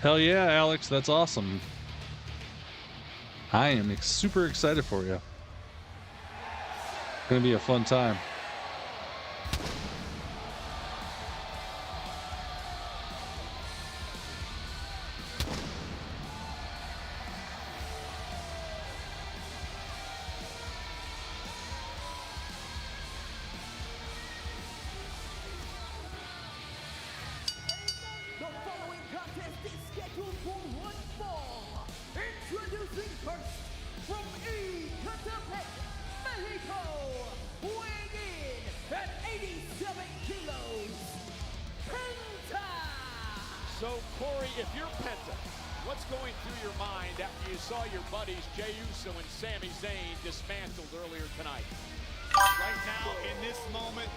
Hell yeah, Alex. That's awesome. I am super excited for you. It's going to be a fun time. So, Corey, if you're Penta, what's going through your mind after you saw your buddies Jey Uso and Sami Zayn dismantled earlier tonight? Right now, in this moment,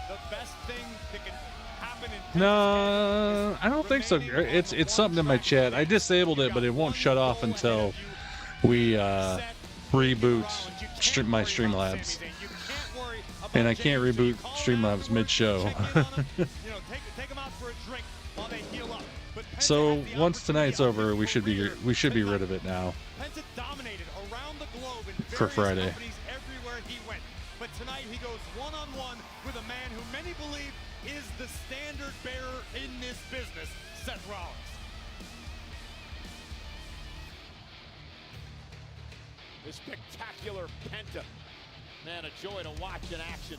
the best thing that can happen in No, I don't think so. It's something in my chat. I disabled it, but it won't shut off until we reboot my Streamlabs. And I can't reboot Streamlabs mid-show. So once tonight's over, we should be rid of it now. Penta dominated around the globe in For Friday. companies everywhere he went. But tonight he goes one-on-one with a man who many believe is the standard bearer in this business, Seth Rollins. The spectacular Penta. Man, a joy to watch in action.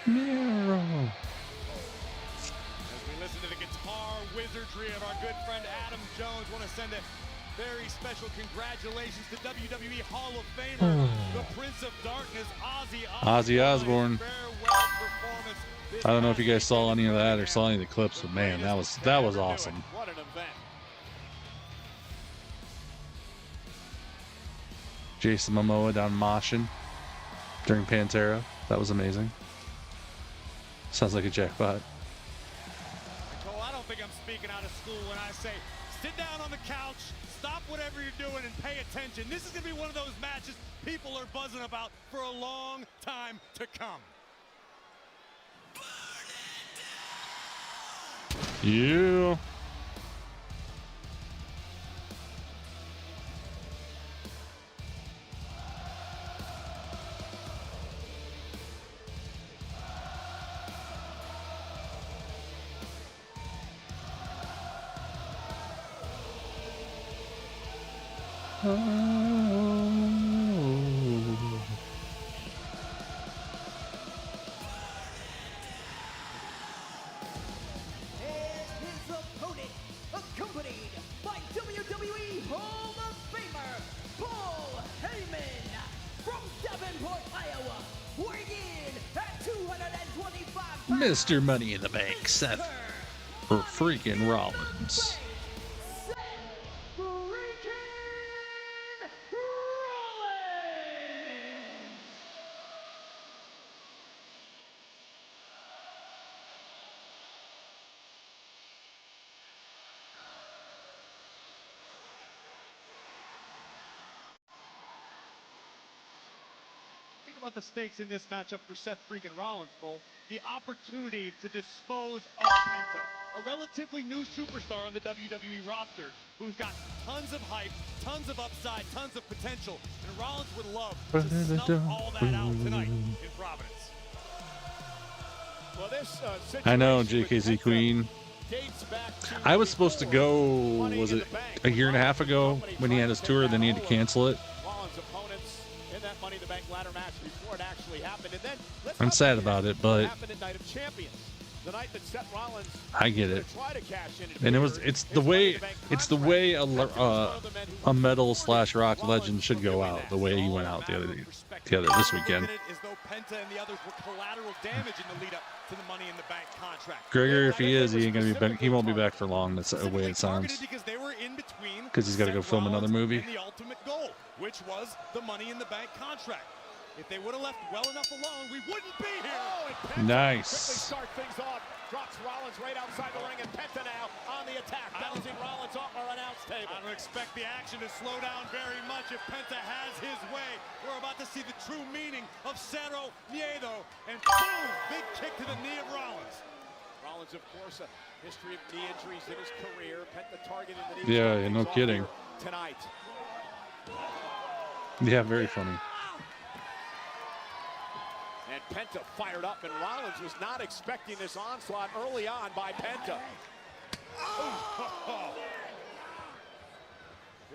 Miro. As we listen to the guitar wizardry of our good friend Adam Jones, want to send a very special congratulations to WWE Hall of Famer, the Prince of Darkness, Ozzy Osbourne. I don't know if you guys saw any of that or saw any of the clips, but man, that was awesome. What an event. Jason Momoa down moshing during Pantera. That was amazing. Sounds like a jackpot. Nicole, I don't think I'm speaking out of school when I say sit down on the couch, stop whatever you're doing, and pay attention. This is going to be one of those matches people are buzzing about for a long time to come. Yeah. His opponent, accompanied by WWE Hall of Famer Paul Heyman from Davenport, Iowa, weighing in at 225 pounds. Mr. Money in the Bank, Seth for freaking Rollins. Think about the stakes in this matchup for Seth freaking Rollins, Cole. The opportunity to dispose of Penta, a relatively new superstar on the WWE roster who's got tons of hype, tons of upside, tons of potential, and Rollins would love to snuff all that out tonight in Providence. Well, this I know, JKZ Queen. I was supposed to go, was it a year and a half ago when he had his tour, then he had to cancel it. Rollins' opponents in that Money in the Bank ladder match before it actually happened. And then I'm sad about it, but happened at Night of Champions. The night that Seth Rollins I get it. tried to cash in. And it's the way a metal / rock legend should go out, the way he went out the other this weekend. As though Penta and the others were collateral damage in the lead up to the Money in the Bank contract. Gregor, if he is, he ain't gonna be back. He won't be back for long. That's the way it sounds. Because he's got to go film another movie. The ultimate goal, which was the Money in the Bank contract. If they would have left well enough alone, we wouldn't be here. Oh, and Penta Nice. quickly start things off. Drops Rollins right outside the ring, and Penta now on the attack, bouncing Rollins off our announce table. I don't expect the action to slow down very much if Penta has his way. We're about to see the true meaning of Cero Miedo, and boom, big kick to the knee of Rollins. Rollins, of course, a history of knee injuries in his career. Penta targeting the knee. Yeah, no kidding. Tonight. Yeah, very funny. And Penta fired up, and Rollins was not expecting this onslaught early on by Penta. Oh.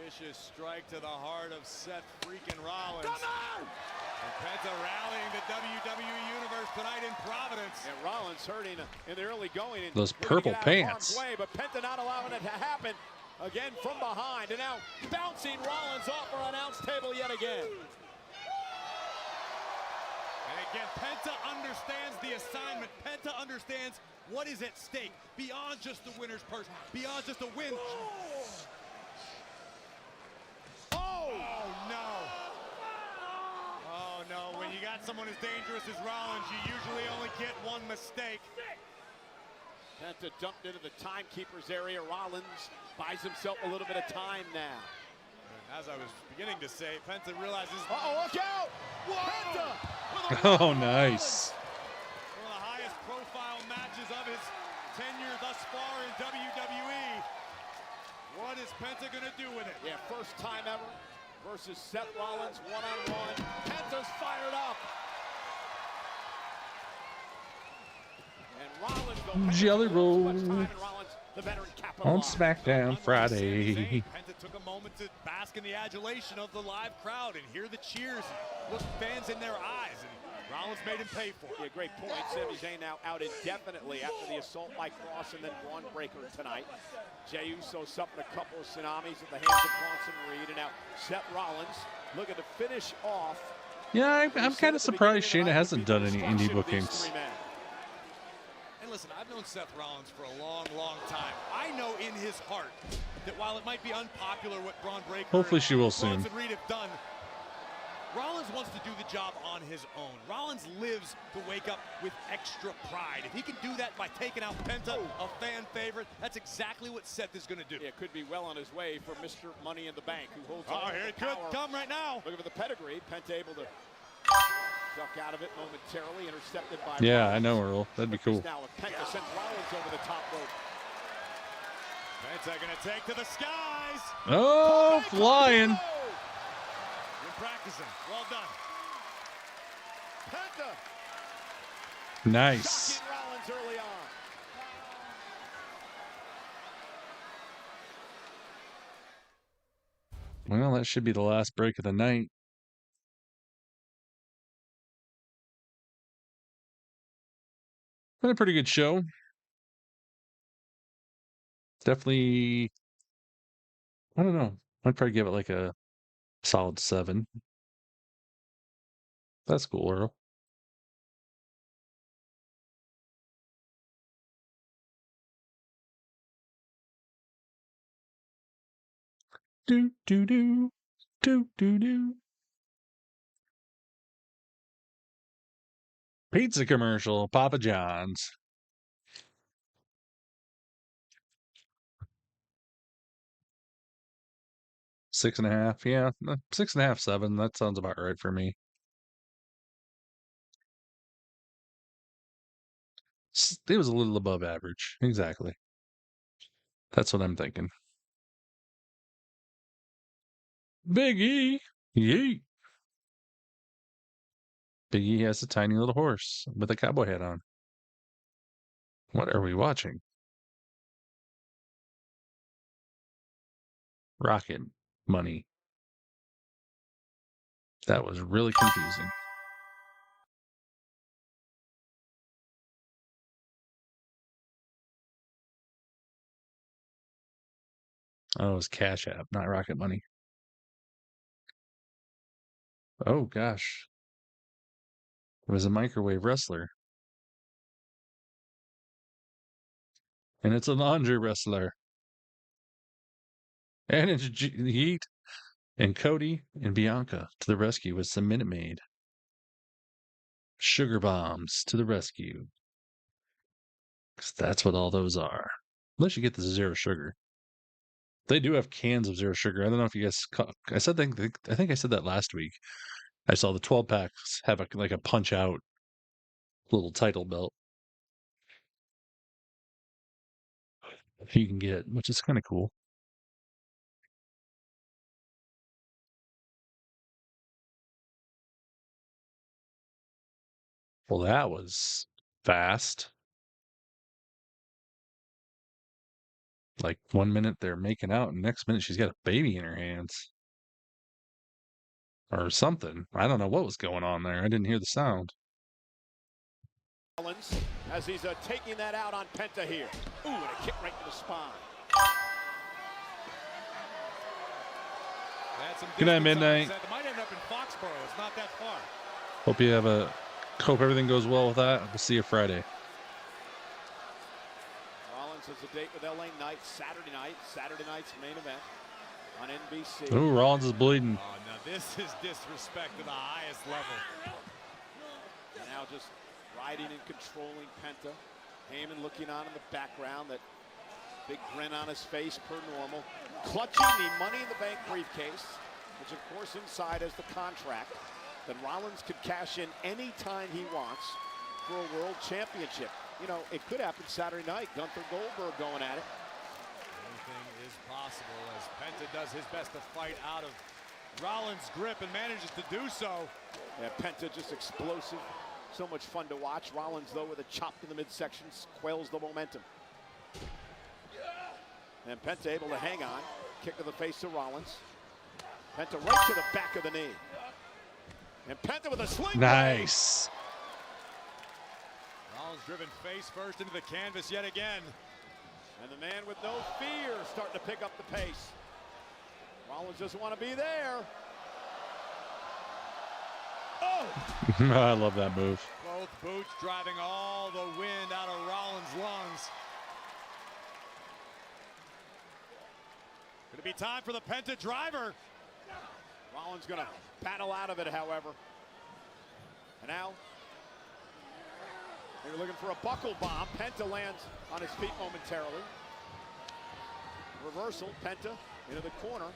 Vicious strike to the heart of Seth freaking Rollins. And Penta rallying the WWE Universe tonight in Providence. And Rollins hurting in the early going. And those purple pants. Way, but Penta not allowing it to happen. Again from behind, and now bouncing Rollins off our announce table yet again. And again, Penta understands the assignment. Penta understands what is at stake beyond just the winner's purse, beyond just a win. Oh no. Oh no, when you got someone as dangerous as Rollins, you usually only get one mistake. Penta dumped into the timekeeper's area. Rollins buys himself a little bit of time now. As I was beginning to say, Penta realizes. Uh-oh, look out! Penta! Oh, nice. One of the highest profile matches of his tenure thus far in WWE. What is Penta gonna do with it? Yeah, first time ever versus Seth Rollins one-on-one. Penta's fired up. And Rollins, Jelly roll on Smackdown Unlike Friday. Sami Zayn, Penta took a moment to bask in the adulation of the live crowd and hear the cheers, look fans in their eyes, and Rollins made him pay for it. Yeah, great point. Sami Zayn now out indefinitely after the assault by Cross and then Braun Breaker tonight. Jey Uso suffered a couple of tsunamis at the hands of Bronson Reed, and now Seth Rollins looking to finish off. Yeah, I'm kind of surprised Shayna hasn't done any indie bookings. And listen, I've known Seth Rollins for a long, long time. I know in his heart that while it might be unpopular what Braun Breaker Hopefully she will soon. and Reed have done, Rollins wants to do the job on his own. Rollins lives to wake up with extra pride. If he can do that by taking out Penta, a fan favorite, that's exactly what Seth is going to do. Yeah, could be well on his way for Mr. Money in the Bank, who holds here it could come right now. Looking for the pedigree. Penta able to duck out of it momentarily, intercepted by Yeah, Rollins. I know, Earl. That'd be cool. Now with Penta sends Rollins over the top rope. Penta going to take to the skies. Oh, flying. You're practicing. Well done. Penta. Nice. Shocking Rollins early on. Well, that should be the last break of the night. Been a pretty good show. Definitely, I don't know. I'd probably give it like a solid 7. That's cool, Earl. Do, do, do. Do, do, do. Pizza commercial, Papa John's. Six and a half, yeah. 6.5, 7. That sounds about right for me. It was a little above average. Exactly. That's what I'm thinking. Big E. Yeet. Big E has a tiny little horse with a cowboy hat on. What are we watching? Rocket Money. That was really confusing. Oh, it was Cash App, not Rocket Money. Oh, gosh. It was a microwave wrestler. And it's a laundry wrestler. And it's Heat and Cody and Bianca to the rescue with some Minute Maid. Sugar bombs to the rescue. Because that's what all those are. Unless you get the zero sugar. They do have cans of zero sugar. I don't know if you guys caught, I think I said that last week. I saw the 12 packs have like a punch out little title belt. you can get, which is kind of cool. Well, that was fast. Like 1 minute they're making out, and next minute she's got a baby in her hands. Or something. I don't know what was going on there. I didn't hear the sound. Rollins, as he's taking that out on Penta here. Ooh, and a kick right to the spine. Good night, Midnight. It might end up in Foxborough. It's not that far. Hope everything goes well with that. We'll see you Friday. Rollins has a date with LA Knight Saturday night. Saturday night's main event on NBC. Ooh, Rollins is bleeding. Oh, now this is disrespect to the highest level. Now just riding and controlling Penta. Heyman looking on in the background, that big grin on his face per normal. Clutching the Money in the Bank briefcase, which of course inside is the contract that Rollins could cash in any time he wants for a world championship. You know, it could happen Saturday night. Gunther, Goldberg going at it. Anything is possible as Penta does his best to fight out of Rollins' grip and manages to do so. Yeah, Penta just explosive. So much fun to watch. Rollins, though, with a chop to the midsection, quells the momentum. And Penta able to hang on. Kick to the face of Rollins. Penta right to the back of the knee. And Penta with a sling. Nice. Rollins driven face first into the canvas yet again. And the man with no fear starting to pick up the pace. Rollins doesn't want to be there. Oh! I love that move. Both boots driving all the wind out of Rollins' lungs. Gonna be time for the Penta driver. Rollins gonna battle out of it, however. And now, they were looking for a buckle bomb. Penta lands on his feet momentarily. Reversal, Penta into the corner.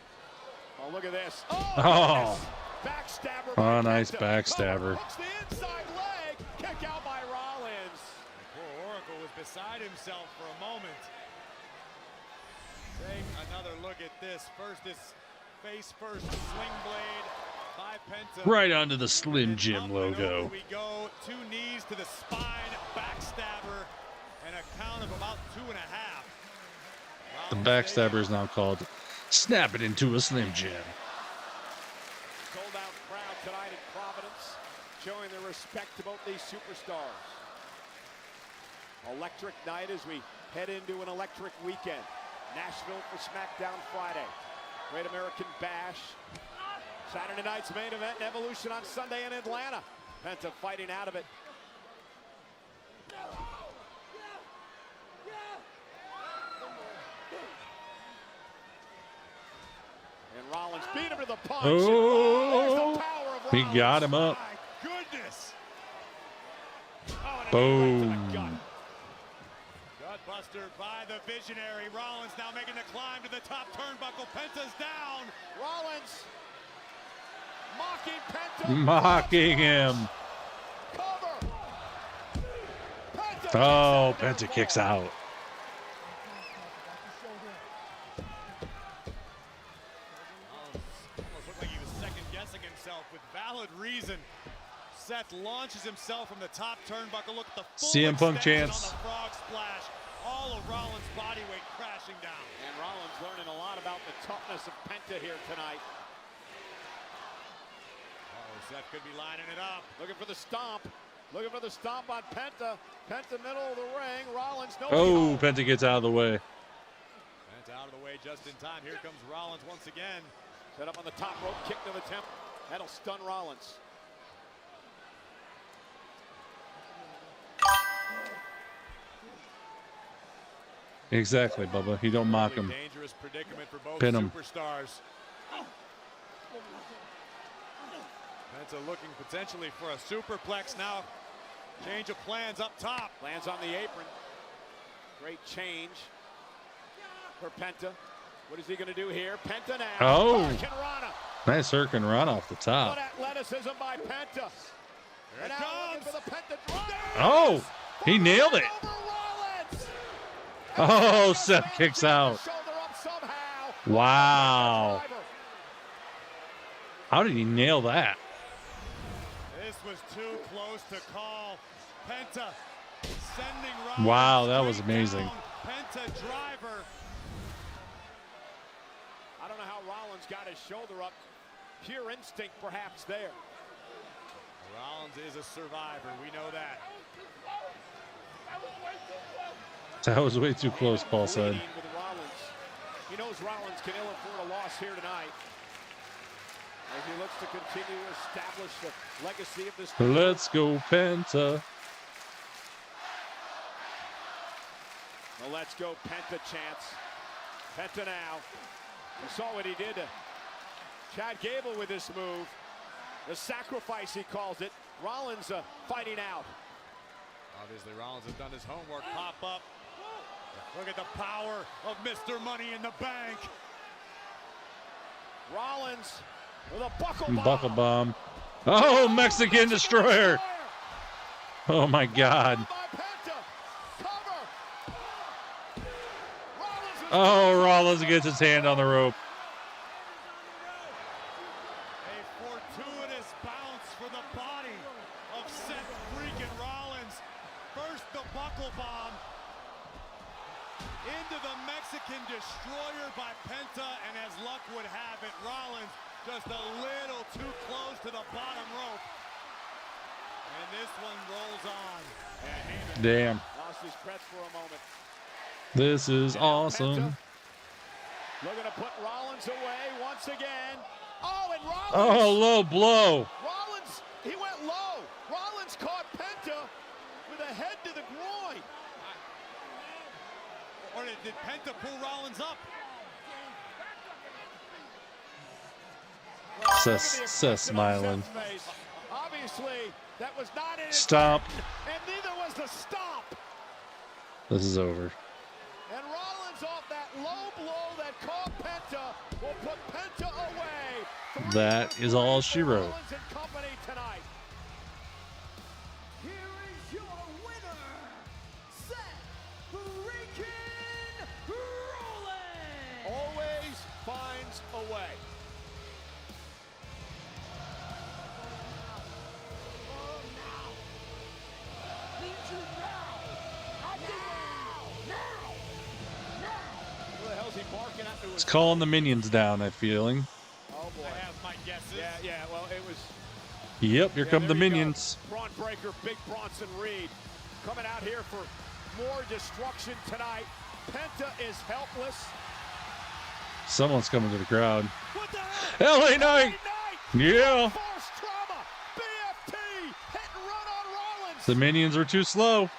Oh, look at this. Oh! Backstabber. Oh, nice backstabber. Hooks the inside leg. Kick out by Rollins. Poor Oracle was beside himself for a moment. Take another look at this. First, this face first sling blade by Penta. Right onto the Slim Jim logo. We go, 2 knees to the spine, backstabber, and a count of about 2.5. The backstabber is now called Snap It Into a Slim Jim. Sold out crowd tonight in Providence, showing their respect to both these superstars. Electric night as we head into an electric weekend. Nashville for Smackdown Friday. Great American Bash. Saturday night's main event and Evolution on Sunday in Atlanta. Penta fighting out of it. And Rollins beat him to the punch. Oh, he got him up. My goodness. Boom. Gutbuster by the visionary. Rollins now making the climb to the top turnbuckle. Penta's down. Rollins mocking Penta. Mocking him. Cover. Penta. Oh, Penta kicks out. Almost looked like he was second-guessing himself with valid reason. Seth launches himself from the top turnbuckle. Look at the full CM Punk extension chance. on the frog splash. All of Rollins' body weight crashing down. And Rollins learning a lot about the toughness of Penta here tonight. Seth could be lining it up. Looking for the stomp. Looking for the stomp on Penta. Penta middle of the ring. Rollins no. Oh, Penta gets out of the way. Penta out of the way just in time. Here comes Rollins once again. Set up on the top rope. Kick to the temple. That'll stun Rollins. Exactly, Bubba. You don't mock him. Dangerous predicament for both Pin him. superstars. Penta looking potentially for a superplex now. Change of plans up top. Lands on the apron. Great change for Penta. What is he going to do here? Penta now. Oh. Hurricanrana. Nice Hurricane run off the top. Good athleticism by Penta. Here it comes. For the Penta drive. Oh, he nailed it. Over Rollins. Oh, Seth kicks out. Wow. How did he nail that? This was too close to call. Penta sending Rollins. Wow, that was amazing. Penta driver. I don't know how Rollins got his shoulder up. Pure instinct perhaps there. Rollins is a survivor. We know that. That was way too close, Paul said. With Rollins. He knows Rollins can ill afford a loss here tonight. As he looks to continue to establish the legacy of this. Let's go, Penta. The let's go Penta chance. Penta now. You saw what he did to Chad Gable with this move. The sacrifice, he calls it. Rollins fighting out. Obviously, Rollins has done his homework. Pop up. Look at the power of Mr. Money in the Bank. Rollins with a buckle bomb. Buckle bomb. Oh, Mexican Destroyer. Oh, my God. Oh, Rollins gets his hand on the rope. A fortuitous bounce for the body of Seth freaking Rollins. First the buckle bomb into the Mexican Destroyer by Penta, and as luck would have it, Rollins just a little too close to the bottom rope. And this one rolls on. And Heyman Damn. lost his breath for a moment. This is awesome. Looking to put Rollins away once again. Oh, and Rollins. Oh, low blow. Rollins, he went low. Rollins caught Penta with a head to the groin. Or did Penta pull Rollins up? Seth smiling. Obviously, that was not an Stop. and neither was the stop. This is over. And Rollins off that low blow that caught Penta will put Penta away. That is all she wrote. Rollins and company tonight. Here is your winner, Seth freaking Rollins. Always finds a way. Who the hell's he barking at? It's calling the minions down, I'm feeling. Oh boy. I have my guesses. Yeah, well, it was. Yep, here come the minions. Braun Breaker, big Bronson Reed, coming out here for more destruction tonight. Penta is helpless. Someone's coming to the crowd. LA Knight! Yeah. Force trauma. BFT. Hit and run on Rollins. The minions are too slow.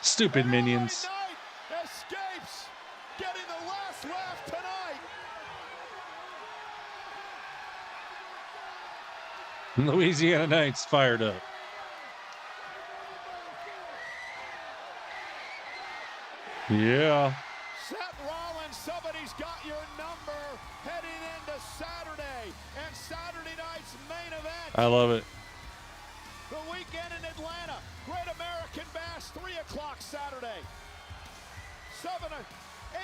Stupid minions. Knight escapes. Getting the last laugh tonight. Louisiana Knights fired up. Yeah. Seth Rollins, somebody's got your number heading into Saturday and Saturday night's main event. I love it. The weekend in Atlanta, Great American Bash, 3 o'clock Saturday.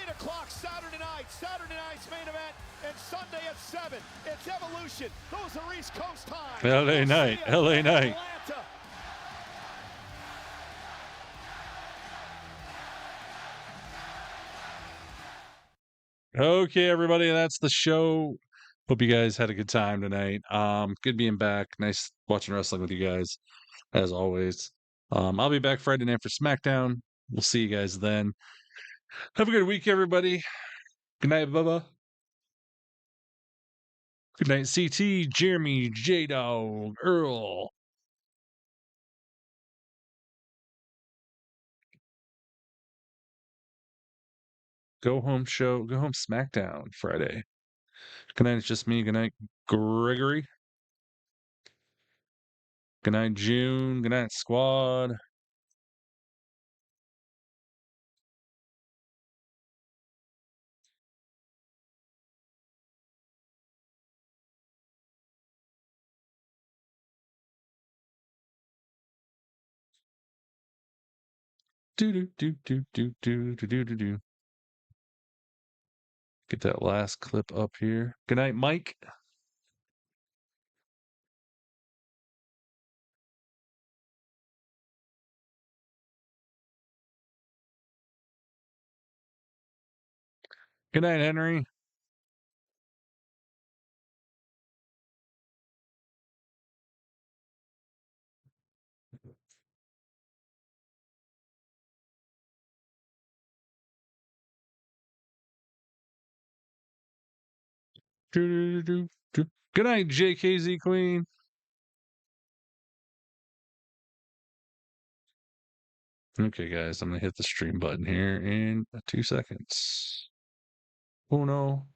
8 o'clock Saturday night, Saturday night's main event, and Sunday at 7. It's Evolution. Those are East Coast times. LA Knight, LA Knight. Atlanta. Okay, everybody, that's the show. Hope you guys had a good time tonight. Good being back. Nice watching wrestling with you guys, as always. I'll be back Friday night for Smackdown. We'll see you guys then. Have a good week, everybody. Good night, Bubba. Good night, CT, Jeremy, J-Dog, Earl. Go home show. Go home Smackdown Friday. Good night, it's just me. Good night, Gregory. Good night, June. Good night, squad. Do do do do do do do do do do. Get that last clip up here. Good night, Mike. Good night, Henry. Do, do, do, do. Good night, JKZ Queen. Okay, guys, I'm going to hit the stream button here in 2 seconds. Uno,